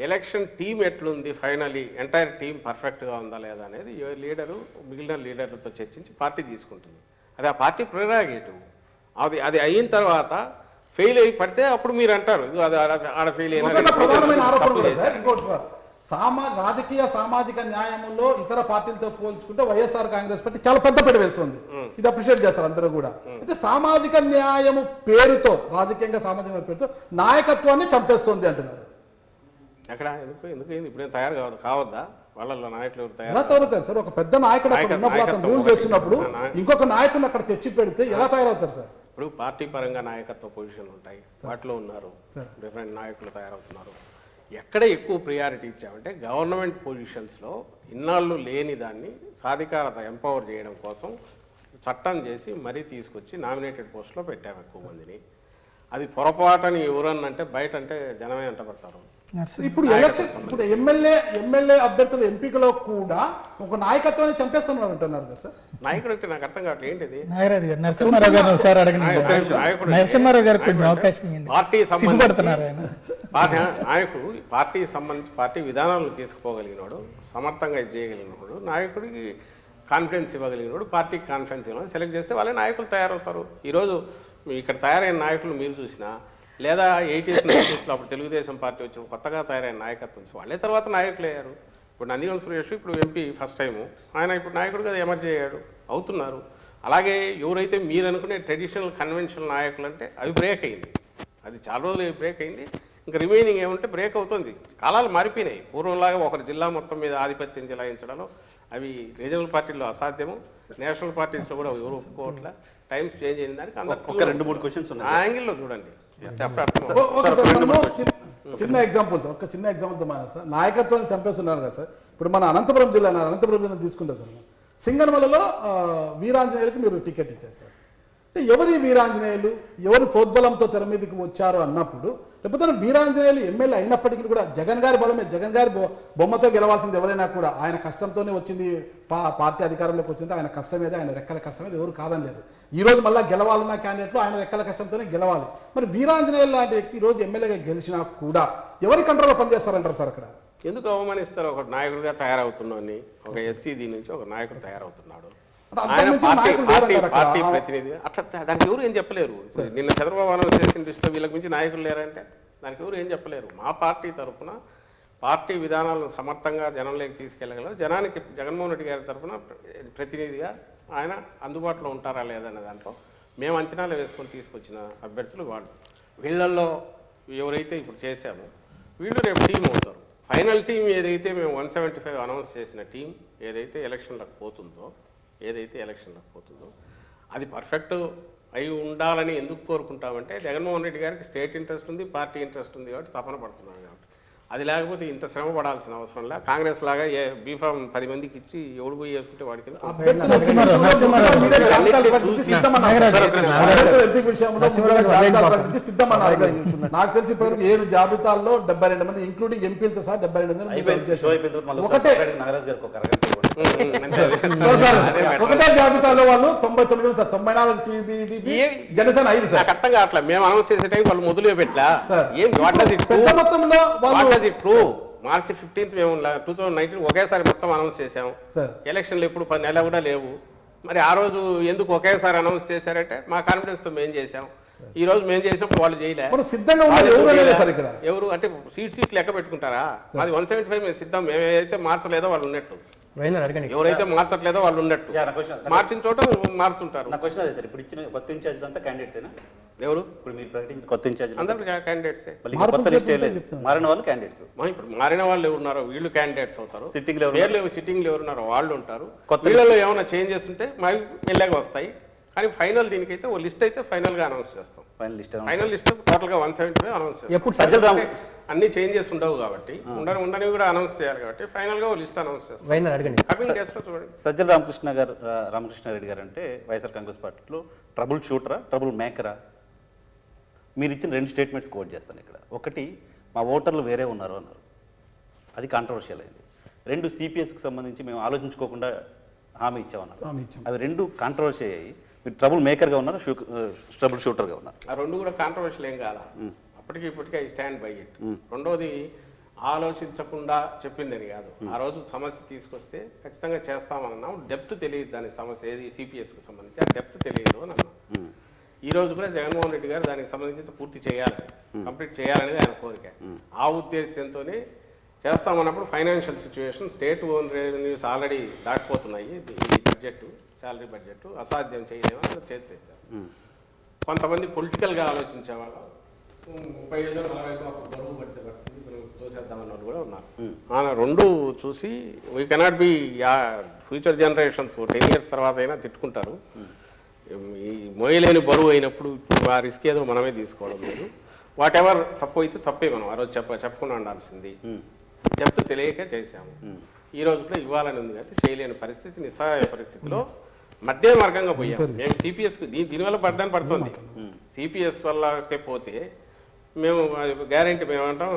ఎలక్షన్ టీం ఎట్లుంది, ఫైనలీ ఎంటైర్ టీం పర్ఫెక్ట్గా ఉందా లేదా అనేది లీడరు మిగిలిన లీడర్లతో చర్చించి పార్టీ తీసుకుంటుంది. అది ఆ పార్టీ ప్రిరాగేటివ్. అది అయిన తర్వాత ఫెయిల్ అయి పడితే అప్పుడు మీరు అంటారు అది ఆడ ఫెయిల్ ప్రధానమైన ఆరోపణ కూడా సార్ అయినా. ఇంకోటి రాజకీయ సామాజిక న్యాయంలో ఇతర పార్టీలతో పోల్చుకుంటే వైఎస్ఆర్ కాంగ్రెస్ పార్టీ చాలా పెద్ద పెట్టి వేస్తుంది. ఇది అప్రిషియేట్ చేస్తారు అందరూ కూడా. అయితే సామాజిక న్యాయము పేరుతో, రాజకీయంగా సామాజిక పేరుతో నాయకత్వాన్ని చంపేస్తుంది అంటున్నారు. ఎక్కడ ఎందుకు ఇప్పుడు తయారు కావద్దా? వాళ్ళలో నాయకులు ఎలా తయారవుతారు సార్? ఒక పెద్ద నాయకుడు అక్కడ ఉన్నప్పుడు అతను రూల్ చేస్తున్నప్పుడు ఇంకొక నాయకుడిని అక్కడ తెచ్చి పెడితే ఎలా తయారవుతారు సార్? ఇప్పుడు పార్టీ పరంగా నాయకత్వ పొజిషన్లు ఉంటాయి, వాటిలో ఉన్నారు డిఫరెంట్ నాయకులు తయారవుతున్నారు. ఎక్కడ ఎక్కువ ప్రియారిటీ ఇచ్చామంటే గవర్నమెంట్ పొజిషన్స్లో ఇన్నాళ్ళు లేని దాన్ని సాధికారత ఎంపవర్ చేయడం కోసం చట్టం చేసి మరీ తీసుకొచ్చి నామినేటెడ్ పోస్ట్లో పెట్టాము ఎక్కువ మందిని. అది పొరపాటని ఎవరన్నంటే బయట అంటే జనమే అంటపడతారు. ఇప్పుడు ఎలక్షన్ ఇప్పుడు ఎమ్మెల్యే అభ్యర్థులు ఎంపికలో కూడా ఒక నాయకత్వాన్ని చంపేస్తున్నారు అంటున్నారు కదా సార్? నాయకుడు అంటే నాకు అర్థం కావట్లేదు ఏంటిది. నాగరాజు గారు, నరసింహారావు గారు ఒకసారి అడగండి. నరసింహారావు గారు కొంచెం అవకాశం ఇవ్వండి. పార్టీ సిగ్గుపడుతున్నారు ఆయన. నాయకుడు పార్టీకి సంబంధించి పార్టీ విధానాలను తీసుకుపోగలిగినాడు, సమర్థంగా ఇది చేయగలిగినప్పుడు, నాయకుడికి కాన్ఫిడెన్స్ ఇవ్వగలిగినప్పుడు, పార్టీకి కాన్ఫిడెన్స్ ఇవ్వాలి సెలెక్ట్ చేస్తే వాళ్ళే నాయకులు తయారవుతారు. ఈరోజు ఇక్కడ తయారైన నాయకులు మీరు చూసినా, లేదా 80s 90s అప్పుడు తెలుగుదేశం పార్టీ వచ్చిన కొత్తగా తయారైన నాయకత్వం వాళ్ళే తర్వాత నాయకులు అయ్యారు. ఇప్పుడు నందిగం సురేష్ ఇప్పుడు ఎంపీ ఫస్ట్ టైము, ఆయన ఇప్పుడు నాయకుడిగా ఎమర్జీ అయ్యాడు, అవుతున్నారు. అలాగే ఎవరైతే మీరు అనుకునే ట్రెడిషనల్ కన్వెన్షనల్ నాయకులు అంటే అవి బ్రేక్ అయింది, అది చాలా రోజులు బ్రేక్ అయింది. ఇంకా రిమైనింగ్ ఏమంటే బ్రేక్ అవుతుంది. కాలాలు మారిపోయినాయి. పూర్వంలాగా ఒకరి జిల్లా మొత్తం మీద ఆధిపత్యం చెలాయించడంలో అవి రీజనల్ పార్టీల్లో అసాధ్యము, నేషనల్ పార్టీస్లో కూడా ఎవరు ఒప్పుకోవట్లే. టైమ్స్ చేంజ్ అయిన దానికి ఒక 2-3 క్వశ్చన్స్ ఉన్నాయి. ఆ యాంగిల్లో చూడండి. చిన్న ఎగ్జాంపుల్స్, ఒక చిన్న ఎగ్జాంపుల్తో మన సార్ నాయకత్వాన్ని చంపేస్తున్నారు కదా సార్. ఇప్పుడు మన అనంతపురం జిల్లా తీసుకుంటాం సార్. సింగనమలలో వీరాంజనేయులకు మీరు టికెట్ ఇచ్చారు సార్. అంటే ఎవరి వీరాంజనేయులు, ఎవరు ప్రోద్బలంతో తెర మీదకి వచ్చారు అన్నప్పుడు, లేకపోతే వీరాంజనేయులు ఎమ్మెల్యే అయినప్పటికీ కూడా జగన్ గారి బలమే, జగన్ గారి బొమ్మతో గెలవాల్సింది ఎవరైనా కూడా. ఆయన కష్టంతోనే వచ్చింది పార్టీ అధికారంలోకి వచ్చింది, ఆయన కష్టమేది, ఆయన రెక్కల కష్టమేది ఎవరు కాదని లేదు. ఈరోజు మళ్ళీ గెలవాలన్న క్యాండిడేట్లు ఆయన రెక్కల కష్టంతోనే గెలవాలి. మరి వీరాంజనేయులు లాంటి వ్యక్తి ఈరోజు ఎమ్మెల్యేగా గెలిచినా కూడా ఎవరి కంట్రోల్లో పనిచేస్తారంటారు సార్? అక్కడ ఎందుకు అవమానిస్తారు? ఒక నాయకుడిగా తయారవుతున్నాను, ఒక ఎస్సీడీ నుంచి ఒక నాయకుడు తయారవుతున్నాడు, ఆయన పార్టీ ప్రతినిధి, అట్లా దానికి ఎవరు ఏం చెప్పలేరు. నిన్న చంద్రబాబు అనౌన్స్ చేసిన దృష్టిలో వీళ్ళకి మించి నాయకులు లేరంటే దానికి ఎవరు ఏం చెప్పలేరు. మా పార్టీ తరఫున పార్టీ విధానాలను సమర్థంగా జనంలోకి తీసుకెళ్ళగలరు. జనానికి జగన్మోహన్ రెడ్డి గారి తరఫున ప్రతినిధిగా ఆయన అందుబాటులో ఉంటారా లేదన్న దాంట్లో మేము అంచనాలు వేసుకొని తీసుకొచ్చిన అభ్యర్థులు వాళ్ళు. వీళ్ళల్లో ఎవరైతే ఇప్పుడు చేశామో వీళ్ళు రేపు టీం అవుతారు. ఫైనల్ టీం ఏదైతే మేము 175 అనౌన్స్ చేసిన టీం ఏదైతే ఎలక్షన్లకు పోతుందో అది పర్ఫెక్ట్ అయి ఉండాలని ఎందుకు కోరుకుంటామంటే జగన్మోహన్ రెడ్డి గారికి స్టేట్ ఇంట్రెస్ట్ ఉంది, పార్టీ ఇంట్రెస్ట్ ఉంది కాబట్టి తపన పడుతున్నాడు కాబట్టి. అది లేకపోతే ఇంత శ్రమ పడాల్సిన అవసరం లేదు. కాంగ్రెస్ లాగా బీఫామ్ 10 మందికి ఇచ్చి ఎవడు పోయి వేసుకుంటే వాడికి నాకు తెలిసి ఇప్పటివరకు 7 జాబితాల్లో 72 మంది ఇంక్లూడింగ్ ఎంపీలతో సహా 72 ఒకటే జాబితాలో వాళ్ళు 99 సార్, 94 టీడీపీ, జనసేన 5 సార్. అర్థం కావట్లేదు. మేము అనౌన్స్ చేసే టైం వాళ్ళు మొదలు పెట్టలా. పెద్ద మొత్తంలో మార్చి 15th మేము 2019 ఒకేసారి మొత్తం అనౌన్స్ చేసాము. ఎలక్షన్లు ఎప్పుడు 10 నెలలు కూడా లేవు. మరి ఆ రోజు ఎందుకు ఒకేసారి అనౌన్స్ చేశారంటే మా కాన్ఫిడెన్స్తో మేము చేసాం. ఈ రోజు మేము చేసినప్పుడు వాళ్ళు చేయలే. మనం సిద్ధంగా ఉన్నది ఎవరు అనేది సార్ ఇక్కడ ఎవరు అంటే సీట్ లెక్క పెట్టుకుంటారా? అది 175 మేము సిద్ధం. మేము ఏదైతే మార్చలేదో వాళ్ళు ఉన్నట్టు, ఎవరైతే మార్చట్లేదో వాళ్ళు ఉన్నట్టు, మార్చిన చోట మారుతుంటారు. నా క్వశ్చన్ అదే సార్, ఇప్పుడు ఇచ్చిన కొత్త ఇన్ఛార్జ్లు అంతా క్యాండిడేట్సేనా? ఎవరు ఇప్పుడు మీరు ప్రకటించిన కొత్త ఇన్ఛార్జ్ అందరూ క్యాండిడేట్సే. కొత్త లిస్ట్ మారిన వాళ్ళు క్యాండిడేట్స్. ఇప్పుడు మారిన వాళ్ళు ఎవరున్నారో వీళ్ళు క్యాండిడేట్స్ అవుతారు. సిట్టింగ్ సిట్టింగ్ ఎవరున్నారో వాళ్ళు ఉంటారు. వీళ్ళలో ఏమైనా చేంజెస్ ఉంటే మాకు వెళ్ళాక వస్తాయి. కానీ ఫైనల్ దీనికైతే ఓ లిస్ట్ అయితే ఫైనల్ గా అనౌన్స్ చేస్తాం. ఫైనల్ లిస్ట్ టోటల్ గా 175 అనౌన్స్ చేస్తాం. అన్ని చేంజెస్ ఉండవు కాబట్టి ఉండని కూడా అనౌన్స్ చేయాలి కాబట్టి ఫైనల్ గా ఓ లిస్ట్ అనౌన్స్ చేస్తాం. సజ్జల రామకృష్ణారెడ్డి గారు అంటే వైఎస్ఆర్ కాంగ్రెస్ పార్టీలో ట్రబుల్ షూటరా, ట్రబుల్ మేకరా? మీరు ఇచ్చిన 2 స్టేట్మెంట్స్ కోట్ చేస్తాను ఇక్కడ. ఒకటి, మా ఓటర్లు వేరే ఉన్నారు అన్నారు, అది కాంట్రవర్షియల్ అయింది. 2, సిపిఎస్కి సంబంధించి మేము ఆలోచించుకోకుండా హామీ ఇచ్చామన్నారు. అవి 2 కాంట్రవర్షి అయ్యాయి. మీరు ట్రబుల్ మేకర్గా ఉన్నారు, ట్రబుల్ షూటర్గా ఉన్నారు. ఆ 2 కూడా కాంట్రవర్షియల్ ఏం కాదా? అప్పటికి ఇప్పటికీ ఐ స్టాండ్ బై ఇట్. రెండోది, ఆలోచించకుండా చెప్పిందని కాదు. ఆ రోజు సమస్య తీసుకొస్తే ఖచ్చితంగా చేస్తామన్నాం. డెప్త్ తెలియదు దానికి, సమస్య ఏది సిపిఎస్కి సంబంధించి ఆ డెప్త్ తెలియదు అని అన్నాం. ఈ రోజు కూడా జగన్మోహన్ రెడ్డి గారు దానికి సంబంధించి పూర్తి చేయాలని, కంప్లీట్ చేయాలనేది ఆయన కోరిక. ఆ ఉద్దేశంతోనే చేస్తామన్నప్పుడు financial situation, state own revenues already దాటిపోతున్నాయి. ఈ బడ్జెట్, శాలరీ బడ్జెట్ అసాధ్యం చేయలేమని చేతులు ఎత్తారు. కొంతమంది పొలిటికల్గా ఆలోచించే వాళ్ళు 35-40 బరువు పడితే పడుతుంది తోసేద్దామన్న వాళ్ళు కూడా ఉన్నారు. 2 చూసి we cannot be future generations 10 years తర్వాత అయినా తిట్టుకుంటారు. ఈ మోయలేని బరువు అయినప్పుడు ఇప్పుడు ఆ రిస్క్ ఏదో మనమే తీసుకోవడం లేదు. వాట్ ఎవర్ తప్పు అయితే తప్పే, మనం ఆ రోజు చెప్పకుండా ఉండాల్సింది. డెప్త్ తెలియక చేశాము. ఈ రోజు కూడా ఇవ్వాలని ఉంది కాబట్టి చేయలేని పరిస్థితి, నిస్సహాయ పరిస్థితిలో మధ్య మార్గంగా పోయాము. మేము సిపిఎస్కి దీనివల్ల పడ్డాన్ని పడుతుంది. సిపిఎస్ వల్లకే పోతే మేము గ్యారెంటీ మేము అంటాం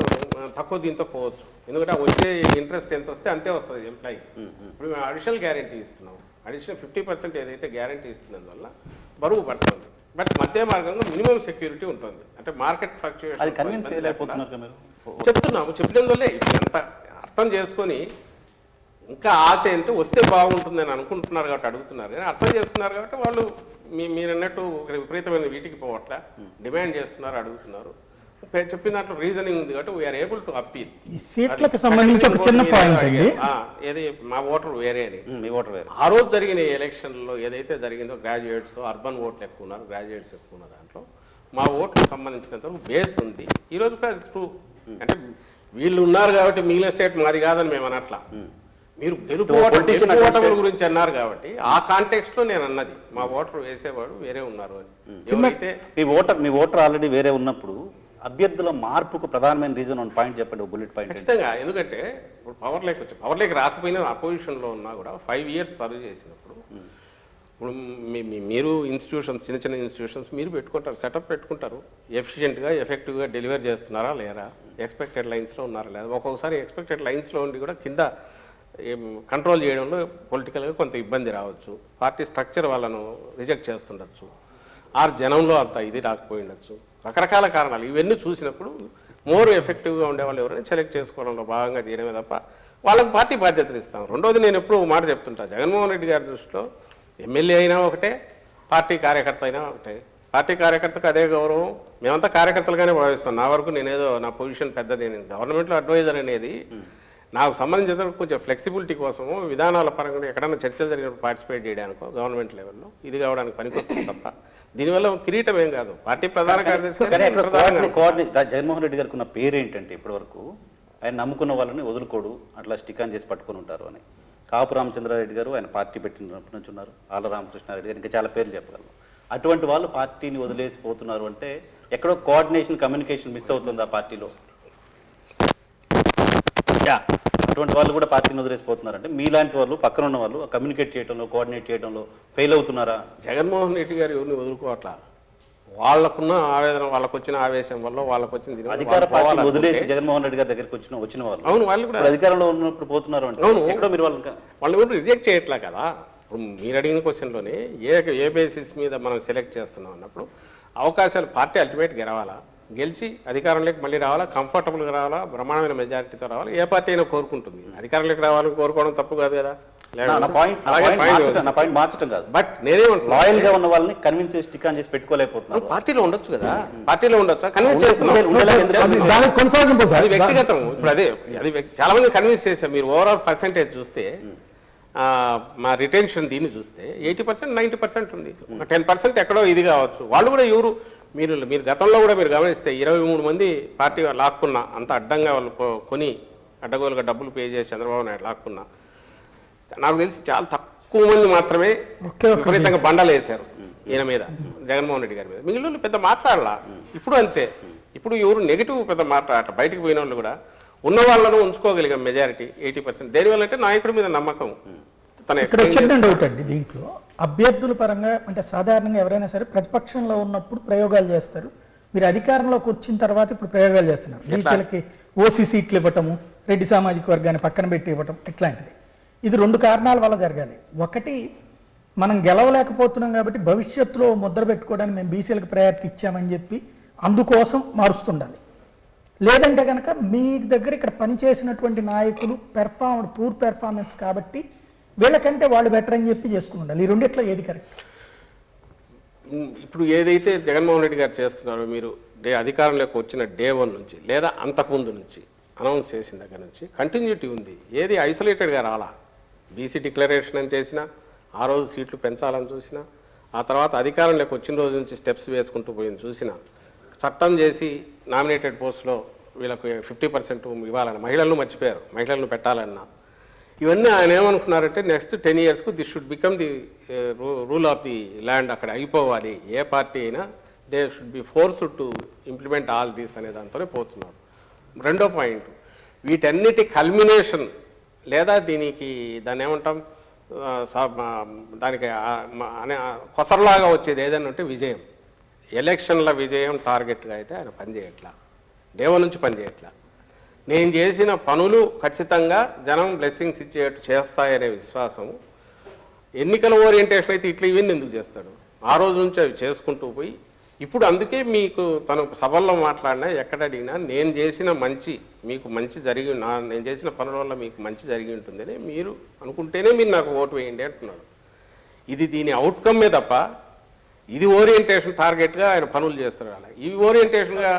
తక్కువ దీంతో పోవచ్చు. ఎందుకంటే వచ్చే ఇంట్రెస్ట్ ఎంత వస్తే అంతే వస్తుంది ఎంప్లాయీ. ఇప్పుడు మేము అడిషనల్ గ్యారెంటీ ఇస్తున్నాం. అడిషనల్ 50% ఏదైతే గ్యారెంటీ ఇస్తున్నందువల్ల బరువు పడుతుంది. బట్ మధ్య మార్గంగా మినిమం సెక్యూరిటీ ఉంటుంది. అంటే మార్కెట్ ఫ్లక్చుయేషన్ చెప్తున్నాము. చెప్పినందువల్లే ఇప్పుడు ఎంత అర్థం చేసుకొని ఇంకా ఆశ ఏంటో వస్తే బాగుంటుందని అనుకుంటున్నారు కాబట్టి అడుగుతున్నారు. కానీ అర్థం చేసుకున్నారు కాబట్టి వాళ్ళు మీరు అన్నట్టు విపరీతమైన వీటికి పోవట్లే, డిమాండ్ చేస్తున్నారు, అడుగుతున్నారు. చెప్పిన దాంట్లో రీజనింగ్ ఉంది కాబట్టి వీఆర్ ఏబుల్ టు అప్పీల్. ఈ సీట్లకు సంబంధించి ఒక చిన్న పాయింట్ అండి, ఏది మా ఓటర్ వేరే అని. మీ ఓటర్ వేరే. ఆ రోజు జరిగిన ఎలక్షన్లో ఏదైతే జరిగిందో గ్రాడ్యుయేట్స్, అర్బన్ ఓట్లు ఎక్కువ ఉన్నారు, గ్రాడ్యుయేట్స్ ఎక్కువ ఉన్న దాంట్లో మా ఓట్లకు సంబంధించినంత బేస్ ఉంది. ఈరోజు కూడా ట్రూ. అంటే వీళ్ళు ఉన్నారు కాబట్టి మిగిలిన స్టేట్ మాది కాదని మేము అనట్లా. మీరు గెలుపు ఓటర్ల గురించి అన్నారు కాబట్టి ఆ కాంటెక్స్ట్ లో నేను అన్నది మా ఓటర్ వేసేవాడు వేరే ఉన్నారు అని. మీ ఓటర్ ఆల్రెడీ వేరే ఉన్నప్పుడు అభ్యర్థుల మార్పుకు ప్రధానమైన రీజన్ వన్ పాయింట్ చెప్పండి, బుల్లెట్ పాయింట్. ఖచ్చితంగా. ఎందుకంటే ఇప్పుడు పవర్లోకి రాకపోయినా అపోజిషన్లో ఉన్నా కూడా 5 years సర్వ్ చేసినప్పుడు ఇప్పుడు మీరు ఇన్స్టిట్యూషన్స్, చిన్న చిన్న ఇన్స్టిట్యూషన్స్ మీరు పెట్టుకుంటారు, సెటప్ పెట్టుకుంటారు. ఎఫిషియెంట్గా ఎఫెక్టివ్గా డెలివర్ చేస్తున్నారా లేరా, ఎక్స్పెక్టెడ్ లైన్స్లో ఉన్నారా లేదా. ఒక్కొక్కసారి ఎక్స్పెక్టెడ్ లైన్స్లో ఉండి కూడా కింద కంట్రోల్ చేయడంలో పొలిటికల్గా కొంత ఇబ్బంది రావచ్చు. పార్టీ స్ట్రక్చర్ వాళ్ళను రిజెక్ట్ చేస్తుండొచ్చు, ఆర్ జనంలో అంత ఇది రాకపోయి ఉండొచ్చు. రకరకాల కారణాలు ఇవన్నీ చూసినప్పుడు మోర్ ఎఫెక్టివ్గా ఉండేవాళ్ళు ఎవరైనా సెలెక్ట్ చేసుకోవడంలో భాగంగా చేయడమే తప్ప వాళ్ళకి పార్టీ బాధ్యతలు ఇస్తాం. రెండోది, నేను ఎప్పుడు మాట చెప్తుంటా, జగన్మోహన్ రెడ్డి గారి దృష్టిలో ఎమ్మెల్యే అయినా ఒకటే, పార్టీ కార్యకర్త అయినా ఒకటే. పార్టీ కార్యకర్తకు అదే గౌరవం. మేమంతా కార్యకర్తలుగానే భావిస్తాం. నా వరకు నేనేదో నా పొజిషన్ పెద్దది, నేను గవర్నమెంట్లో అడ్వైజర్ అనేది నాకు సంబంధించిన కొంచెం ఫ్లెక్సిబిలిటీ కోసము, విధానాల పరంగా ఎక్కడైనా చర్చలు జరిగినప్పుడు పార్టిసిపేట్ చేయడానికో గవర్నమెంట్ లెవెల్లో ఇది కావడానికి పనికొస్తుంది తప్ప దీనివల్ల కిరీటం ఏం కాదు. పార్టీ ప్రధాన కార్యదర్శి జగన్మోహన్ రెడ్డి గారికి ఉన్న పేరు ఏంటంటే ఇప్పటివరకు ఆయన నమ్ముకున్న వాళ్ళని వదులుకోడు, అట్లా స్టికాన్ చేసి పట్టుకొని ఉంటారు అని. కాపు రామచంద్రారెడ్డి గారు ఆయన పార్టీ పెట్టినప్పటి నుంచి ఉన్నారు, ఆళ్ళ రామకృష్ణారెడ్డి గారు, ఇంకా చాలా పేర్లు చెప్పగలరు. అటువంటి వాళ్ళు పార్టీని వదిలేసిపోతున్నారు అంటే ఎక్కడో కోఆర్డినేషన్, కమ్యూనికేషన్ మిస్ అవుతుంది ఆ పార్టీలో. అటువంటి వాళ్ళు కూడా పార్టీని వదిలేసిపోతున్నారంటే మీలాంటి వాళ్ళు, పక్కన ఉన్న వాళ్ళు కమ్యూనికేట్ చేయడంలో, కోఆర్డినేట్ చేయడంలో ఫెయిల్ అవుతున్నారా? జగన్మోహన్ రెడ్డి గారు ఎవరిని వదులుకోవట్లా. వాళ్ళకున్న ఆవేదన, వాళ్ళకు వచ్చిన ఆవేశం వల్ల, వాళ్ళకు వచ్చిన అధికార పార్టీ వదిలేసి జగన్మోహన్ రెడ్డి గారి దగ్గరికి వచ్చిన వాళ్ళు, అవును, వాళ్ళు కూడా అధికారంలో ఉన్నప్పుడు పోతున్నారు అంటే ఎక్కడో మీరు వాళ్ళు కూడా రిజెక్ట్ చేయట్లే కదా. ఇప్పుడు మీరు అడిగిన క్వశ్చన్లోనే ఏ బేసిస్ మీద మనం సెలెక్ట్ చేస్తున్నాం అన్నప్పుడు అవకాశాలు పార్టీ అల్టిమేట్ గెలవాలా, గెలిచి అధికారంలోకి మళ్ళీ రావాలా, కంఫర్టబుల్గా రావాలా, బ్రహ్మాండమైన మెజారిటీతో రావాలా. ఏ పార్టీ అయినా కోరుకుంటుంది. అధికారంలోకి రావాలని కోరుకోవడం తప్పు కాదు కదా. నా పాయింట్ మార్చడం కాదు, బట్ నేనేమంటున్నా లాయల్ గా ఉన్న వాళ్ళని కన్విన్స్ చేసి టిక్ ఆన్ చేసి పెట్టుకోలేకపోతున్నారు. పార్టీలో ఉండొచ్చు కదా, పార్టీలో ఉండొచ్చు, కన్విన్స్ చేస్తున్నాం. దానికి కొనసాగింపు సార్. అది వ్యక్తిగతం. ఇప్పుడు అది చాలా మంది కన్విన్స్ చేశారు. మీరు ఓవరాల్ పర్సెంటేజ్ చూస్తే మా రిటెన్షన్ దీన్ని చూస్తే 80%, 90% ఉంది. 10% ఎక్కడో ఇది కావచ్చు. వాళ్ళు కూడా ఎవరు మీరు గతంలో కూడా మీరు గమనిస్తే 23 మంది పార్టీ లాక్కున్నా, అంత అడ్డంగా వాళ్ళు కొని అడ్డగోలుగా డబ్బులు పే చేసి చంద్రబాబు నాయుడు లాక్కున్నా, నాకు తెలిసి చాలా తక్కువ మంది మాత్రమే విపరీతంగా బండలు వేశారు ఈయన మీద, జగన్మోహన్ రెడ్డి గారి మీద. మిగిలిన పెద్ద మాట్లాడాల. ఇప్పుడు అంతే. ఇప్పుడు ఎవరు నెగిటివ్ పెద్ద మాట్లాడాలి. బయటకు పోయిన వాళ్ళు కూడా ఉన్న వాళ్ళను ఉంచుకోగలిగాం మెజారిటీ 80%. దేనివల్ల అంటే నాయకుడి మీద నమ్మకం. ఇక్కడ వచ్చిన డౌట్ అండి, దీంట్లో అభ్యర్థుల పరంగా అంటే సాధారణంగా ఎవరైనా సరే ప్రతిపక్షంలో ఉన్నప్పుడు ప్రయోగాలు చేస్తారు. మీరు అధికారంలోకి వచ్చిన తర్వాత ఇప్పుడు ప్రయోగాలు చేస్తున్నారు. బీసీలకి ఓసీ సీట్లు ఇవ్వటము, రెడ్డి సామాజిక వర్గాన్ని పక్కన పెట్టి ఇవ్వటం, ఇట్లాంటిది. ఇది 2 కారణాల వల్ల జరగాలి. ఒకటి, మనం గెలవలేకపోతున్నాం కాబట్టి భవిష్యత్తులో ముద్ర పెట్టుకోవడానికి మేము బీసీలకు ప్రయారిటీ ఇచ్చామని చెప్పి అందుకోసం మారుస్తుండాలి. లేదంటే కనుక మీ దగ్గర ఇక్కడ పనిచేసినటువంటి నాయకులు పూర్ పెర్ఫార్మెన్స్ కాబట్టి వీళ్ళకంటే వాళ్ళు బెటర్ అని చెప్పి చేసుకుని ఉండాలి. ఈ రెండిట్లో ఏది కరెక్ట్? ఇప్పుడు ఏదైతే జగన్మోహన్ రెడ్డి గారు చేస్తున్నారో, మీరు అధికారంలోకి వచ్చిన డే 1 నుంచి లేదా అంతకుముందు నుంచి అనౌన్స్ చేసిన దగ్గర నుంచి కంటిన్యూటీ ఉంది. ఏది ఐసోలేటెడ్గా రాలా. బీసీ డిక్లరేషన్ అని చేసినా, ఆ రోజు సీట్లు పెంచాలని చూసినా, ఆ తర్వాత అధికారంలోకి వచ్చిన రోజు నుంచి స్టెప్స్ వేసుకుంటూ పోయింది చూసినా, చట్టం చేసి నామినేటెడ్ పోస్టులో వీళ్ళకు 50% ఇవ్వాలని మహిళలను మర్చిపోయారు, మహిళలను పెట్టాలన్నా. ఇవన్నీ ఆయన ఏమనుకున్నారంటే నెక్స్ట్ 10 yearsకు this should become the rule of the land. అక్కడ అయిపోవాలి. ఏ పార్టీ అయినా they should be forced to implement all these అనే దాంతోనే పోతున్నారు. రెండో పాయింట్, వీటన్నిటి కల్మినేషన్ లేదా దాన్ని ఏమంటాం, దానికి కొసరలాగా వచ్చేది ఏదైనా ఉంటే విజయం. ఎలక్షన్ల విజయం టార్గెట్గా అయితే ఆయన పనిచేయట్లా, డే 1 నుంచి పనిచేయట్లా. నేను చేసిన పనులు ఖచ్చితంగా జనం బ్లెస్సింగ్స్ ఇచ్చేట్టు చేస్తాయనే విశ్వాసము. ఎన్నికల ఓరియంటేషన్ అయితే ఇట్లా ఇవన్నీ ఎందుకు చేస్తాడు? ఆ రోజు నుంచి అవి చేసుకుంటూ పోయి ఇప్పుడు అందుకే మీకు తను సభల్లో మాట్లాడినా ఎక్కడ అడిగినా నేను చేసిన మీకు మంచి నేను చేసిన పనుల వల్ల మీకు మంచి జరిగి ఉంటుందని మీరు అనుకుంటేనే మీరు నాకు ఓటు వేయండి అంటున్నాడు. ఇది దీని అవుట్కమ్మే తప్ప ఇది ఓరియంటేషన్ టార్గెట్గా ఆయన పనులు చేస్తారు. అలా ఇవి ఓరియంటేషన్గా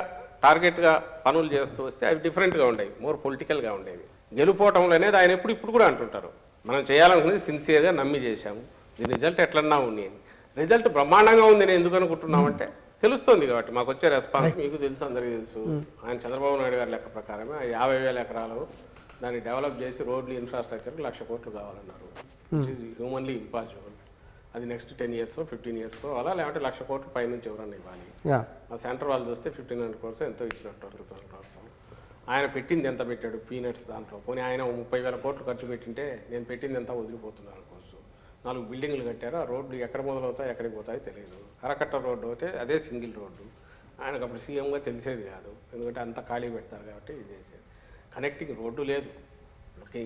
టార్గెట్గా పనులు చేస్తూ వస్తే అవి డిఫరెంట్గా ఉండేవి, మోర్ పొలిటికల్గా ఉండేవి. గెలుపోవటంలో అనేది ఆయన ఇప్పుడు కూడా అంటుంటారు, మనం చేయాలనుకునేది సిన్సియర్గా నమ్మి చేశాము, దీని రిజల్ట్ ఎట్లన్నా ఉంది అని. రిజల్ట్ బ్రహ్మాండంగా ఉంది నేను ఎందుకు అనుకుంటున్నామంటే తెలుస్తుంది కాబట్టి మాకు వచ్చే రెస్పాన్స్ మీకు తెలుసు, అందరికీ తెలుసు. ఆయన చంద్రబాబు నాయుడు గారి లెక్క ప్రకారమే 50,000 ఎకరాలు దాన్ని డెవలప్ చేసి రోడ్లు ఇన్ఫ్రాస్ట్రక్చర్కి 1,00,000 కోట్లు కావాలన్నారు. Humanly impossible. అది నెక్స్ట్ 10 years 15 years అలా, లేకపోతే 1,00,000 కోట్లు పైనుంచి ఎవరన్నా ఇవ్వాలి. ఆ సెంటర్ వాళ్ళు చూస్తే 1,500 crores ఎంతో ఇచ్చినట్టు 2,000 crores. ఆయన పెట్టింది ఎంత పెట్టాడు పీనట్స్ దాంట్లో. పోనీ ఆయన 30,000 కోట్లు ఖర్చు పెట్టింటే నేను పెట్టింది ఎంత వదిలిపోతున్నాను అనుకోవచ్చు. 4 బిల్డింగ్లు కట్టారు. ఆ రోడ్లు ఎక్కడ మొదలవుతాయి ఎక్కడికి పోతాయో తెలియదు. కరకట్ట రోడ్డు అయితే అదే సింగిల్ రోడ్డు. ఆయనకు అప్పుడు సీఎంగా తెలిసేది కాదు, ఎందుకంటే అంత ఖాళీ పెడతారు కాబట్టి ఇది చేసేది. కనెక్టింగ్ రోడ్డు లేదు,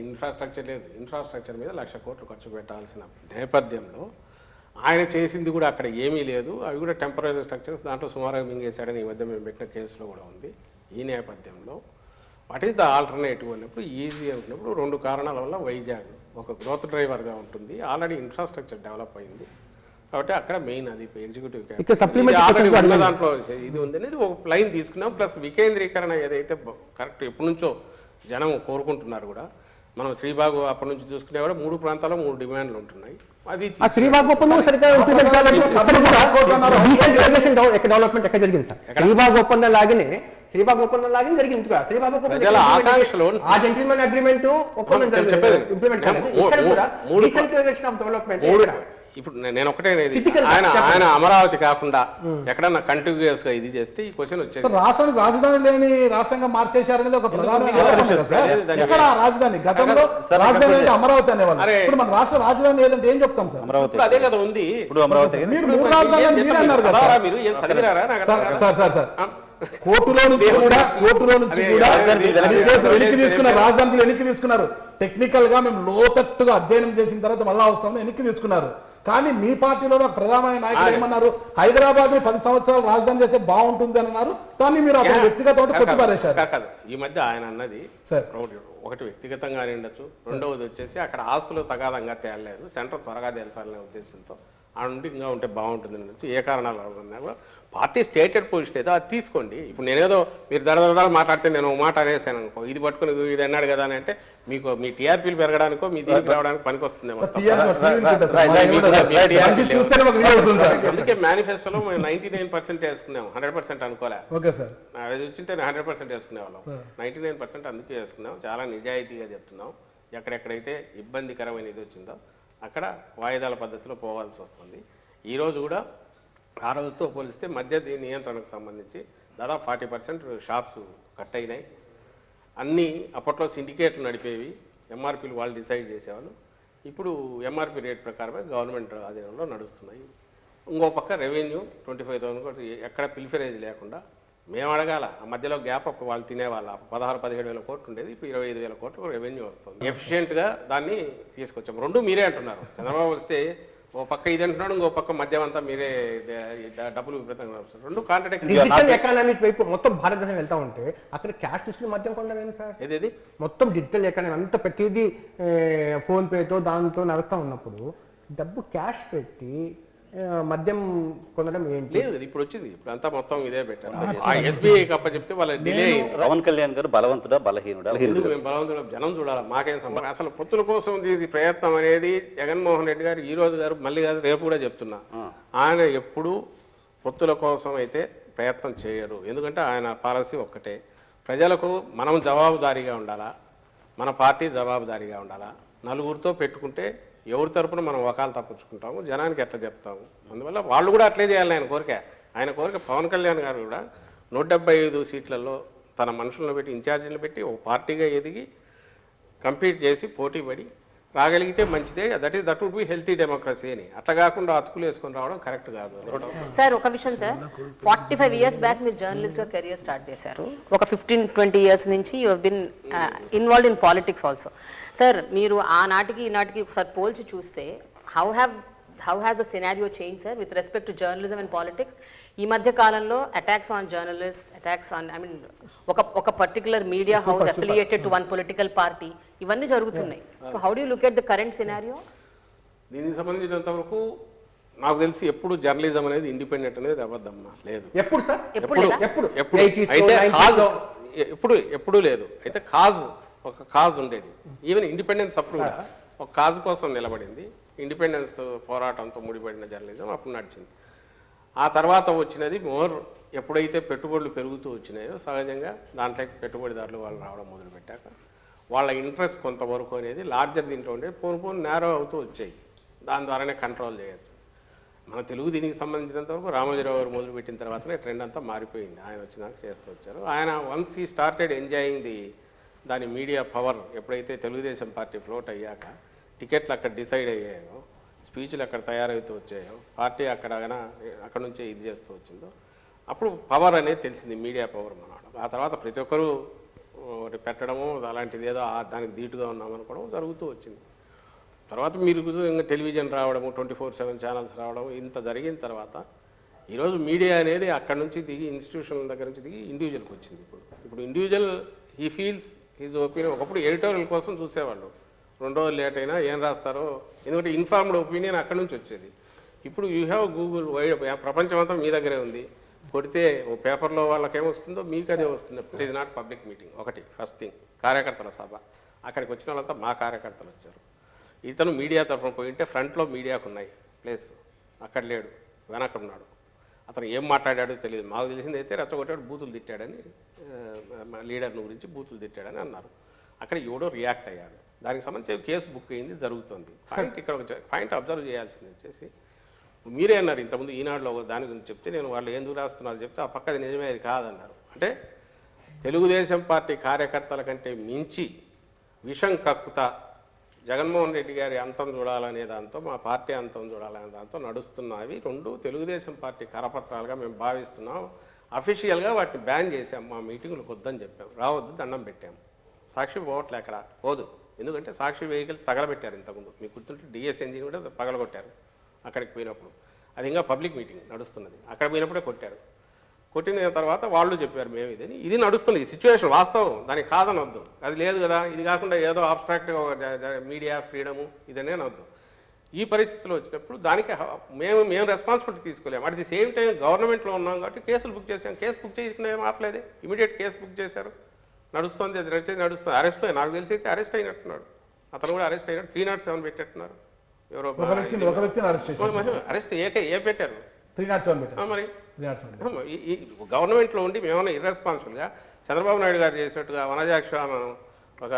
ఇన్ఫ్రాస్ట్రక్చర్ లేదు. ఇన్ఫ్రాస్ట్రక్చర్ మీద 1,00,000 కోట్లు ఖర్చు పెట్టాల్సిన నేపథ్యంలో ఆయన చేసింది కూడా అక్కడ ఏమీ లేదు. అవి కూడా టెంపరీ స్ట్రక్చర్స్, దాంట్లో సుమారుగా మింగేశాడని ఈ మధ్య మేము పెట్టిన కేసులో కూడా ఉంది. ఈ నేపథ్యంలో వాట్ ఈస్ ద ఆల్టర్నేటివ్ అన్నప్పుడు ఈజీ అనుకున్నప్పుడు 2 కారణాల వల్ల వైజాగ్ ఒక గ్రోత్ డ్రైవర్గా ఉంటుంది. ఆల్రెడీ ఇన్ఫ్రాస్ట్రక్చర్ డెవలప్ అయింది కాబట్టి అక్కడ మెయిన్ అది ఎగ్జిక్యూటివ్ దాంట్లో ఇది ఉంది అనేది ఒక లైన్ తీసుకున్నాం. ప్లస్ వికేంద్రీకరణ ఏదైతే కరెక్ట్ ఎప్పటి నుంచో జనం కోరుకుంటున్నారు కూడా. మనం శ్రీబాగు అప్పటి నుంచి చూసుకునే కూడా 3 ప్రాంతాల్లో 3 డిమాండ్లు ఉంటున్నాయి. అది శ్రీబాగు ఒప్పందం సరిగ్గా డెవలప్మెంట్ ఎక్కడ జరిగింది సార్? శ్రీబాగు ఒప్పందం లాగానే జరిగింది. శ్రీబాగు ప్రజల ఆకాంక్షలో ఆ జెంటిల్మెన్ అగ్రిమెంట్ ఒప్పందం ఇంప్లిమెంట్ డెవలప్మెంట్. ఇప్పుడు నేను ఒకటే ఆయన అమరావతి కాకుండా ఎక్కడన్నా కంటిన్యూస్ గా ఇది చేస్తే ఈ క్వశ్చన్ వచ్చేది. రాష్ట్రానికి రాజధాని లేని రాష్ట్రంగా మార్చేశారనేది ఒక ప్రధానమైన ఎక్కడ రాజధాని గతంలో రాజధాని అంటే అమరావతి అనేవాళ్ళు. ఇప్పుడు మన రాష్ట్ర రాజధాని ఏదంటే ఏం చెప్తాం సార్? అమరావతి అదే కదా ఉంది. ఇప్పుడు అమరావతి మీరు 3 రాజధానులు మీరే అన్నారు కదా మీరు ఏం చదివినారా? సార్ కోర్టులో నుంచి కూడా వెనక్కి తీసుకున్నారు. రాజధానిలో వెనక్కి తీసుకున్నారు. టెక్నికల్ గా మేము లోతట్టుగా అధ్యయనం చేసిన తర్వాత మళ్ళా వస్తామని వెనక్కి తీసుకున్నారు. కానీ మీ పార్టీలో ప్రధానమైన నాయకులు ఏమన్నారు, హైదరాబాద్ 10 సంవత్సరాలు రాజధాని చేస్తే బాగుంటుంది అని అన్నారు. దాన్ని మీరు అతను వ్యక్తిగత కొట్టిపారేశారు. కాదు, ఈ మధ్య ఆయన అన్నది ఒకటి వ్యక్తిగతంగా ఉండొచ్చు, రెండవది వచ్చేసి అక్కడ ఆస్తులు తగాదంగా తేలలేదు, సెంటర్ త్వరగా తెలసాలనే ఉద్దేశంతో ఇంకా ఉంటే బాగుంటుంది అన్నట్టు ఏ కారణాలు ఉన్నా పార్టీ స్టేటెడ్ పొజిషన్ ఏదో అది తీసుకోండి. ఇప్పుడు నేనేదో మీరు దడదడాలు మాట్లాడితే నేను మాట అనేసాను అనుకో, ఇది పట్టుకుని ఇది అన్నాడు కదా అని అంటే మీకు మీ టీఆర్పీలు పెరగడానికో మీ దీనికి రావడానికి పనికి వస్తుంది. అందుకే మేనిఫెస్టోలో మేము 99% వేసుకున్నాం, 100% అనుకోలే. అది వచ్చింటే 100% వేసుకునే వాళ్ళం, 99% అందుకే వేసుకున్నాం. చాలా నిజాయితీగా చెప్తున్నాం. ఎక్కడెక్కడైతే ఇబ్బందికరమైన ఇది వచ్చిందో అక్కడ వాయిదాల పద్ధతిలో పోవాల్సి వస్తుంది. ఈరోజు కూడా ఆ రోజుతో పోలిస్తే మద్య నియంత్రణకు సంబంధించి దాదాపు 40% షాప్స్ కట్ అయినాయి. అన్నీ అప్పట్లో సిండికేట్లు నడిపేవి, ఎంఆర్పీలు వాళ్ళు డిసైడ్ చేసేవాళ్ళు. ఇప్పుడు ఎంఆర్పీ రేట్ ప్రకారమే గవర్నమెంట్ ఆధీనంలో నడుస్తున్నాయి. ఇంకో పక్క రెవెన్యూ 25,000 కోట్లు ఎక్కడ పిల్ఫరేజ్ లేకుండా మేము అడగాల. ఆ మధ్యలో గ్యాప్ అప్పుడు వాళ్ళు తినేవాళ్ళ 16-17 వేల కోట్లు ఉండేది, ఇప్పుడు 25,000 కోట్లు రెవెన్యూ వస్తుంది. ఎఫిషియెంట్గా దాన్ని తీసుకొచ్చాం. రెండు మీరే అంటున్నారు. చంద్రబాబు వస్తే ఓ పక్క ఇది అంటున్నాడు, ఇంకో పక్క మద్యం అంతా మీరే డబ్బులు విపరీతంగా రెండు కాంట్రాక్ట్. డిజిటల్ ఎకానమీ వైపు మొత్తం భారతదేశం వెళ్తా ఉంటే అక్కడ క్యాష్ లిస్టులు మద్యం కొనలేదు సార్. ఏదేది మొత్తం డిజిటల్ ఎకానమీ అంతా ప్రతిదీ ఫోన్పేతో దాంతో నడుస్తూ ఉన్నప్పుడు డబ్బు క్యాష్ పెట్టి మద్యం కొనడం ఏంటి లేదు. ఇప్పుడు వచ్చింది, ఇప్పుడు అంతా మొత్తం ఇదే పెట్టారు. ఎస్బీఐ కప్ప చెప్తే వాళ్ళ డిలే. పవన్ కళ్యాణ్ గారు బలవంతుడా బలహీనుడా? బలవంతుడా, జనం చూడాలి, మాకేం సంబంధం. అసలు పొత్తుల కోసం ఇది ప్రయత్నం అనేది జగన్మోహన్ రెడ్డి గారు ఈ రోజు గారు మళ్ళీ గారు రేపు కూడా చెప్తున్నా, ఆయన ఎప్పుడు పొత్తుల కోసం అయితే ప్రయత్నం చేయరు. ఎందుకంటే ఆయన పాలసీ ఒక్కటే, ప్రజలకు మనం జవాబుదారీగా ఉండాలా, మన పార్టీ జవాబుదారీగా ఉండాలా. నలుగురితో పెట్టుకుంటే ఎవరి తరపున మనం వకాలు తప్పించుకుంటాము, జనానికి ఎట్లా చెప్తాము. అందువల్ల వాళ్ళు కూడా అట్లే చేయాలి. ఆయన కోరిక పవన్ కళ్యాణ్ గారు కూడా 175 సీట్లలో తన మనుషులను పెట్టి ఇన్ఛార్జీలు పెట్టి ఒక పార్టీగా ఎదిగి కంపీట్ చేసి పోటీ పడి రాగలిగితే మంచిదే. That would be healthy democracy అని. అట్లా కాకుండా అతుకులు వేసుకొని రావడం కరెక్ట్ కాదు. సార్ ఒక విషయం సార్, 45 years బ్యాక్ మీరు జర్నలిస్ట్గా కెరియర్ స్టార్ట్ చేశారు. ఒక 15-20 years నుంచి you have been involved in politics also. Sir మీరు ఆనాటికి ఈనాటికి ఒకసారి పోల్చి చూస్తే how has the scenario change sir with respect to journalism and politics? ఈ మధ్య కాలంలో attacks on journalist, attacks on ఒక particular media house affiliated to one political party, ఇవన్నీ జరుగుతున్నాయి. So how do you look at the current scenario? దీనికి సంబంధించినంత వరకు నాకు తెలిసి ఎప్పుడు జర్నలిజం అనేది ఇండిపెండెంట్ అనేది అవ్వద్దమ్మా. లేదు. ఎప్పుడు సార్? ఎప్పుడు లేదు. అయితే ఒక కాజ్ ఉండేది. ఈవెన్ ఇండిపెండెన్స్ అప్పుడు కూడా ఒక కాజ్ కోసం నిలబడింది. ఇండిపెండెన్స్ పోరాటంతో ముడిపడిన జర్నలిజం అప్పుడు నడిచింది. ఆ తర్వాత వచ్చినది ఎప్పుడైతే పెట్టుబడులు పెరుగుతూ వచ్చినాయో సహజంగా దాంట్లోకి పెట్టుబడిదారులు వాళ్ళు రావడం మొదలుపెట్టాక వాళ్ళ ఇంట్రెస్ట్ కొంతవరకు అనేది లార్జర్ దీంట్లో ఉండే పోను నేరో అవుతూ వచ్చాయి. దాని ద్వారానే కంట్రోల్ చేయొచ్చు. మన తెలుగు దీనికి సంబంధించినంత వరకు రామోజీరావు గారు మొదలుపెట్టిన తర్వాతనే ట్రెండ్ అంతా మారిపోయింది. ఆయన వచ్చినాక చేస్తూ వచ్చారు. ఆయన వన్స్ ఈ స్టార్టెడ్ ఎంజాయింగ్ దాని మీడియా పవర్, ఎప్పుడైతే తెలుగుదేశం పార్టీ ఫ్లోట్ అయ్యాక టికెట్లు అక్కడ డిసైడ్ అయ్యాయో, స్పీచ్లు అక్కడ తయారవుతూ వచ్చాయో, పార్టీ అక్కడ నుంచే ఇది చేస్తూ వచ్చిందో అప్పుడు పవర్ అనేది తెలిసింది, మీడియా పవర్ మనవాడు. ఆ తర్వాత ప్రతి ఒక్కరూ పెట్టడము అలాంటిది ఏదో దానికి ధీటుగా ఉన్నామనుకోవడం జరుగుతూ వచ్చింది. తర్వాత మీరు ఇంకా టెలివిజన్ రావడము, 24/7 ఛానల్స్ రావడం, ఇంత జరిగిన తర్వాత ఈరోజు మీడియా అనేది అక్కడ నుంచి దిగి ఇన్స్టిట్యూషన్ల దగ్గర నుంచి దిగి ఇండివిజువల్కి వచ్చింది. ఇప్పుడు individual he feels his opinion. ఒకప్పుడు ఎడిటోరియల్ కోసం చూసేవాళ్ళు, 2 రోజులు లేట్ అయినా ఏం రాస్తారో, ఎందుకంటే ఇన్ఫార్మ్డ్ ఒపీనియన్ అక్కడ నుంచి వచ్చేది. ఇప్పుడు యూ హ్యావ్ గూగుల్ వైడ్, ప్రపంచం అంతా మీ దగ్గరే ఉంది. కొడితే ఓ పేపర్లో వాళ్ళకేమొస్తుందో మీకు అదే వస్తుంది. It is not public meeting. ఒకటి ఫస్ట్ థింగ్, కార్యకర్తల సభ. అక్కడికి వచ్చిన వాళ్ళంతా మా కార్యకర్తలు వచ్చారు. ఇతను మీడియా తరఫున పోయింటే ఫ్రంట్లో మీడియాకు ఉన్నాయి ప్లేస్, అక్కడ లేడు, వెనక ఉన్నాడు. అతను ఏం మాట్లాడాడో తెలియదు. మాకు తెలిసింది అయితే రెచ్చగొట్టాడు, బూతులు తిట్టాడని, లీడర్ని గురించి బూతులు తిట్టాడని అన్నారు. అక్కడ ఎవడో రియాక్ట్ అయ్యాడు. దానికి సంబంధించి కేసు బుక్ అయింది, జరుగుతుంది. ఇక్కడ ఒక పాయింట్ అబ్జర్వ్ చేయాల్సింది వచ్చేసి, మీరే అన్నారు ఇంతకుముందు ఈనాడులో దాని గురించి చెప్తే, నేను వాళ్ళు ఎందుకు రాస్తున్నారు చెప్తే ఆ పక్కది నిజమే, అది కాదన్నారు. అంటే తెలుగుదేశం పార్టీ కార్యకర్తల కంటే మించి విషం కక్కుతా జగన్మోహన్ రెడ్డి గారి అంతం చూడాలనే దాంతో, మా పార్టీ అంతం చూడాలనే దాంతో నడుస్తున్నవి 2 తెలుగుదేశం పార్టీ కరపత్రాలుగా మేము భావిస్తున్నాం. అఫీషియల్గా వాటిని బ్యాన్ చేసాం, మా మీటింగ్లకు వద్దని చెప్పాం, రావద్దు, దండం పెట్టాం. సాక్షి పోవట్లే అక్కడ, పోదు. ఎందుకంటే సాక్షి వెహికల్స్ తగలబెట్టారు ఇంతకుముందు, మీకు గుర్తుంటే డిఎస్ ఇంజిన్ కూడా పగలగొట్టారు అక్కడికి పోయినప్పుడు. అది ఇంకా పబ్లిక్ మీటింగ్ నడుస్తున్నది, అక్కడ పోయినప్పుడే కొట్టారు. కొట్టిన తర్వాత వాళ్ళు చెప్పారు మేము ఇది నడుస్తుంది, ఈ సిచ్యువేషన్ వాస్తవం, దానికి కాదనొద్దు. అది లేదు కదా, ఇది కాకుండా ఏదో ఆబ్స్ట్రాక్ట్గా మీడియా ఫ్రీడము ఇదనే అనొద్దు. ఈ పరిస్థితిలో వచ్చినప్పుడు దానికి మేము రెస్పాన్సిబిలిటీ తీసుకోలేము. అట్ ది సేమ్ టైం గవర్నమెంట్లో ఉన్నాం కాబట్టి కేసులు బుక్ చేసాం. కేసు బుక్ చేసుకునే ఏం ఆపలేదే, ఇమీడియట్ కేసు బుక్ చేశారు, నడుస్తుంది, అది నడుస్తుంది. అరెస్ట్ అయ్యి, నాకు తెలిసి అయితే అరెస్ట్ అయినట్టున్నాడు, అతను కూడా అరెస్ట్ అయినట్టు 307 పెట్టేట్టున్నారు. ఎవరో ఒక వ్యక్తిని అరెస్ట్ ఏ పెట్టారు 307 పెట్టారు. మరి 307 ఈ గవర్నమెంట్లో ఉండి మేమన్నా ఇర్రెస్పాన్సిబుల్గా చంద్రబాబు నాయుడు గారు చేసినట్టుగా వనజాక్ష ఒక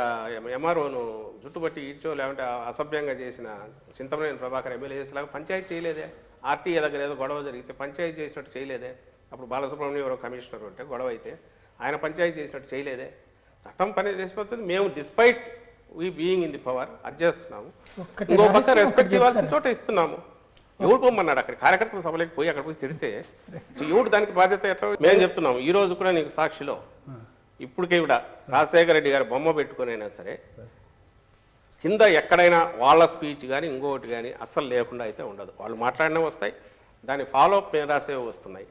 ఎంఆర్ఓను జుట్టుబట్టి ఈడ్చో లేకుంటే అసభ్యంగా చేసిన చింతమనేని ప్రభాకర్ ఎమ్మెల్యే చేసేలాగా పంచాయతీ చేయలేదే. ఆర్టీఏ దగ్గర ఏదో గొడవ జరిగితే పంచాయతీ చేసినట్టు చేయలేదే. అప్పుడు బాలసుబ్రహ్మణ్యం ఎవరో కమిషనర్ ఉంటే గొడవ అయితే ఆయన పంచాయతీ చేసినట్టు చేయలేదే. చట్టం పని చేసిపోతుంది. మేము despite we being in the power అది చేస్తున్నాము. ఇంకో పక్క రెస్పెక్ట్ ఇవ్వాల్సిన చోట ఇస్తున్నాము. ఎవడు పొమ్మన్నాడు అక్కడ కార్యకర్తల సభలోకి పోయి అక్కడ పోయి తిడితే ఎవడు దానికి బాధ్యత ఎట్లా? మేము చెప్తున్నాము ఈ రోజు కూడా నీకు సాక్షిలో ఇప్పటికే కూడా రాజశేఖర రెడ్డి గారు బొమ్మ పెట్టుకునైనా సరే కింద ఎక్కడైనా వాళ్ళ స్పీచ్ కానీ ఇంకొకటి కానీ అస్సలు లేకుండా అయితే ఉండదు. వాళ్ళు మాట్లాడినా వస్తాయి, దాని ఫాలోఅప్ మీద రాసేవి వస్తున్నాయి.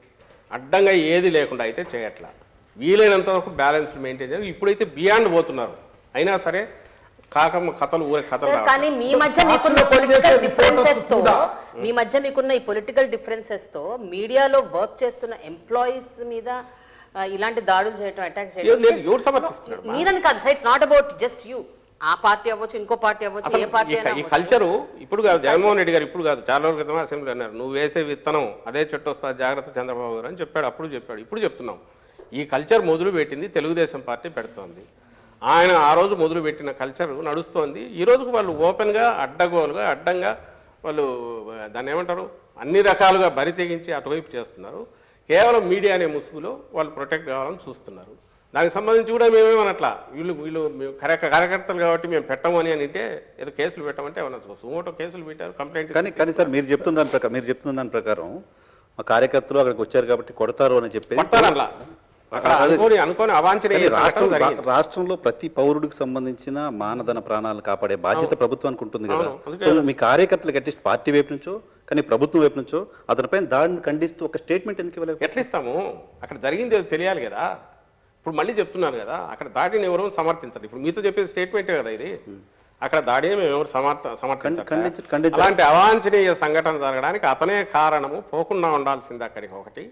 అడ్డంగా ఏది లేకుండా అయితే చేయట్లా. వీలైనంత వరకు బ్యాలెన్స్ మెయింటైన్ చేయాలి. ఇప్పుడైతే బియాండ్ పోతున్నారు. అయినా సరే కాకమ్మ కథలు ఊరే కథలు. కానీ మీ మధ్య మీకున్న పొలిటికల్ డిఫరెన్సెస్ తో ఈ పొలిటికల్ డిఫరెన్సెస్ తో మీడియాలో వర్క్ చేస్తున్న ఎంప్లాయీస్ మీద ఇలాంటి దాడులు చేయడం, అటాక్ చేయడం మీరని కాదు. It's not about just you. ఆ పార్టీ అవ్వచ్చు, ఇంకో పార్టీ అవ్వచ్చు, ఏ పార్టీ అయినా. ఈ కల్చరు ఇప్పుడు కాదు, జగన్మోహన్ రెడ్డి గారు ఇప్పుడు కాదు, చాలా రోజుల క్రితం అసెంబ్లీ అన్నారు, నువ్వు వేసే విత్తనం అదే చెట్టు వస్తా, జాగ్రత్త చంద్రబాబు గారు అని చెప్పాడు. అప్పుడు చెప్పాడు, ఇప్పుడు చెప్తున్నాం. ఈ కల్చర్ మొదలు పెట్టింది తెలుగుదేశం పార్టీ పెడుతోంది. ఆయన ఆ రోజు మొదలు పెట్టిన కల్చర్ నడుస్తోంది. ఈ రోజుకు వాళ్ళు ఓపెన్గా అడ్డగోలుగా అడ్డంగా వాళ్ళు దాన్ని ఏమంటారు అన్ని రకాలుగా బరి తెగించి అటువైపు చేస్తున్నారు. కేవలం మీడియా అనే ముసుగులో వాళ్ళు ప్రొటెక్ట్ కావాలని చూస్తున్నారు. దానికి సంబంధించి కూడా మేమేమనట్లా, వీళ్ళు కార్యకర్తలు కాబట్టి మేము పెట్టమని అని అంటే ఏదో కేసులు పెట్టమంటే ఏమన్నా సుమోటో కేసులు పెట్టారు, కంప్లైంట్. కానీ సార్ మీరు చెప్తున్న దాని ప్రకారం మా కార్యకర్తలు అక్కడికి వచ్చారు కాబట్టి కొడతారు అని చెప్పి అనుకోని అవాంఛనీయ రాష్ట్రంలో ప్రతి పౌరుడికి సంబంధించిన మానధన ప్రాణాలు కాపాడే బాధ్యత ప్రభుత్వానికి ఉంటుంది కదా. సో మీ కార్యకర్తలకు అట్లీస్ట్ పార్టీ వైపు నుంచో కానీ ప్రభుత్వం వైపు నుంచో అతనిపైన దాడిని ఖండిస్తూ ఒక స్టేట్మెంట్ ఎందుకు ఇవ్వలేదు? ఎట్లా ఇస్తాము? అక్కడ జరిగింది తెలియాలి కదా. ఇప్పుడు మళ్ళీ చెప్తున్నారు కదా, అక్కడ దాడిని ఎవరు సమర్థించాలి. ఇప్పుడు మీతో చెప్పేది స్టేట్మెంటే కదా ఇది. అక్కడ దాడిని మేము ఎవరు సమర్థించాలి. అలాంటి అవాంఛనీయ సంఘటన జరగడానికి అతనే కారణము, పోకుండా ఉండాల్సింది అక్కడికి. ఒకటి,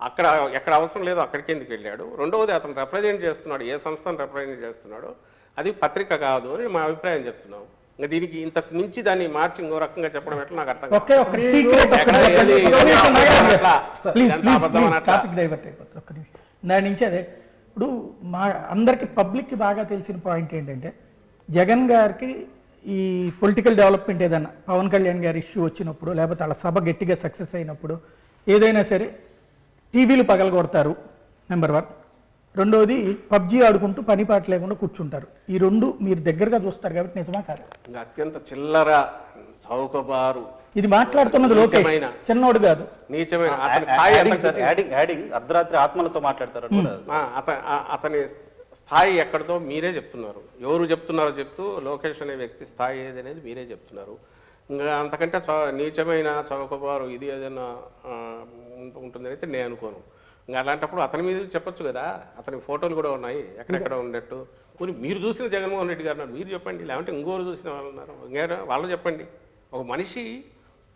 అక్కడ ఎక్కడ అవసరం లేదో అక్కడికి ఎందుకు వెళ్ళాడు. రెండవది, అతను రిప్రజెంట్ చేస్తున్నాడు, ఏ సంస్థను రిప్రజెంట్ చేస్తున్నాడో అది పత్రిక కాదు అని మా అభిప్రాయం చెప్తున్నాం. ఇంకా దీనికి ఇంతకు మించి దాన్ని మార్చి ఇంకో రకంగా చెప్పడం ఎట్లా నాకు అర్థం కాదు. దాని నుంచి అదే ఇప్పుడు మా అందరికి పబ్లిక్కి బాగా తెలిసిన పాయింట్ ఏంటంటే, జగన్ గారికి ఈ పొలిటికల్ డెవలప్మెంట్ ఏదైనా పవన్ కళ్యాణ్ గారి ఇష్యూ వచ్చినప్పుడు, లేకపోతే వాళ్ళ సభ గట్టిగా సక్సెస్ అయినప్పుడు ఏదైనా సరే టీవీలు పగలగొడతారు నెంబర్ 1. రెండోది పబ్జీ ఆడుకుంటూ పని పాట లేకుండా కూర్చుంటారు. ఈ రెండు మీరు దగ్గరగా చూస్తారు కాబట్టి నిజమా కాదు? అత్యంత చిల్లర చౌకబారు ఇది మాట్లాడుతున్నది లోకేష్, చిన్నోడు కాదు, నీచమైన. అర్ధరాత్రి ఆత్మలతో మాట్లాడతారు. అతని స్థాయి ఎక్కడితో మీరే చెప్తున్నారు. ఎవరు చెప్తున్నారో చెప్తూ లోకేష్ అనే వ్యక్తి స్థాయి ఏది అనేది మీరే చెప్తున్నారు. ఇంకా అంతకంటే నీచమైన చౌకబారు ఇది ఏదైనా ఉంటుందని అయితే నేను అనుకోను. ఇంకా అలాంటప్పుడు అతని మీద చెప్పొచ్చు కదా, అతని ఫోటోలు కూడా ఉన్నాయి ఎక్కడెక్కడ ఉండేట్టు. కొన్ని మీరు చూసిన జగన్మోహన్ రెడ్డి గారు మీరు చెప్పండి, లేకుంటే ఇంకోరు చూసిన వాళ్ళు ఉన్నారు, ఇంకేనా వాళ్ళు చెప్పండి. ఒక మనిషి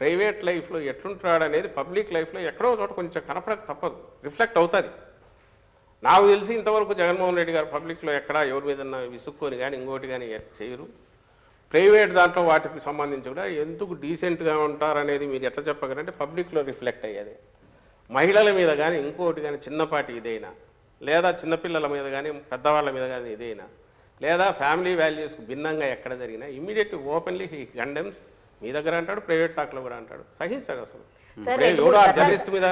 ప్రైవేట్ లైఫ్లో ఎట్లుంటాడు అనేది పబ్లిక్ లైఫ్లో ఎక్కడో చోట కొంచెం కనపడక తప్పదు, రిఫ్లెక్ట్ అవుతుంది. నాకు తెలిసి ఇంతవరకు జగన్మోహన్ రెడ్డి గారు పబ్లిక్లో ఎక్కడ ఎవరి మీద విసుక్కొని కానీ ఇంకోటి కానీ చేయరు. ప్రైవేట్ దాంట్లో వాటికి సంబంధించి కూడా ఎందుకు డీసెంట్గా ఉంటారనేది మీరు ఎట్లా చెప్పగలంటే పబ్లిక్లో రిఫ్లెక్ట్ అయ్యేది. మహిళల మీద కానీ ఇంకోటి కానీ చిన్నపాటి ఇదైనా, లేదా చిన్నపిల్లల మీద కానీ పెద్దవాళ్ళ మీద కానీ ఇదైనా, లేదా ఫ్యామిలీ వాల్యూస్కి భిన్నంగా ఎక్కడ జరిగినా ఇమ్మీడియట్ ఓపెన్లీ హీ కండెమ్స్. మీ దగ్గర అంటాడు, ప్రైవేట్ టాక్లో కూడా అంటాడు. సహించదు అసలు. జర్నలిస్ట్ మీద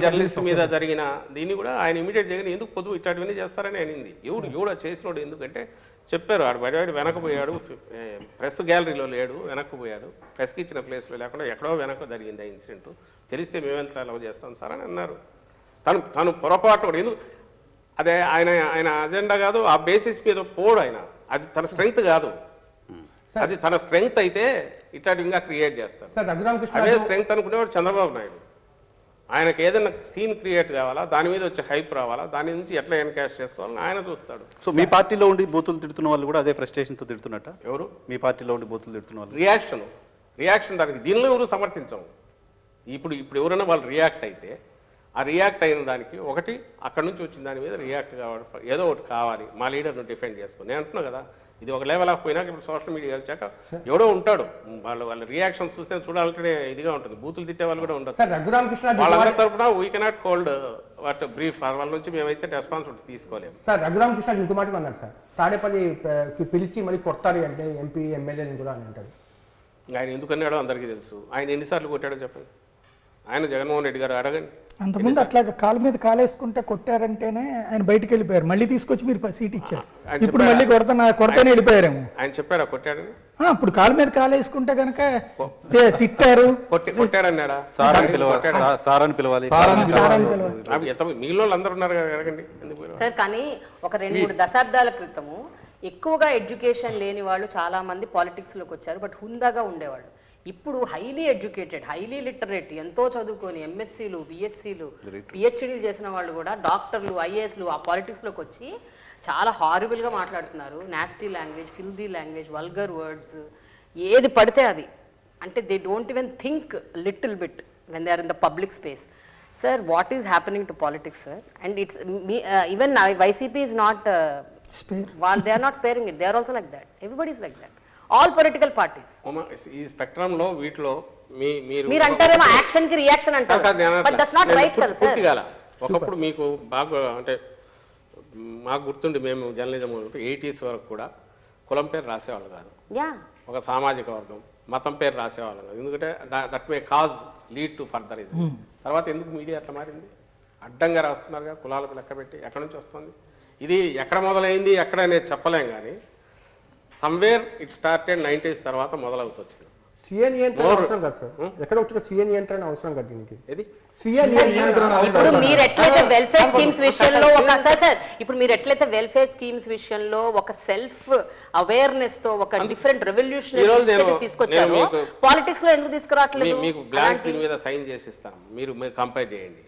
జర్నలిస్ట్ మీద జరిగిన దీన్ని కూడా ఆయన ఇమీడియట్ జరిగిన ఎందుకు పొద్దు ఇట్లాంటివన్నీ చేస్తారని అనింది. ఎవడు చేసినోడు ఎందుకంటే చెప్పారు, ఆడు బయట వెనకపోయాడు, ప్రెస్ గ్యాలరీలో లేడు, వెనక్కిపోయాడు, ప్రెస్కి ఇచ్చిన ప్లేస్లో లేకుండా ఎక్కడో వెనక జరిగింది ఆ ఇన్సిడెంట్. తెలిస్తే మేమెంత అలవ్ చేస్తాం సార్ అని అన్నారు. తను పొరపాటు కూడా ఎందుకు అదే ఆయన అజెండా కాదు, ఆ బేసిస్ మీద పోడు ఆయన. అది తన స్ట్రెంగ్త్ కాదు. అది తన స్ట్రెంగ్త్ అయితే ఇట్లాంటి ఇంకా క్రియేట్ చేస్తారు. సార్ రఘురామకృష్ణ అదే స్ట్రెంగ్త్ అనుకునేవాడు చంద్రబాబు నాయుడు. ఆయనకు ఏదైనా సీన్ క్రియేట్ కావాలా, దాని మీద వచ్చే హైప్ రావాలా, దాని నుంచి ఎట్లా ఎన్కాష్ చేసుకోవాలని ఆయన చూస్తాడు. సో మీ పార్టీలో ఉండి బూతులు తిడుతున్న వాళ్ళు కూడా అదే ఫ్రస్ట్రేషన్తో తిడుతున్నట్ట? ఎవరు మీ పార్టీలో ఉండి బూతులు తిడుతున్న వాళ్ళు రియాక్షన్ దానికి దీనిలో ఎవరు సమర్థించము. ఇప్పుడు ఎవరైనా వాళ్ళు రియాక్ట్ అయితే ఆ రియాక్ట్ అయిన దానికి ఒకటి అక్కడ నుంచి వచ్చిన దాని మీద రియాక్ట్ కావాలి, ఏదో ఒకటి కావాలి, మా లీడర్ను డిఫెండ్ చేసుకుని. నేను అంటున్నా కదా, ఇది ఒక లెవెల్ ఆఫ్ పోయినాక ఇప్పుడు సోషల్ మీడియా వచ్చాక ఎవడో ఉంటాడు, వాళ్ళ రియాక్షన్స్ చూస్తే చూడాలంటే ఇదిగా ఉంటుంది. బూతులు తిట్టే వాళ్ళు కూడా ఉండదు. సార్ రఘురామకృష్ణ వాళ్ళందరి తరఫున we cannot hold what brief, వాళ్ళ నుంచి మేమైతే రెస్పాన్సిబిలిటీ తీసుకోలేము. సార్ రఘురామకృష్ణ ఇంకో మాట అన్నాడు సార్, తాడేపల్లి పిలిచి మళ్ళీ కొడతారు అంటే ఎంపీ ఎమ్మెల్యేని కూడా అని అంటాడు. ఆయన ఎందుకన్నాడో అందరికీ తెలుసు. ఆయన ఎన్నిసార్లు కొట్టాడో చెప్పండి. ఆయన జగన్మోహన్ రెడ్డి గారు అడగండి. అంతకుముందు అట్లా కాలు మీద కాలేసుకుంటే కొట్టారంటేనే ఆయన బయటికి వెళ్ళిపోయారు. మళ్ళీ తీసుకొచ్చి మీరు సీట్ ఇచ్చారు. ఇప్పుడు మళ్ళీ కొడతానే వెళ్ళిపోయారేమో. ఆయన చెప్పారా కొట్టాడని? అప్పుడు కాలు మీద కాలేసుకుంటే కనుక తిట్టారు, కొట్టాడన్నాడా? సారాన్ని పిలవాలి. మిగిలిన వాళ్ళు అందరూ ఉన్నారు కదా, అడగండి. సార్ కానీ ఒక 2-3 దశాబ్దాల క్రితము ఎక్కువగా ఎడ్యుకేషన్ లేని వాళ్ళు చాలా మంది పాలిటిక్స్లోకి వచ్చారు, బట్ హుందాగా ఉండేవాళ్ళు. ఇప్పుడు హైలీ ఎడ్యుకేటెడ్, హైలీ లిటరేట్, ఎంతో చదువుకొని ఎంఎస్సీలు, బిఎస్సీలు, పిహెచ్డీలు చేసిన వాళ్ళు కూడా డాక్టర్లు, ఐఏఎస్లు ఆ పాలిటిక్స్లోకి వచ్చి చాలా హారిబుల్గా మాట్లాడుతున్నారు. Nasty language, filthy language, vulgar words, ఏది పడితే అది. అంటే they don't even think little bit when they are in the public space. Sir, what is happening to politics, sir? And it's even now YCP is not spare. While they are not sparing it, they are also like that. Everybody is like that. All political parties. ఈ spectrum లో వీటిలో మీరు అంటారేమో action కి reaction అంటారు, but that's not right కదా sir. ఒకప్పుడు మీకు బాగా అంటే మాకు గుర్తుండి మేము జర్నలిజం 80s వరకు కూడా కులం పేరు రాసేవాళ్ళు కాదు. యా, ఒక సామాజిక వర్గం, మతం పేరు రాసేవాళ్ళం కాదు. ఎందుకంటే that may cause lead to further ఇది. తర్వాత ఎందుకు మీడియా అట్లా మారింది? అడ్డంగా రాస్తున్నారుగా, కులాలకు లెక్క పెట్టి. ఎక్కడి నుంచి వస్తుంది ఇది? ఎక్కడ మొదలైంది ఎక్కడ అనేది చెప్పలేం, కానీ సమ్వేర్ ఇట్ స్టార్టెడ్ 90s తర్వాత మొదలవుతుంది. సీఏ నియంత్రణ అవసరం కదా సార్, ఎక్కడ వచ్చిన సీఏ నియంత్రణ అవసరం కదా దీనికి. ఇది సీఏ నియంత్రణ ఇప్పుడు మీరు ఎట్లయితే వెల్ఫేర్ స్కీమ్స్ విషయంలో ఒక సార్ ఇప్పుడు మీరు ఎట్లయితే వెల్ఫేర్ స్కీమ్స్ విషయంలో ఒక సెల్ఫ్ అవేర్నెస్ తో ఒక డిఫరెంట్ రెవల్యూషనరీ తీసుకొచ్చారు, పాలిటిక్స్ లో ఎందుకు తీసుకురావట్లేదు? మీకు బ్లాంక్ దీని మీద సైన్ చేసి ఇస్తాం, మీరు కంపేర్ చేయండి.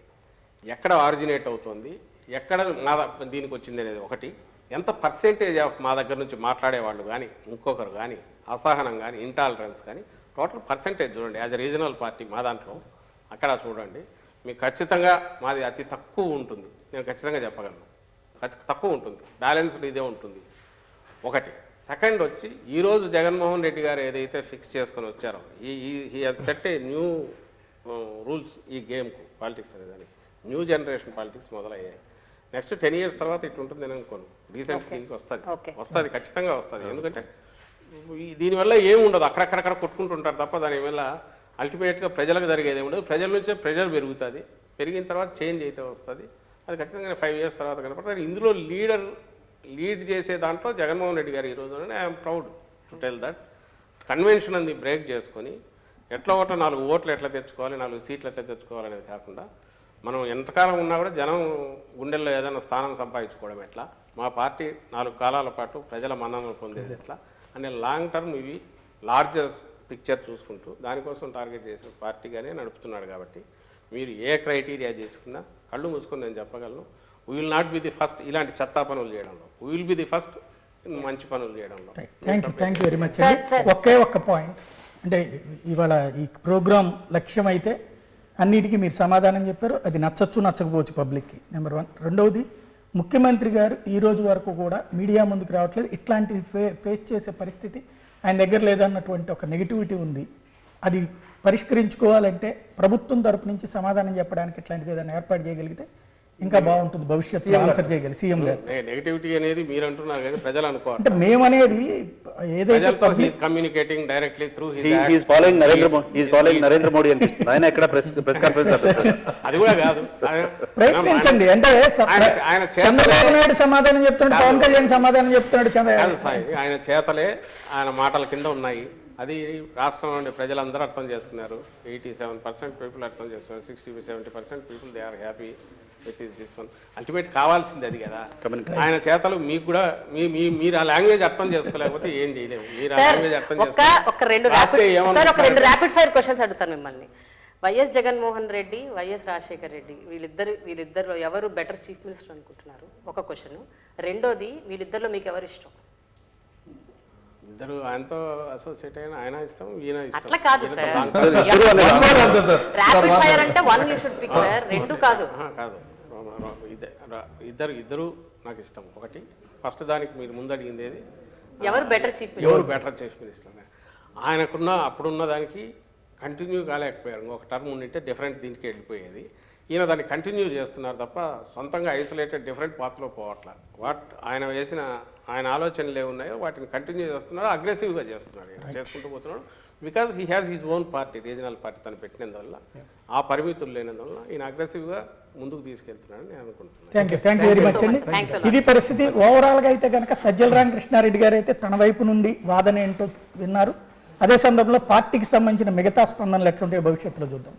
ఎక్కడ ఆరిజినేట్ అవుతుంది, ఎక్కడ దీనికి వచ్చింది అనేది ఒకటి. ఎంత పర్సెంటేజ్ ఆఫ్ మా దగ్గర నుంచి మాట్లాడేవాళ్ళు కానీ, ఇంకొకరు కానీ, అసహనం కానీ, ఇంటాలరెన్స్ కానీ, టోటల్ పర్సెంటేజ్ చూడండి. యాజ్ ఎ రీజనల్ పార్టీ మా దాంట్లో అక్కడ చూడండి, మీకు ఖచ్చితంగా మాది అతి తక్కువ ఉంటుంది. నేను ఖచ్చితంగా చెప్పగలను, తక్కువ ఉంటుంది. బ్యాలెన్స్డ్ ఇదే ఉంటుంది ఒకటి. సెకండ్ వచ్చి ఈరోజు జగన్మోహన్ రెడ్డి గారు ఏదైతే ఫిక్స్ చేసుకొని వచ్చారో, he has set a new rules ఈ గేమ్కు, పాలిటిక్స్ అనేదానికి. న్యూ జనరేషన్ పాలిటిక్స్ మొదలయ్యాయి. నెక్స్ట్ 10 years తర్వాత ఇట్లా ఉంటుంది నేను అనుకోను. రీసెంట్గా దీనికి వస్తుంది, ఖచ్చితంగా వస్తుంది. ఎందుకంటే దీనివల్ల ఏముండదు, అక్కడక్కడక్కడ కొట్టుకుంటుంటారు తప్ప దానివల్ల అల్టిమేట్గా ప్రజలకు జరిగేది ఉండదు. ప్రజల నుంచే ప్రెజర్ పెరుగుతుంది, పెరిగిన తర్వాత చేంజ్ అయితే వస్తుంది. అది ఖచ్చితంగా 5 years తర్వాత కనపడుతుంది. ఇందులో లీడ్ చేసే దాంట్లో జగన్మోహన్ రెడ్డి గారు ఈరోజు I'm proud to tell that convention అంది బ్రేక్ చేసుకొని ఎట్లా ఒకటో 4 ఓట్లు ఎట్లా తెచ్చుకోవాలి, 4 సీట్లు ఎట్లా తెచ్చుకోవాలి అనేది కాకుండా మనం ఎంతకాలం ఉన్నా కూడా జనం గుండెల్లో ఏదైనా స్థానం సంపాదించుకోవడం ఎట్లా, మా పార్టీ 4 కాలాల పాటు ప్రజల మన్ననలు పొందేది ఎట్లా అనే లాంగ్ టర్మ్ ఇవి లార్జర్ పిక్చర్ చూసుకుంటూ దానికోసం టార్గెట్ చేసిన పార్టీగానే నడుపుతున్నాడు. కాబట్టి మీరు ఏ క్రైటీరియా చేసుకున్నా కళ్ళు మూసుకొని నేను చెప్పగలను, we will not be the first ఇలాంటి చెత్తా పనులు చేయడంలో, we will be the first మంచి పనులు చేయడంలో. Thank you very much. ఒకే ఒక్క పాయింట్, అంటే ఇవాళ ఈ ప్రోగ్రాం లక్ష్యం అయితే అన్నిటికీ మీరు సమాధానం చెప్పారు, అది నచ్చచ్చు నచ్చకపోవచ్చు పబ్లిక్కి, నెంబర్ 1. రెండవది, ముఖ్యమంత్రి గారు ఈ రోజు వరకు కూడా మీడియా ముందుకు రావట్లేదు, ఇట్లాంటి ఫేస్ చేసే పరిస్థితి ఆయన దగ్గర లేదన్నటువంటి ఒక నెగిటివిటీ ఉంది. అది పరిష్కరించుకోవాలంటే ప్రభుత్వం తరపు నుంచి సమాధానం చెప్పడానికి ఇట్లాంటిది ఏదైనా ఏర్పాటు చేయగలిగితే ఇంకా బాగుంటుంది, భవిష్యత్తులో ఆన్సర్ చేయగలి సీఎం గారు. నెగటివిటీ అనేది మీరు అంటున్నారు కానీ ప్రజలు అనుకోవాలి. అంటే మేమనేది ఏదైతే communicating directly through following Narendra Modi అనిపిస్తుంది. ఆయన ఎక్కడ ప్రెస్ కాన్ఫరెన్స్ అది కూడా కాదు, ప్రయత్నించండి. అంటే చంద్రబాబు నాయుడు సమాధానం చెప్తున్నాడు, పవన్ కళ్యాణ్ సమాధానం చెప్తున్నాడు. ఆయన చేతలే ఆయన మాటల కింద ఉన్నాయి. అది రాష్ట్రంలో ఉండే ప్రజలందరూ అర్థం చేసుకున్నారు. 87% పీపుల్ అర్థం చేసుకున్నారు. 60-70% people they are happy. It is this one ultimate కావాల్సింది అది కదా. Communicate. ఆయన చేతలు మీకు కూడా మీరు ఆ లాంగ్వేజ్ అర్థం చేసుకోలేకపోతే ఏం చేయలేము. మీరు ఆ సార్ లాంగ్వేజ్ అర్థం ఒక రెండు ర్యాపిడ్ ఫైర్ క్వశ్చన్స్ అడుగుతాను మిమ్మల్ని. వైఎస్ జగన్మోహన్ రెడ్డి, వైఎస్ రాజశేఖర్ రెడ్డి వీళ్ళిద్దరిలో ఎవరు బెటర్ చీఫ్ మినిస్టర్ అనుకుంటున్నారు? ఒక క్వశ్చన్. రెండోది, వీళ్ళిద్దరిలో మీకు ఎవరు ఇష్టం? ఇద్దరు ఆయనతో అసోసియేట్ అయిన ఆయన ఇష్టం, ఈయన ఇష్టం. అట్లా కాదు ఈయనతో సార్. long- ర్యాపిడ్ ఫైర్ అంటే one you should pick sir, రెండు కాదు. కాదు, ఇద్దరు నాకు ఇష్టం. ఒకటి ఫస్ట్ దానికి మీరు ముందు అడిగింది ఏది, ఎవరు బెటర్ చీఫ్ మినిస్టర్? ఎవరు బెటర్ చీఫ్ మినిస్టర్? ఆయనకున్న అప్పుడున్న దానికి కంటిన్యూ కాలేకపోయారు. ఇంకొక టర్మ్ ఉండింటే డిఫరెంట్ దీనికి వెళ్ళిపోయేది. ఈయన దాన్ని కంటిన్యూ చేస్తున్నారు తప్ప సొంతంగా ఐసోలేటెడ్ డిఫరెంట్ పాత్రలో పోవట్ల. ఆయన ఆలోచనలు ఏమున్నాయో వాటిని కంటిన్యూ చేస్తున్నాడు, అగ్రెసివ్గా చేస్తున్నాడు, చేసుకుంటూ పోతున్నాడు. Because he has his own party, regional party తను పెట్టినందువల్ల, ఆ పరిమితులు లేనందువల్ల ఈయన అగ్రెసివ్గా ముందుకు తీసుకెళ్తున్నాడని నేను అనుకుంటున్నాను. థ్యాంక్ యూ వెరీ మచ్ అండి. ఇది పరిస్థితి. ఓవరాల్గా అయితే కనుక సజ్జల రామకృష్ణారెడ్డి గారు అయితే తన వైపు నుండి వాదన ఏంటో విన్నారు. అదే సందర్భంలో పార్టీకి సంబంధించిన మిగతా స్పందనలు ఎట్లుంటాయో భవిష్యత్తులో చూద్దాం.